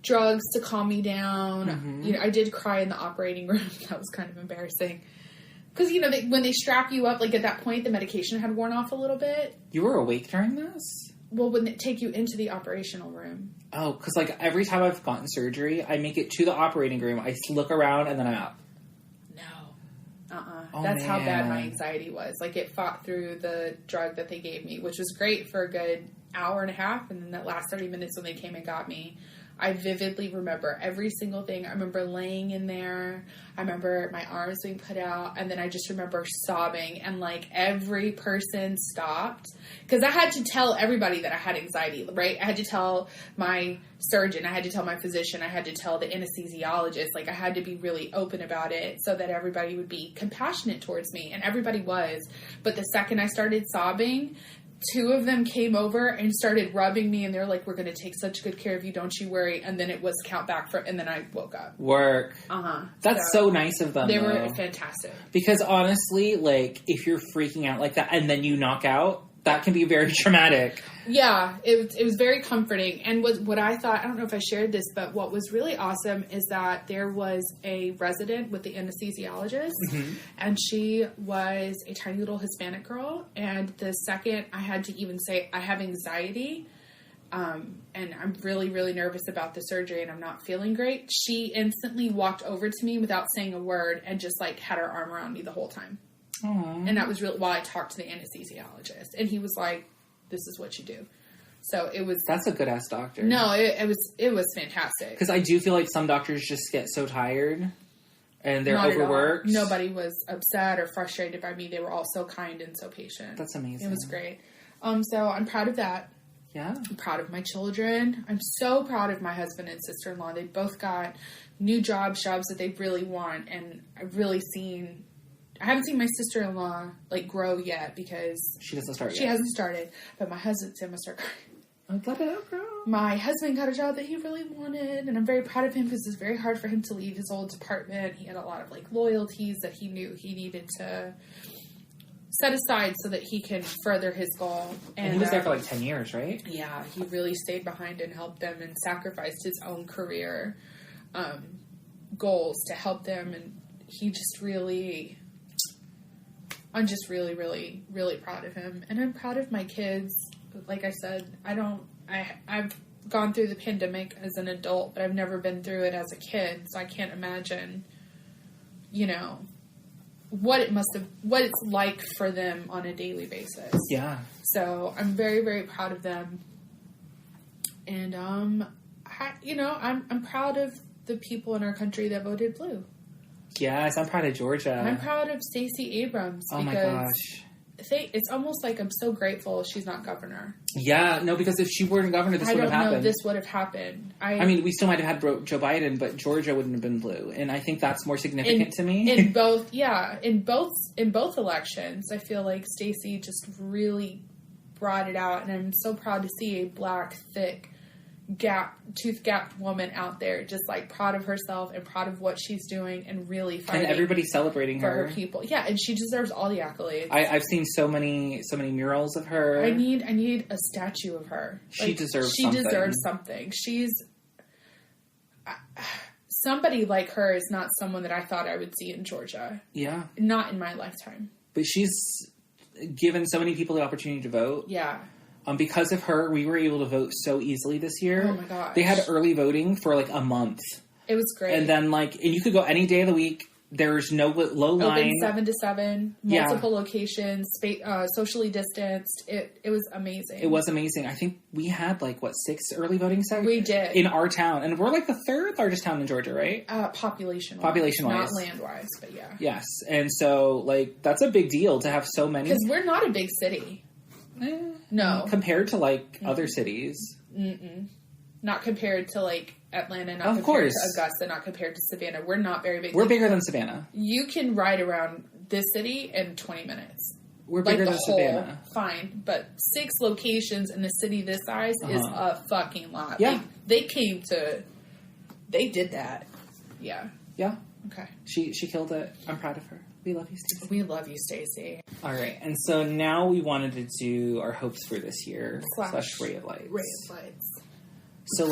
drugs to calm me down. You know, I did cry in the operating room. That was kind of embarrassing. Because, you know, when they strap you up, like at that point, the medication had worn off a little bit. You were awake during this? Well, when they take you into the operational room. Oh, because like every time I've gotten surgery, I make it to the operating room, I look around, and then I'm out. No. Oh, that's how bad my anxiety was. Like, it fought through the drug that they gave me, which was great for a good hour and a half. And then that last 30 minutes when they came and got me, I vividly remember every single thing. I remember laying in there. I remember my arms being put out. And then I just remember sobbing. And, like, every person stopped. Because I had to tell everybody that I had anxiety, right? I had to tell my surgeon. I had to tell my physician. I had to tell the anesthesiologist. Like, I had to be really open about it so that everybody would be compassionate towards me. And everybody was. But the second I started sobbing, two of them came over and started rubbing me, and they're like, "We're going to take such good care of you, don't you worry." And then it was count back and then I woke up. Work. That's so nice of them. They were fantastic. Because honestly, like, if you're freaking out like that and then you knock out, that can be very traumatic. Yeah, it was very comforting. And what I thought, I don't know if I shared this, but what was really awesome is that there was a resident with the anesthesiologist, and she was a tiny little Hispanic girl. And the second I had to even say, I have anxiety, and I'm really, really nervous about the surgery and I'm not feeling great, she instantly walked over to me without saying a word and just, like, had her arm around me the whole time. Aww. And that was really while I talked to the anesthesiologist. And he was like, "This is what you do." So it was... That's a good-ass doctor. No, it was fantastic. Because I do feel like some doctors just get so tired and they're overworked. Nobody was upset or frustrated by me. They were all so kind and so patient. That's amazing. It was great. So I'm proud of that. Yeah. I'm proud of my children. I'm so proud of my husband and sister-in-law. They both got new jobs that they really want. And I've really seen... I haven't seen my sister-in-law, like, grow yet because... She doesn't start yet. She hasn't started. But my husband's going to start crying. I'm glad it out, girl. My husband got a job that he really wanted, and I'm very proud of him because it's very hard for him to leave his old department. He had a lot of, like, loyalties that he knew he needed to set aside so that he can further his goal. And he was there for, like, 10 years, right? Yeah, he really stayed behind and helped them and sacrificed his own career goals to help them, and he just really... I'm just really, really, really proud of him. And I'm proud of my kids. Like I said, I've gone through the pandemic as an adult, but I've never been through it as a kid. So I can't imagine, you know, what it's like for them on a daily basis. Yeah. So I'm very, very proud of them. And, I'm proud of the people in our country that voted blue. Yes, I'm proud of Georgia. I'm proud of Stacey Abrams. Oh my gosh. it's almost like I'm so grateful she's not governor. Yeah, no, because if she weren't governor, this would have happened. I don't know if this would have happened. I mean, we still might have had Joe Biden, but Georgia wouldn't have been blue, and I think that's more significant to me. In both elections, I feel like Stacey just really brought it out, and I'm so proud to see a black, thick, tooth-gapped woman out there, just like proud of herself and proud of what she's doing, and really fighting. And everybody's celebrating for her people. Yeah, and she deserves all the accolades. I've seen so many murals of her. I need a statue of her. She deserves something. She's somebody like her is not someone that I thought I would see in Georgia. Yeah, not in my lifetime. But she's given so many people the opportunity to vote. Yeah. Because of her, we were able to vote so easily this year. Oh my gosh. They had early voting for like a month. It was great. And then and you could go any day of the week. There's no low line. 7 to 7, multiple locations, socially distanced. It was amazing. It was amazing. I think we had 6 early voting sites? We did. In our town. And we're the 3rd largest town in Georgia, right? Population-wise. Population-wise. Not land-wise, but yeah. Yes. And so, that's a big deal to have so many. Because we're not a big city. No. Compared to, other cities. Mm-mm. Not compared to, Atlanta, not of compared course. to Augusta, not compared to Savannah. We're not very big. We're bigger than Savannah. You can ride around this city in 20 minutes. We're bigger than Savannah. Fine, but 6 locations in a city this size is a fucking lot. Yeah. They did that. Yeah. Yeah. Okay. She killed it. I'm proud of her. We love you, Stacey. We love you, Stacey. All right, and so now we wanted to do our hopes for this year / Ray of Lights. Ray of Lights. So,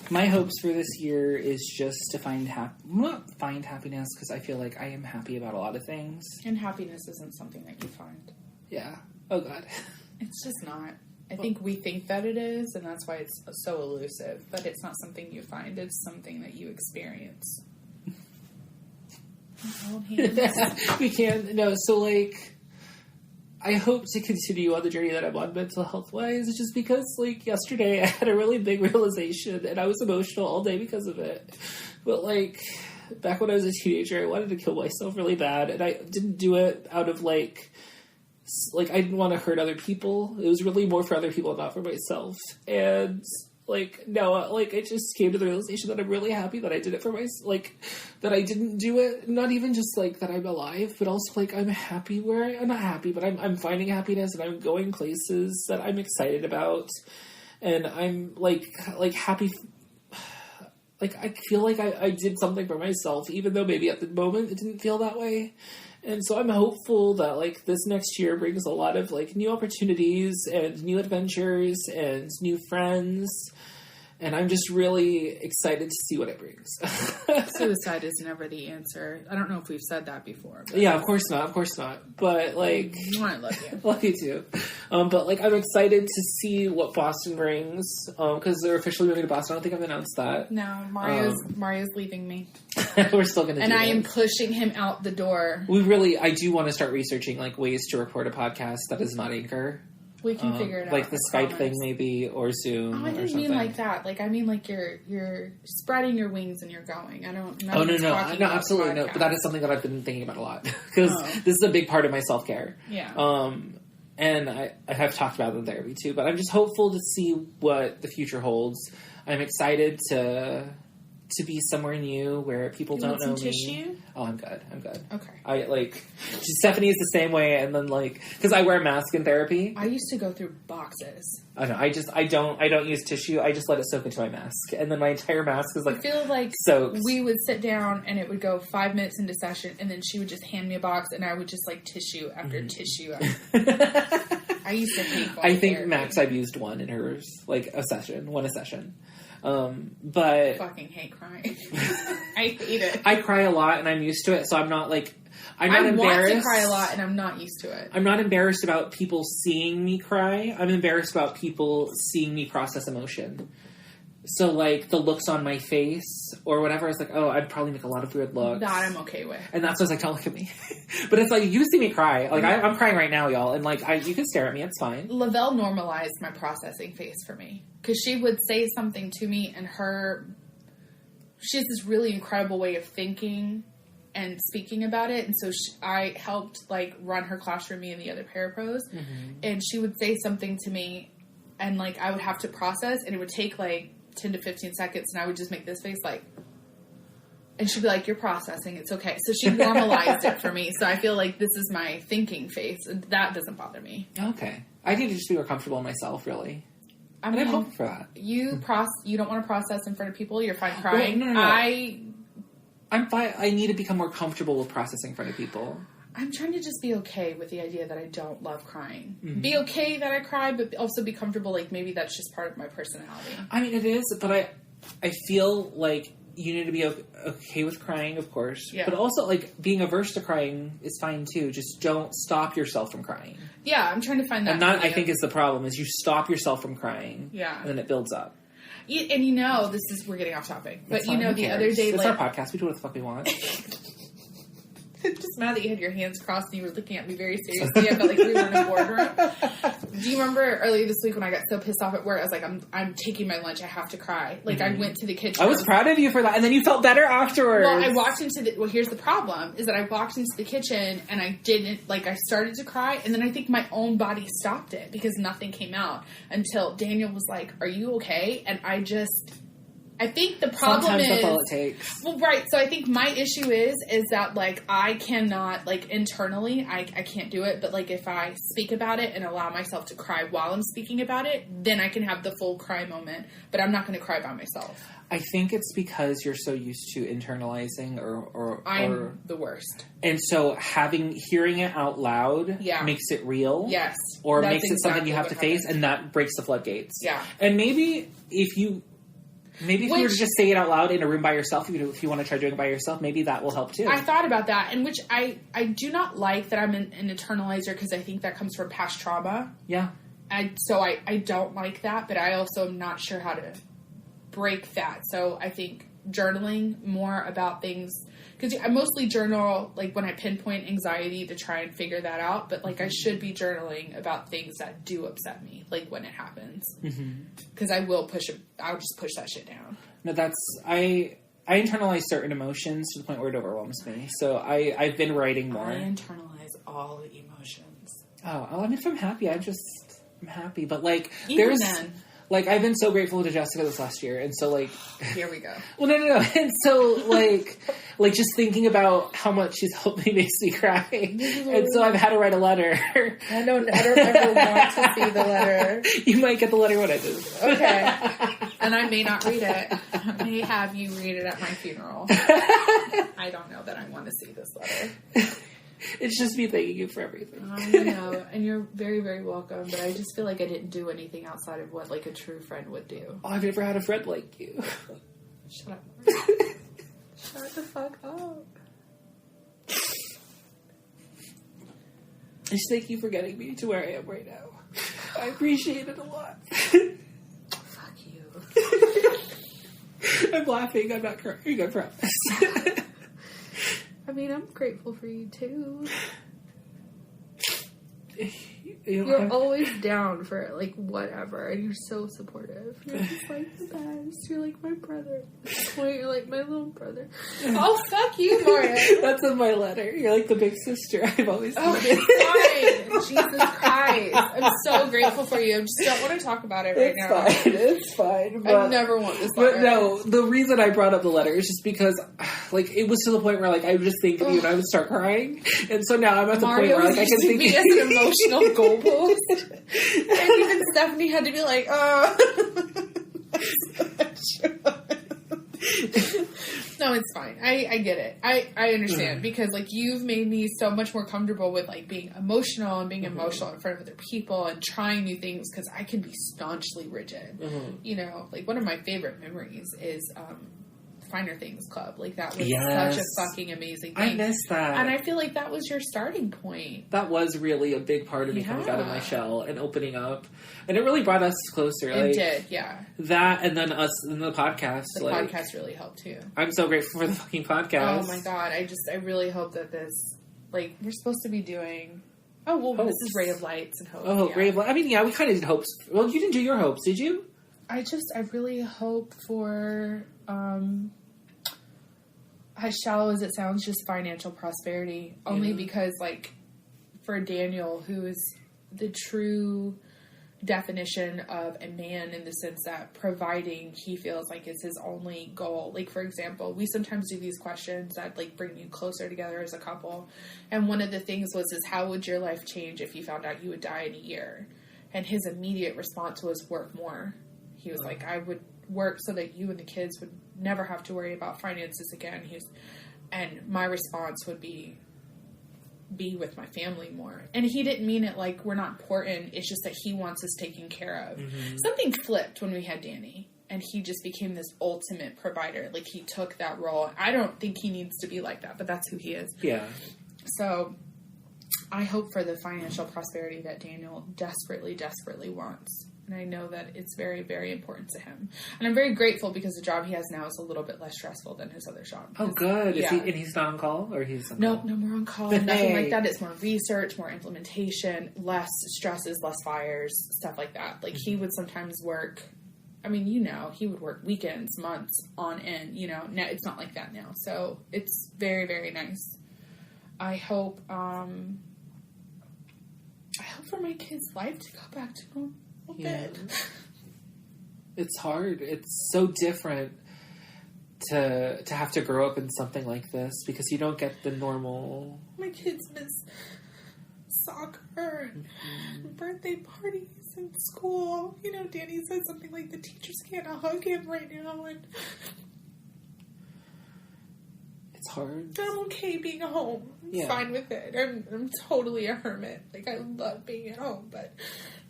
my hopes for this year is just to not find happiness, because I feel like I am happy about a lot of things. And happiness isn't something that you find. Yeah. Oh, God. It's just not. I think we think that it is, and that's why it's so elusive. But it's not something you find. It's something that you experience. We can't. No, so, I hope to continue on the journey that I'm on mental health-wise, just because, yesterday I had a really big realization, and I was emotional all day because of it. But, back when I was a teenager, I wanted to kill myself really bad, and I didn't do it out of, I didn't want to hurt other people. It was really more for other people, not for myself. And, now, I just came to the realization that I'm really happy that I did it for myself, that I didn't do it. Not even just, that I'm alive, but also, I'm happy where I'm not happy, but I'm finding happiness, and I'm going places that I'm excited about. And I'm, happy. I feel like I did something for myself, even though maybe at the moment it didn't feel that way. And so I'm hopeful that, this next year brings a lot of, new opportunities and new adventures and new friends. And I'm just really excited to see what it brings. Suicide is never the answer. I don't know if we've said that before. But yeah, of course not. Of course not. But, I love you. Love you too. But, I'm excited to see what Boston brings. Because they're officially moving to Boston. I don't think I've announced that. No, Mario's leaving me. We're still going to do it. And I am pushing him out the door. I do want to start researching, ways to record a podcast that is not Anchor. We can figure it out. The Skype thing, maybe, or Zoom. Oh, I didn't mean like that. I mean you're spreading your wings and you're going. I don't. Oh no, absolutely no. But that is something that I've been thinking about a lot, because this is a big part of my self care. Yeah. And I have talked about it in therapy too. But I'm just hopeful to see what the future holds. I'm excited to be somewhere new where people don't know me. Tissue? Oh, I'm good. Okay. Stephanie is the same way, and then because I wear a mask in therapy. I used to go through boxes. I know. I don't use tissue. I just let it soak into my mask, and then my entire mask is I feel like soaked. We would sit down, and it would go 5 minutes into session, and then she would just hand me a box, and I would just tissue after tissue. I used to hate. I think therapy. Max, I've used one in hers, a session. But fucking hate crying. I hate it. I cry a lot, and I'm used to it, so I'm not I'm not embarrassed. I want to cry a lot, and I'm not used to it. I'm not embarrassed about people seeing me cry. I'm embarrassed about people seeing me process emotion. So, the looks on my face or whatever, I was I'd probably make a lot of weird looks. That I'm okay with. And that's why don't look at me. But it's you see me cry. I'm crying right now, y'all. And, you can stare at me. It's fine. Lavelle normalized my processing face for me. Because she would say something to me, and she has this really incredible way of thinking and speaking about it. And so I helped, like, run her classroom, me and the other parapros. And she would say something to me, and, like, I would have to process, and it would take, like, 10 to 15 seconds, and I would just make this face, like, and she'd be like, you're processing, it's okay. So she normalized it for me. So I feel like this is my thinking face, and that doesn't bother me. Okay. I need to just be more comfortable in myself, really. I mean, I'm hoping for that. You don't want to process in front of people. You're fine crying. Well, no. I'm fine. I need to become more comfortable with processing in front of people. I'm trying to just be okay with the idea that I don't love crying. Be okay that I cry, but also be comfortable. Like, maybe that's just part of my personality. I mean, it is, but I feel like you need to be okay with crying, of course. Yeah. But also, like, being averse to crying is fine, too. Just don't stop yourself from crying. Yeah, I'm trying to find that. And that, I think, is the problem, is you stop yourself from crying. Yeah. And then it builds up. And we're getting off topic. But the other day... It's our podcast. We do what the fuck we want. I'm just mad that you had your hands crossed and you were looking at me very seriously. I felt like we were in a boardroom. Do you remember earlier this week when I got so pissed off at work? I was like, I'm taking my lunch. I have to cry. Like, I went to the kitchen. I was proud of you for that. And then you felt better afterwards. Well, I walked into here's the problem, is that I walked into the kitchen and I didn't, like, I started to cry. And then I think my own body stopped it because nothing came out until Daniel was like, are you okay? And I think the problem is... Sometimes that's all it takes. Well, right. So I think my issue is that, like, I cannot, like, internally, I can't do it. But, like, if I speak about it and allow myself to cry while I'm speaking about it, then I can have the full cry moment. But I'm not going to cry by myself. I think it's because you're so used to internalizing or I'm the worst. And so hearing it out loud makes it real. Yes. Or makes it something you have to face, and that breaks the floodgates. Yeah. And maybe if you were to just say it out loud in a room by yourself, if you want to try doing it by yourself, maybe that will help too. I thought about that, and which I do not like that I'm an internalizer, because I think that comes from past trauma. Yeah. So I don't like that, but I also am not sure how to break that. So I think journaling more about things, because I mostly journal, like, when I pinpoint anxiety to try and figure that out, but, like, I should be journaling about things that do upset me, like, when it happens. Because I'll just push that shit down. No, I internalize certain emotions to the point where it overwhelms me. So I've been writing more. I internalize all the emotions. Oh, I mean, if I'm happy, I'm happy. But, like, like, I've been so grateful to Jessica this last year, and so, like... Here we go. Well, no. And so, like, just thinking about how much she's helped me makes me cry. And so I've had to write a letter. I don't ever want to see the letter. You might get the letter when I do. Okay. And I may not read it. I may have you read it at my funeral. I don't know that I want to see this letter. It's just me thanking you for everything. I know, and you're very, very welcome, but I just feel like I didn't do anything outside of what, like, a true friend would do. Oh, I've never had a friend like you. Shut up. Shut the fuck up. Just thank you for getting me to where I am right now. I appreciate it a lot. Fuck you. I'm laughing, I'm not crying, I promise. I mean, I'm grateful for you, too. You're always down for, like, whatever, and you're so supportive. You're just, like, the best. You're, like, my brother. At this point, you're, like, my little brother. Oh, fuck you, Maria. That's in my letter. You're, like, the big sister I've always wanted. Oh, fine. Jesus Christ. I'm so grateful for you. I just don't want to talk about it right now. It's fine. But, I never want this letter. But, no, the reason I brought up the letter is just because, like, it was to the point where, like, I would just think of you and I would start crying. And so now I'm at the point where, like, I can think of you as an emotional goalpost. And even Stephanie had to be like, No, it's fine. I get it. I understand, because, like, you've made me so much more comfortable with, like, being emotional and being emotional in front of other people and trying new things, because I can be staunchly rigid. You know, like, one of my favorite memories is Finer Things Club. Like, that was such a fucking amazing thing. I miss that. And I feel like that was your starting point. That was really a big part of me coming out of my shell and opening up. And it really brought us closer. It did, yeah. That, and then us in the podcast. The podcast really helped, too. I'm so grateful for the fucking podcast. Oh, my God. I really hope that this, like, we're supposed to be doing... Oh, well, hopes. This is Ray of Lights and Hope. Oh, Ray of Lights. I mean, we kind of did hopes. Well, you didn't do your hopes, did you? I really hope for, as shallow as it sounds, just financial prosperity. Only because, like, for Daniel, who is the true definition of a man in the sense that providing, he feels like is his only goal. Like, for example, we sometimes do these questions that, like, bring you closer together as a couple. And one of the things was, how would your life change if you found out you would die in a year? And his immediate response was, work more. He was like, I would work so that you and the kids would never have to worry about finances again. And my response would be with my family more. And he didn't mean it like we're not important. It's just that he wants us taken care of. Mm-hmm. Something flipped when we had Danny, and he just became this ultimate provider. Like, he took that role. I don't think he needs to be like that, but that's who he is. Yeah. So I hope for the financial prosperity that Daniel desperately, desperately wants. And I know that it's very, very important to him. And I'm very grateful because the job he has now is a little bit less stressful than his other job. Oh, good. Yeah. And he's not on call? Or he's on No, call? no more on call. Nothing like that. It's more research, more implementation, less stresses, less fires, stuff like that. Like, he would sometimes work, I mean, he would work weekends, months on end, Now, it's not like that now. So it's very, very nice. I hope for my kids' life to go back to normal. Yeah. It's hard. It's so different to have to grow up in something like this because you don't get the normal. My kids miss soccer and birthday parties and school. Danny said something like the teachers can't hug him right now, and it's hard. I'm okay being home. I'm fine with it. I'm totally a hermit. Like, I love being at home, but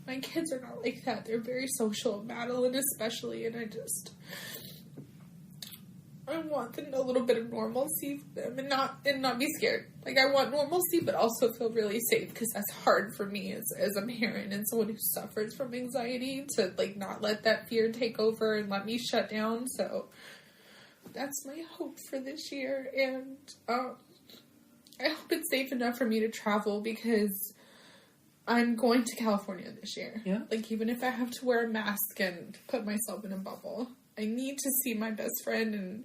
my kids are not like that. They're very social, Madeline especially, and I want a little bit of normalcy for them and not be scared. Like, I want normalcy, but also feel really safe, because that's hard for me as a parent and someone who suffers from anxiety to, like, not let that fear take over and let me shut down. So that's my hope for this year, and I hope it's safe enough for me to travel, because I'm going to California this year. Yeah. Like, even if I have to wear a mask and put myself in a bubble, I need to see my best friend, and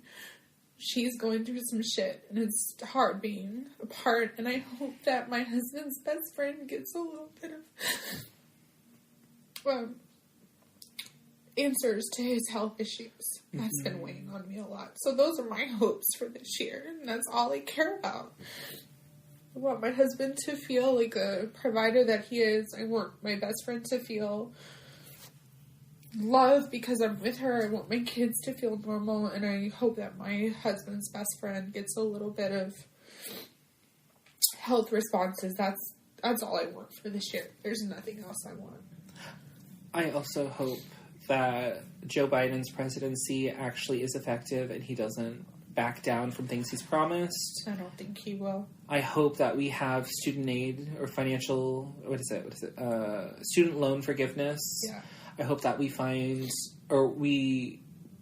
she's going through some shit, and it's hard being apart, and I hope that my husband's best friend gets a little bit of answers to his health issues. That's been weighing on me a lot. So those are my hopes for this year, and that's all I care about. I want my husband to feel like a provider that he is. I want my best friend to feel love because I'm with her. I want my kids to feel normal, and I hope that my husband's best friend gets a little bit of health responses. That's all I want for this year. There's nothing else I want. I also hope that Joe Biden's presidency actually is effective and he doesn't back down from things he's promised. I don't think he will. I hope that we have student aid or financial, student loan forgiveness. Yeah. I hope that we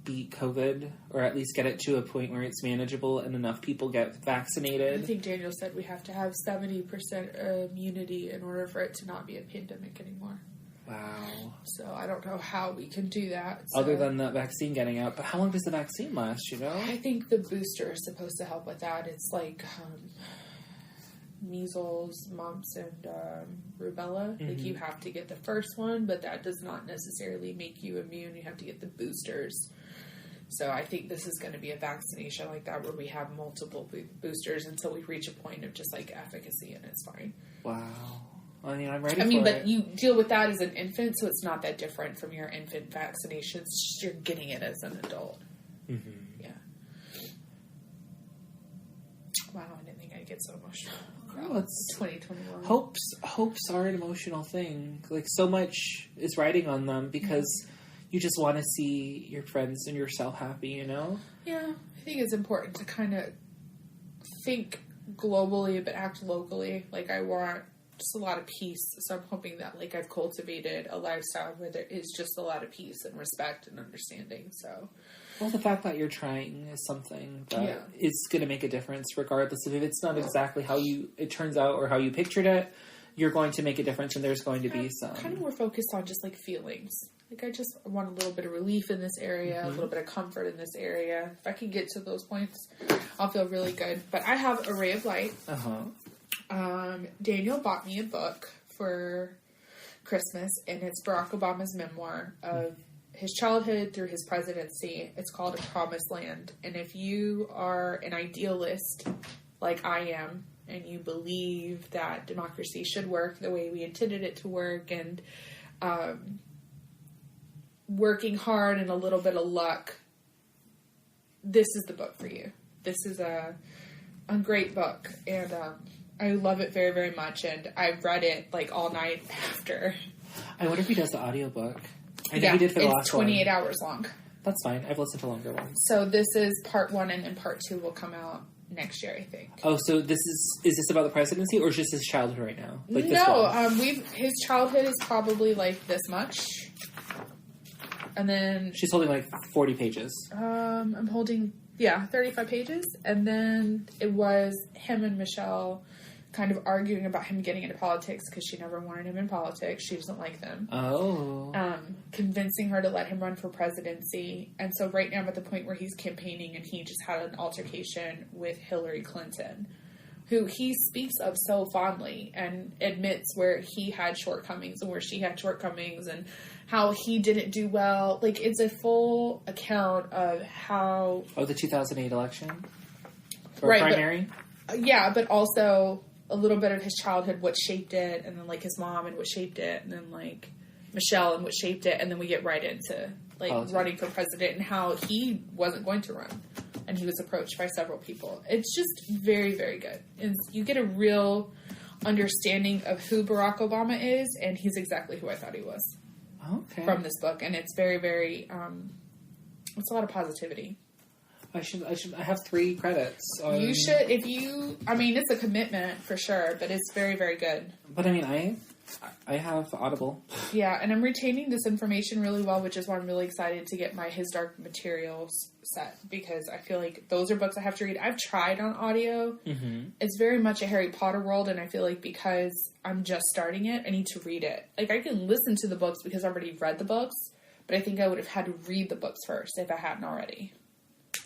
beat COVID, or at least get it to a point where it's manageable and enough people get vaccinated. I think Daniel said we have to have 70% immunity in order for it to not be a pandemic anymore. Wow. So I don't know how we can do that. So. Other than the vaccine getting out. But how long does the vaccine last, I think the booster is supposed to help with that. It's like measles, mumps, and rubella. Mm-hmm. Like, you have to get the first one, but that does not necessarily make you immune. You have to get the boosters. So I think this is going to be a vaccination like that where we have multiple boosters until we reach a point of just, like, efficacy, and it's fine. Wow. I mean, I'm ready for it. But you deal with that as an infant, so it's not that different from your infant vaccinations. It's just you're getting it as an adult. Mm-hmm. Yeah. Wow, I didn't think I'd get so emotional. Oh, it's 2021. Hopes are an emotional thing. Like, so much is riding on them because you just want to see your friends and yourself happy, Yeah, I think it's important to kind of think globally but act locally. Like, I want just a lot of peace, so I'm hoping that, like, I've cultivated a lifestyle where there is just a lot of peace and respect and understanding. So, well, the fact that you're trying is something that is going to make a difference, regardless of if it's not exactly how it turns out or how you pictured it. You're going to make a difference, and there's going to be some. Kind of more focused on just, like, feelings. Like, I just want a little bit of relief in this area, a little bit of comfort in this area. If I can get to those points, I'll feel really good. But I have A Ray of Light. Daniel bought me a book for Christmas, and it's Barack Obama's memoir of his childhood through his presidency. It's called A Promised Land. And if you are an idealist like I am, and you believe that democracy should work the way we intended it to work, and working hard and a little bit of luck, this is the book for you. This is a great book, and I love it very, very much, and I read it like all night after. I wonder if he does the audiobook. I know he did for the last one. It's 28 hours long. That's fine. I've listened to longer ones. So this is part 1, and then part 2 will come out next year, I think. Oh, so is this about the presidency, or is just his childhood right now? Like his childhood is probably like this much. And then she's holding like 40 pages. I'm holding 35 pages, and then it was him and Michelle kind of arguing about him getting into politics because she never wanted him in politics. She doesn't like them. Oh. Convincing her to let him run for presidency. And so right now I'm at the point where he's campaigning, and he just had an altercation with Hillary Clinton, who he speaks of so fondly and admits where he had shortcomings and where she had shortcomings and how he didn't do well. Like, it's a full account of how... Oh, the 2008 election? Or right, primary? But also a little bit of his childhood, what shaped it, and then, like, his mom and what shaped it, and then, like, Michelle and what shaped it, and then we get right into, like, running for president and how he wasn't going to run. And he was approached by several people. It's just very, very good. And you get a real understanding of who Barack Obama is, and he's exactly who I thought he was. Okay. From this book. And it's very, very, it's a lot of positivity. I have 3 credits. You should, it's a commitment for sure, but it's very, very good. But I mean, I have Audible. Yeah, and I'm retaining this information really well, which is why I'm really excited to get my His Dark Materials set, because I feel like those are books I have to read. I've tried on audio. Mm-hmm. It's very much a Harry Potter world, and I feel like because I'm just starting it, I need to read it. Like, I can listen to the books because I've already read the books, but I think I would have had to read the books first if I hadn't already.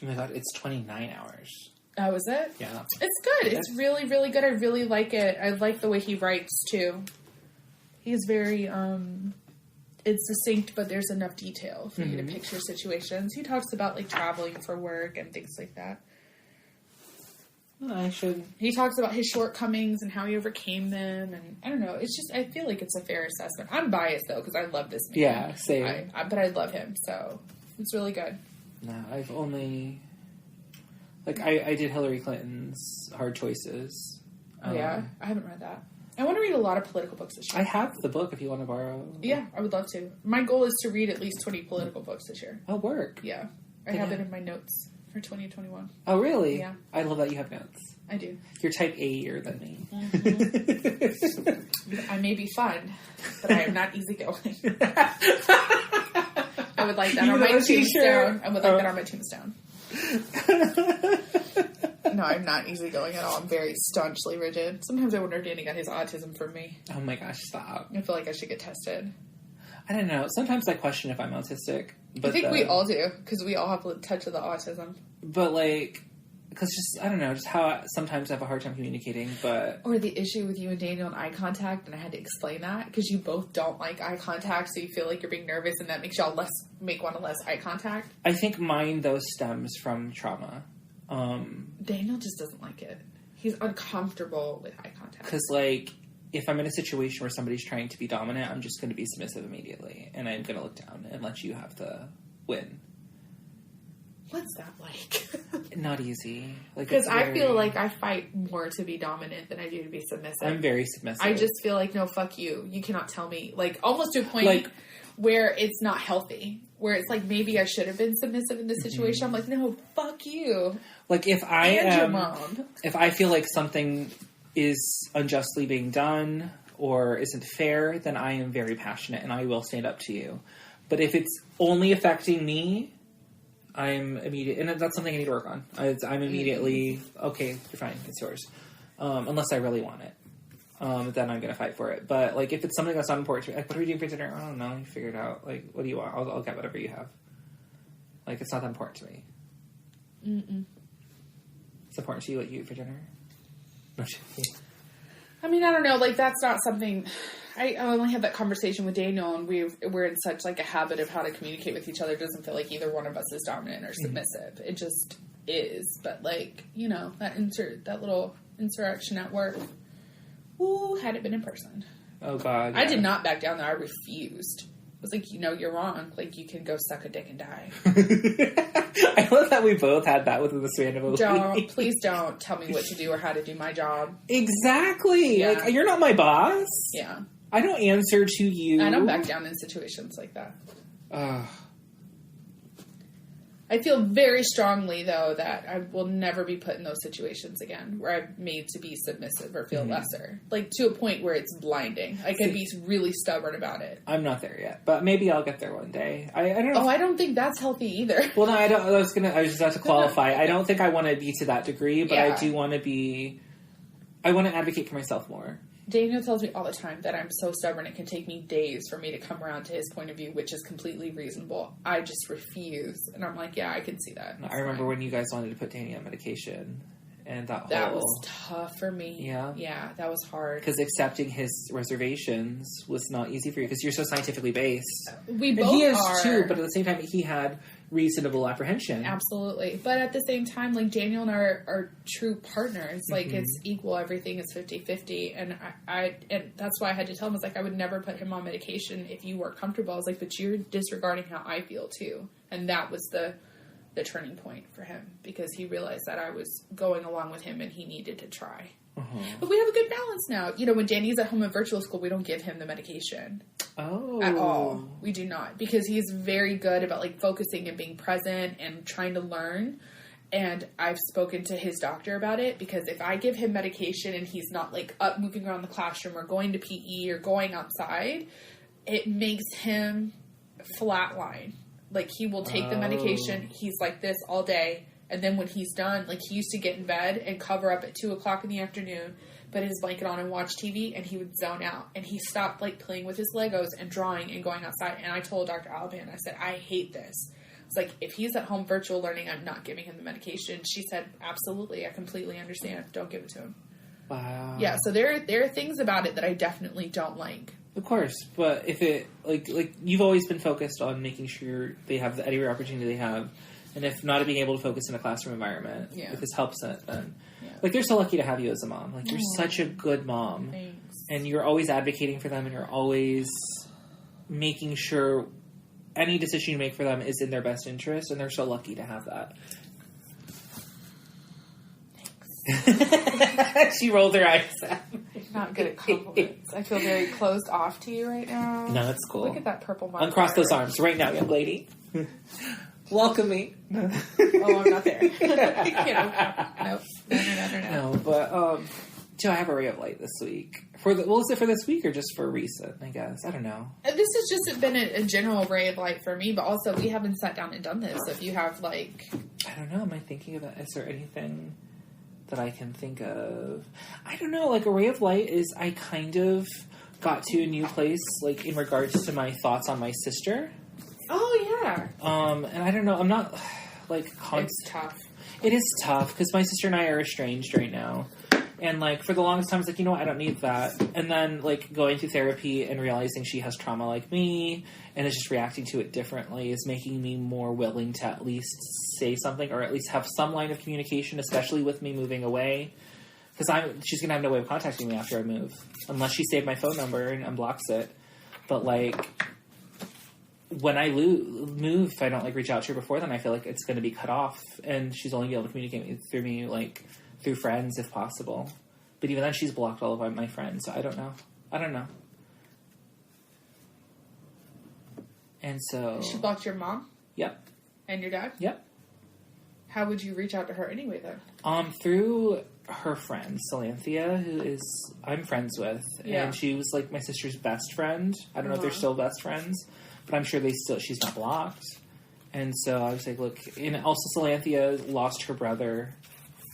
Oh my god, it's 29 hours. Oh, is it? Yeah. It's good. It's really, really good. I really like it. I like the way he writes, too. He's very, it's succinct, but there's enough detail for you to picture situations. He talks about, like, traveling for work and things like that. He talks about his shortcomings and how he overcame them, and I don't know. It's just, I feel like it's a fair assessment. I'm biased, though, because I love this man. Yeah, same. But I love him, so it's really good. No, I've only... Like, I did Hillary Clinton's Hard Choices. Oh, yeah? I haven't read that. I want to read a lot of political books this year. I have the book if you want to borrow. Yeah, I would love to. My goal is to read at least 20 political books this year. Oh, work. Yeah. I have it in my notes for 2021. Oh, really? Yeah. I love that you have notes. I do. You're type A-er than me. Mm-hmm. I may be fun, but I am not easygoing. I would like that on my tombstone. I would like that on my tombstone. No, I'm not easygoing at all. I'm very staunchly rigid. Sometimes I wonder if Danny got his autism from me. Oh my gosh, stop. I feel like I should get tested. I don't know. Sometimes I question if I'm autistic. But I think we all do, because we all have a touch of the autism. But, like, because just, I don't know, just how sometimes I have a hard time communicating, but... Or the issue with you and Daniel and eye contact, and I had to explain that, because you both don't like eye contact, so you feel like you're being nervous, and that makes y'all make one less eye contact. I think mine, though, stems from trauma. Daniel just doesn't like it. He's uncomfortable with eye contact. Because, like, if I'm in a situation where somebody's trying to be dominant, I'm just going to be submissive immediately, and I'm going to look down and let you have the win. What's that like? Not easy. Because I feel like I fight more to be dominant than I do to be submissive. I'm very submissive. I just feel like, no, fuck you. You cannot tell me. Like, almost to a point where it's not healthy. Where it's like, maybe I should have been submissive in this situation. I'm like, no, fuck you. Like, if I your mom. If I feel like something is unjustly being done or isn't fair, then I am very passionate and I will stand up to you. But if it's only affecting me, I'm immediate, and that's something I need to work on. I'm immediately, okay, you're fine, it's yours. Unless I really want it. then I'm gonna fight for it. But like, if it's something that's not important to me, like, what are we doing for dinner? I don't know. You figure it out. Like, what do you want? I'll get whatever you have. Like, it's not that important to me. Mm-mm. It's important to you what you eat for dinner. No. I mean, I don't know. Like, that's not something. I only had that conversation with Daniel, and we're in such like a habit of how to communicate with each other. It doesn't feel like either one of us is dominant or submissive. Mm-hmm. It just is. But like, you know, that little insurrection at work. Ooh, had it been in person. Oh God! Yeah. I did not back down there. I refused. I was like, you know, you're wrong. Like, you can go suck a dick and die. I love that we both had that within the span of a week. Please don't tell me what to do or how to do my job. Exactly. Yeah. Like, you're not my boss. Yeah. I don't answer to you. I don't back down in situations like that. I feel very strongly, though, that I will never be put in those situations again where I'm made to be submissive or feel lesser. Like, to a point where it's blinding. I can be really stubborn about it. I'm not there yet, but maybe I'll get there one day. I don't know. I don't think that's healthy either. Well, no, I don't. I was just about to qualify. I don't think I want to be to that degree, but I do want to be. I want to advocate for myself more. Daniel tells me all the time that I'm so stubborn it can take me days for me to come around to his point of view, which is completely reasonable. I just refuse. And I'm like, yeah, I can see that. I remember when you guys wanted to put Danny on medication. And that was tough for me. Yeah? Yeah, that was hard. Because accepting his reservations was not easy for you because you're so scientifically based. We both are. He is too, but at the same time, he had reasonable apprehension. Absolutely. But at the same time, like, Daniel and I are true partners. Like, it's equal. Everything is 50-50. And and that's why I had to tell him, I was like, I would never put him on medication if you weren't comfortable. I was like, but you're disregarding how I feel, too. And that was the turning point for him because he realized that I was going along with him and he needed to try. But we have a good balance now. You know, when Danny's at home in virtual school, we don't give him the medication. Oh. At all. We do not. Because he's very good about, like, focusing and being present and trying to learn. And I've spoken to his doctor about it because if I give him medication and he's not, like, up moving around the classroom or going to PE or going outside, it makes him flatline. Like, he will take the medication, he's like this all day, and then when he's done, like, he used to get in bed and cover up at 2 o'clock in the afternoon, put his blanket on and watch TV, and he would zone out. And he stopped, like, playing with his Legos and drawing and going outside. And I told Dr. Alban, I said, I hate this. It's like, if he's at home virtual learning, I'm not giving him the medication. She said, absolutely, I completely understand. Don't give it to him. Wow. Yeah, so there are things about it that I definitely don't like. Of course, but if it, like you've always been focused on making sure they have any opportunity they have, and if not being able to focus in a classroom environment, if this helps it, then, like, they're so lucky to have you as a mom. Like, you're such a good mom. Thanks. And you're always advocating for them, and you're always making sure any decision you make for them is in their best interest, and they're so lucky to have that. She rolled her eyes at me. Not good at compliments. I feel very closed off to you right now. No, it's cool. Look at that purple mark. Uncross those arms right now, young lady. Welcome me. Oh, I'm not there. Nope. No, but do I have a ray of light this week? Is it for this week or just for recent, I guess? I don't know. This has just been a general ray of light for me, but also we haven't sat down and done this. So if you have, like... I don't know. Am I thinking of that? Is there anything that I can think of? I don't know. Like, a ray of light is I kind of got to a new place, like, in regards to my thoughts on my sister. Oh, yeah. And I don't know. I'm not, like... It's tough. It is tough, because my sister and I are estranged right now. And, like, for the longest time, I was like, you know what, I don't need that. And then, like, going through therapy and realizing she has trauma like me and is just reacting to it differently is making me more willing to at least say something or at least have some line of communication, especially with me moving away. Because she's going to have no way of contacting me after I move. Unless she saved my phone number and unblocks it. But, like, when I move, if I don't, like, reach out to her before then, I feel like it's going to be cut off. And she's only going to be able to communicate through me, like... through friends, if possible. But even then, she's blocked all of my friends, so I don't know. And so... She blocked your mom? Yep. And your dad? Yep. How would you reach out to her anyway, then? Through her friend, Salanthia, who I'm friends with. Yeah. And she was, like, my sister's best friend. I don't know if they're still best friends, but I'm sure she's not blocked. And so I was like, look... And also, Salanthia lost her brother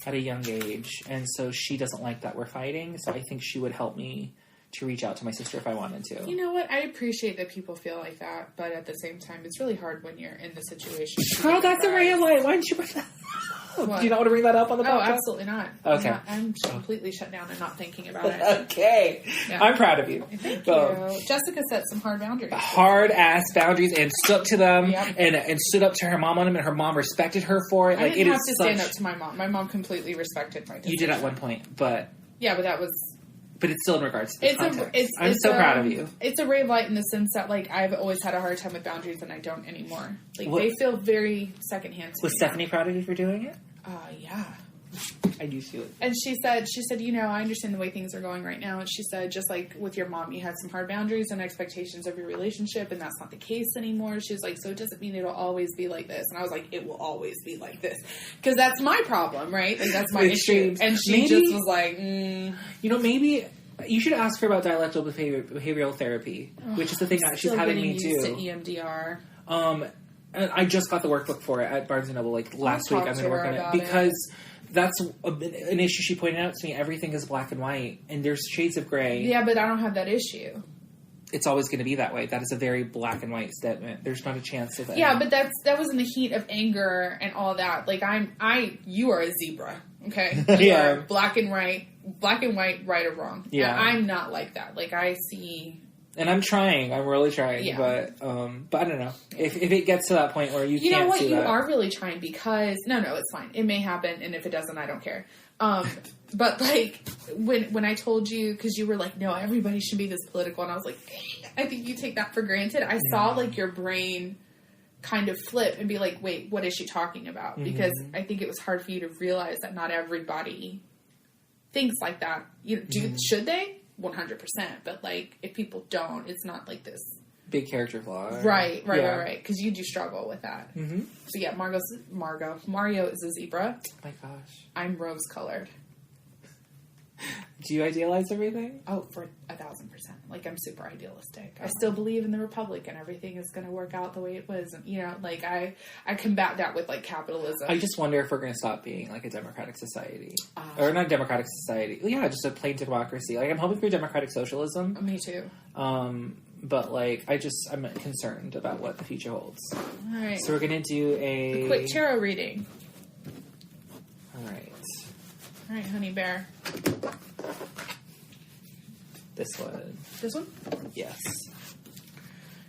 at a young age, and so she doesn't like that we're fighting, so I think she would help me to reach out to my sister if I wanted to. You know what? I appreciate that people feel like that, but at the same time, it's really hard when you're in the situation. Girl, that's a ray of light. Why didn't you bring that up? What? Do you not want to bring that up on the podcast? Oh, absolutely not. Okay. I'm completely shut down and not thinking about it. Okay. Yeah. I'm proud of you. Thank you. Jessica set some hard boundaries. Hard-ass boundaries and stuck to them, Yep. and stood up to her mom on them, and her mom respected her for it. I Like, didn't it have is to such... stand up to my mom. My mom completely respected my decision. You did at one point, but Yeah, but that was... it's still in regards to the context. I'm it's so proud of you. It's a ray of light in the sense that, like, I've always had a hard time with boundaries, and I don't anymore. Like, What- they feel very secondhand to Was me Stephanie proud of you for doing it? Yeah. I do feel it. And she said, you know, I understand the way things are going right now. And she said, just like with your mom, you had some hard boundaries and expectations of your relationship, and that's not the case anymore. She's like, so it doesn't mean it'll always be like this. And I was like, it will always be like this. Because that's my problem, right? Like, that's my issue. And she just was like, You know, maybe you should ask her about dialectical behavioral therapy, which is the thing that she's having me do. To EMDR. And I just got the workbook for it at Barnes & Noble, like, last week. I'm going to work on it. Because that's an issue she pointed out to me. Everything is black and white, and there's shades of gray. Yeah, but I don't have that issue. It's always going to be that way. That is a very black and white statement. There's not a chance of that. Yeah, but that was in the heat of anger and all that. Like, you are a zebra, okay? You are black and white, right or wrong. Yeah. And I'm not like that. Like, I see... And I'm trying. I'm really trying. Yeah. But I don't know. If it gets to that point where you can't know what? see You that. are really trying because... No, it's fine. It may happen, and if it doesn't, I don't care. But, like, when I told you... Because you were like, no, everybody should be this political. And I was like, dang, I think you take that for granted. I saw, like, your brain kind of flip and be like, wait, what is she talking about? Because I think it was hard for you to realize that not everybody thinks like that. Should they? 100%, but like if people don't, it's not like this big character flaw. Right. Because you do struggle with that. So yeah, Mario is a zebra. Oh my gosh, I'm rose colored. Do you idealize everything? Oh, for 1,000%. Like, I'm super idealistic. I still believe in the Republic and everything is going to work out the way it was. And, you know, like, I combat that with, like, capitalism. I just wonder if we're going to stop being, like, a democratic society. Or not a democratic society. Yeah, just a plain democracy. Like, I'm hoping for democratic socialism. Me too. But, like, I'm concerned about what the future holds. All right. So we're going to do a quick tarot reading. All right, honey bear. This one. This one? Yes.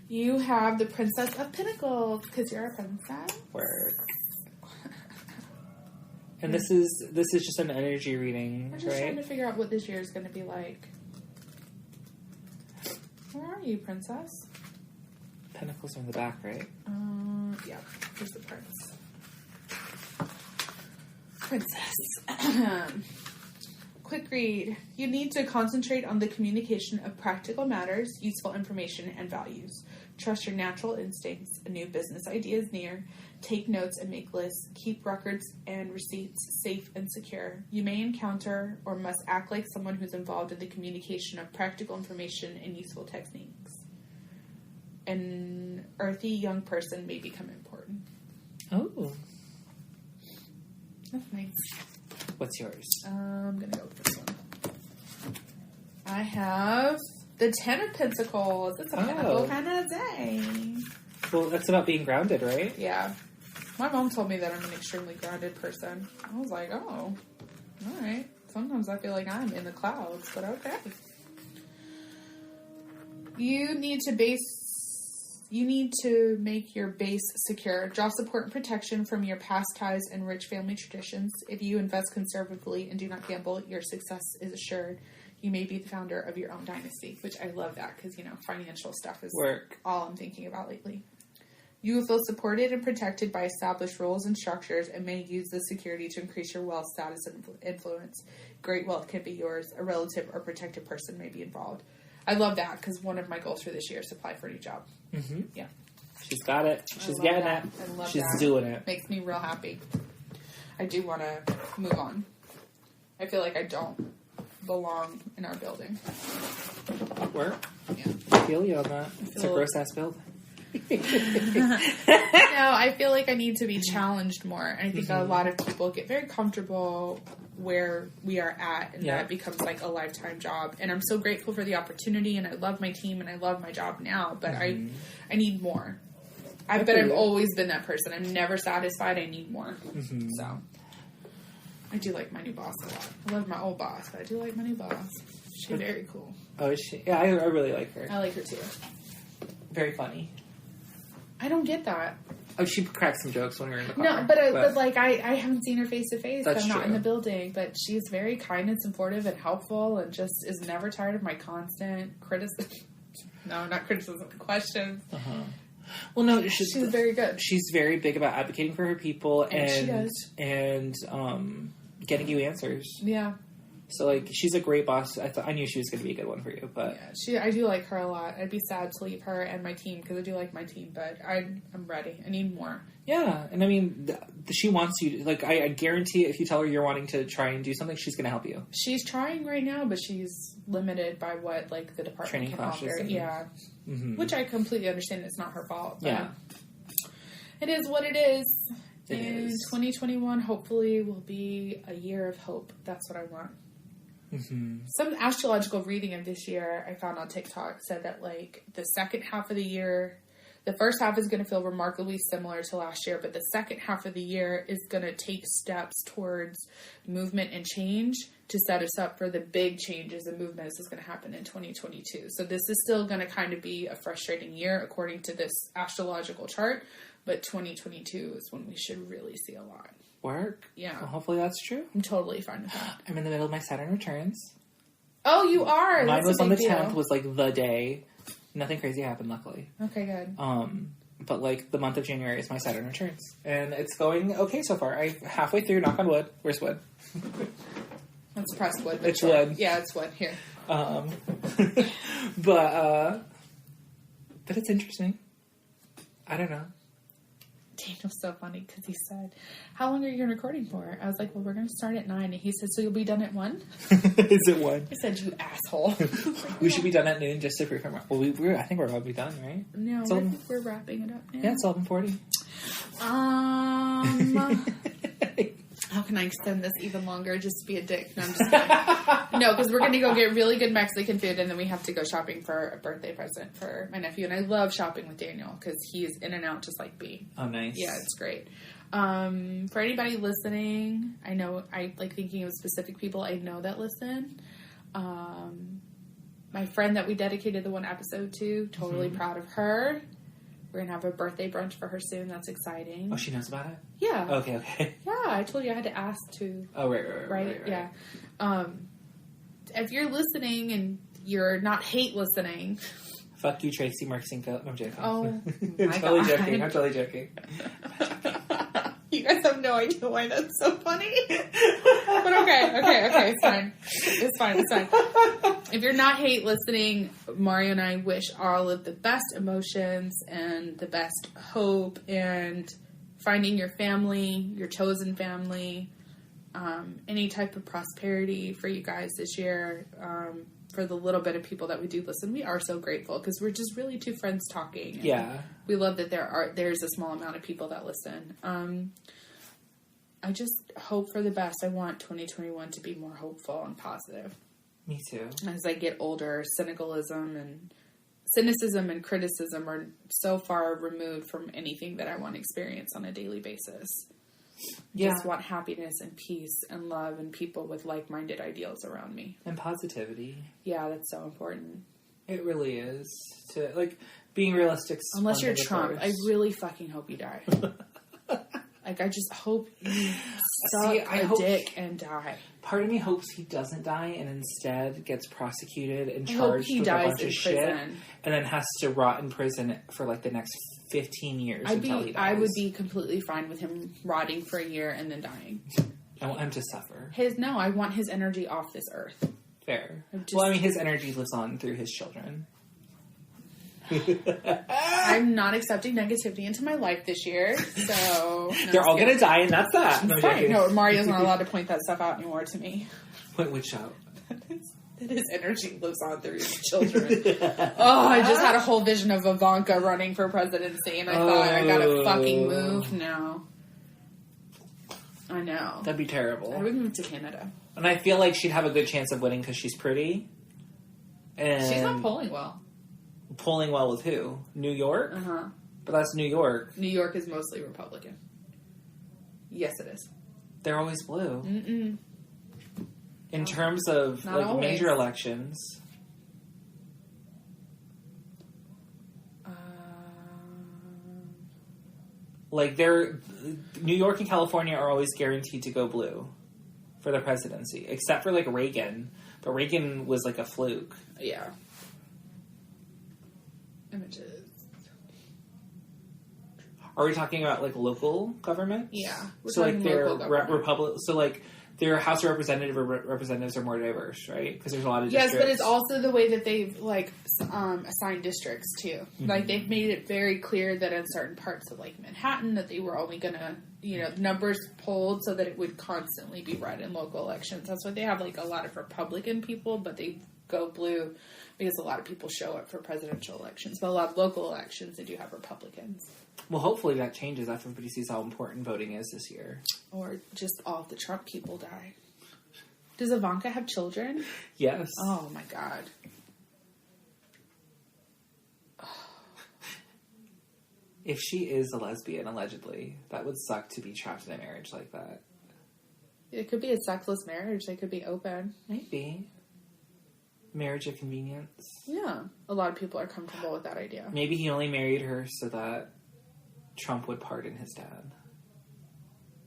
You have the Princess of Pentacles because you're a princess. Word. And this is just an energy reading, I'm just right? trying to figure out what this year is going to be like. Where are you, princess? Pentacles are in the back, right? Yeah. Here's the prince. Princess. Quick read. You need to concentrate on the communication of practical matters, useful information, and values. Trust your natural instincts. A new business idea is near. Take notes and make lists. Keep records and receipts safe and secure. You may encounter or must act like someone who's involved in the communication of practical information and useful techniques. An earthy young person may become important. Oh. That's nice. What's yours? I'm going to go with this one. I have the Ten of Pentacles. It's a pentacle kind of day. Well, that's about being grounded, right? Yeah. My mom told me that I'm an extremely grounded person. I was like, oh, all right. Sometimes I feel like I'm in the clouds, but okay. You need to make your base secure. Draw support and protection from your past ties and rich family traditions. If you invest conservatively and do not gamble, your success is assured. You may be the founder of your own dynasty, which I love that because, you know, financial stuff is all I'm thinking about lately. You will feel supported and protected by established rules and structures and may use this security to increase your wealth, status, and influence. Great wealth can be yours. A relative or protected person may be involved. I love that because one of my goals for this year is to apply for a new job. Mm-hmm. Yeah. She's got it. She's getting it. I love She's that. doing it. Makes me real happy. I do want to move on. I feel like I don't belong in our building. Where? Yeah. I feel you on that. It's a feel- gross ass building. I feel like I need to be challenged more. And I think a lot of people get very comfortable where we are at, and that becomes like a lifetime job. And I'm so grateful for the opportunity, and I love my team, and I love my job now, but I need more. I've always been that person. I'm never satisfied. I need more. So I do like my new boss a lot. I love my old boss, but I do like my new boss. She's very cool. Oh, is she? Yeah, I really like her. I like her too. Very funny. I don't get that. Oh, she cracks some jokes when we're in the car. No, but like I haven't seen her face to face. I'm not true. in the building, but she's very kind and supportive and helpful, and just is never tired of my constant criticism. No, not criticism, questions. Well, no, she's very good. She's very big about advocating for her people and she does. And getting you answers. Yeah. So, like, she's a great boss. I knew she was going to be a good one for you, but... Yeah, I do like her a lot. I'd be sad to leave her and my team, because I do like my team, but I'm ready. I need more. Yeah, and I mean, she wants you to... Like, I guarantee if you tell her you're wanting to try and do something, she's going to help you. She's trying right now, but she's limited by what, like, the department Training can classes. offer. Yeah. Which I completely understand. It's not her fault. But yeah. It is what it is. It is. 2021, hopefully, will be a year of hope. That's what I want. Some astrological reading of this year I found on TikTok said that, like, the second half of the year, the first half is going to feel remarkably similar to last year, but the second half of the year is going to take steps towards movement and change to set us up for the big changes and movements that's going to happen in 2022. So this is still going to kind of be a frustrating year according to this astrological chart, but 2022 is when we should really see a lot. Work? Yeah. Well, hopefully that's true. I'm totally fine with that. I'm in the middle of my Saturn returns. Oh, you are? Mine was on the 10th, deal. was like the day. Nothing crazy happened, luckily. Okay, good. But like the month of January is my Saturn returns. And it's going okay so far. I'm halfway through, knock on wood. Where's wood? Let's press wood. It's wood. Yeah, it's wood. Here. But it's interesting. I don't know. Daniel's so funny because he said, "How long are you recording for?" I was like, "Well, we're going to start at 9." And he said, "So you'll be done at 1?" Is it 1? I said, "You asshole." Like, we should be done at noon just to confirm. Well, I think we're about to be done, right? No, I think we're wrapping it up now. Yeah, it's 11:40. How can I extend this even longer? Just be a dick. No, I'm just kidding. No, because we're going to go get really good Mexican food, and then we have to go shopping for a birthday present for my nephew. And I love shopping with Daniel because he's in and out just like me. Oh, nice. Yeah, it's great. For anybody listening, I know I like thinking of specific people I know that listen. My friend that we dedicated the one episode to, totally proud of her. We're going to have a birthday brunch for her soon. That's exciting. Oh, she knows about it? Yeah. Okay. Yeah, I told you I had to ask to. Oh, right. Yeah. If you're listening and you're not hate listening. Fuck you, Tracy Marcinko. I'm joking. Oh, I'm totally joking. You guys have no idea why that's so funny. But okay, it's fine. If you're not hate listening, Mario and I wish all of the best emotions and the best hope and finding your family, your chosen family, any type of prosperity for you guys this year. For the little bit of people that we do listen, we are so grateful because we're just really two friends talking. Yeah. We love that there's a small amount of people that listen. I just hope for the best. I want 2021 to be more hopeful and positive. Me too. As I get older, cynicism and criticism are so far removed from anything that I want to experience on a daily basis. Yeah. Just want happiness and peace and love and people with like-minded ideals around me. And positivity. Yeah, that's so important. It really is. To like being realistic. Unless you're Trump, I really fucking hope you die. Like, I just hope you suck dick and die. Part of me hopes he doesn't die and instead gets prosecuted and charged with a bunch of shit, and then has to rot in prison for like the next 15 years until he dies. I would be completely fine with him rotting for a year and then dying. I want him to suffer. I want his energy off this earth. Fair. Well, I mean, his energy lives on through his children. I'm not accepting negativity into my life this year, so... They're all going to die, and that's that. It's fine. No, Mario's not allowed to point that stuff out anymore to me. Point which out? That his energy lives on through his children. Oh, I just had a whole vision of Ivanka running for presidency, and I thought, I gotta fucking move now. I know. That'd be terrible. I would move to Canada. And I feel like she'd have a good chance of winning because she's pretty. And she's not polling well. Polling well with who? New York? Uh-huh. But that's New York. New York is mostly Republican. Yes, it is. They're always blue. Mm-mm. In terms of Not like always. major elections. Like New York and California are always guaranteed to go blue for the presidency, except for like Reagan. But Reagan was like a fluke. Yeah. Images. Are we talking about like local government? Yeah. So like their Republic. So like their House of Representatives are more diverse, right? Because there's a lot of yes, districts. but it's also the way that they've like assigned districts too. Mm-hmm. Like they've made it very clear that in certain parts of like Manhattan that they were only gonna numbers polled so that it would constantly be red in local elections. That's why they have like a lot of Republican people, but they go blue because a lot of people show up for presidential elections. But a lot of local elections they do have Republicans. Well, hopefully that changes after everybody sees how important voting is this year. Or just all of the Trump people die. Does Ivanka have children? Yes. Oh, my God. If she is a lesbian, allegedly, that would suck to be trapped in a marriage like that. It could be a sexless marriage. They could be open. Maybe. Marriage of convenience. Yeah. A lot of people are comfortable with that idea. Maybe he only married her so that Trump would pardon his dad.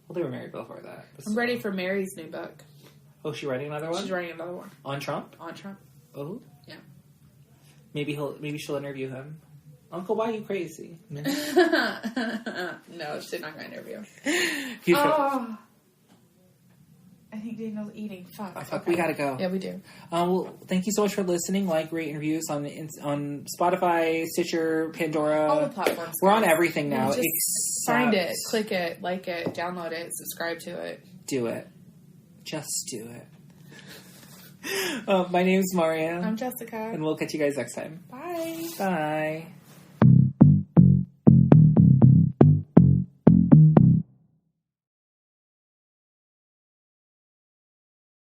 Well, they were married before that. I'm ready for Mary's new book. Oh, she writing another one? She's writing another one. On Trump? On Trump. Oh? Yeah. Maybe she'll interview him. Uncle, why are you crazy? No, she's not going to interview. I think Daniel's eating. Fuck. Oh, fuck. Okay. We gotta go. Yeah, we do. Well, thank you so much for listening. Like, rate, and reviews on Spotify, Stitcher, Pandora. All the platforms. We're on everything now. Just find it, click it, like it, download it, subscribe to it. Do it. Just do it. My name's Maria. I'm Jessica. And we'll catch you guys next time. Bye. Bye.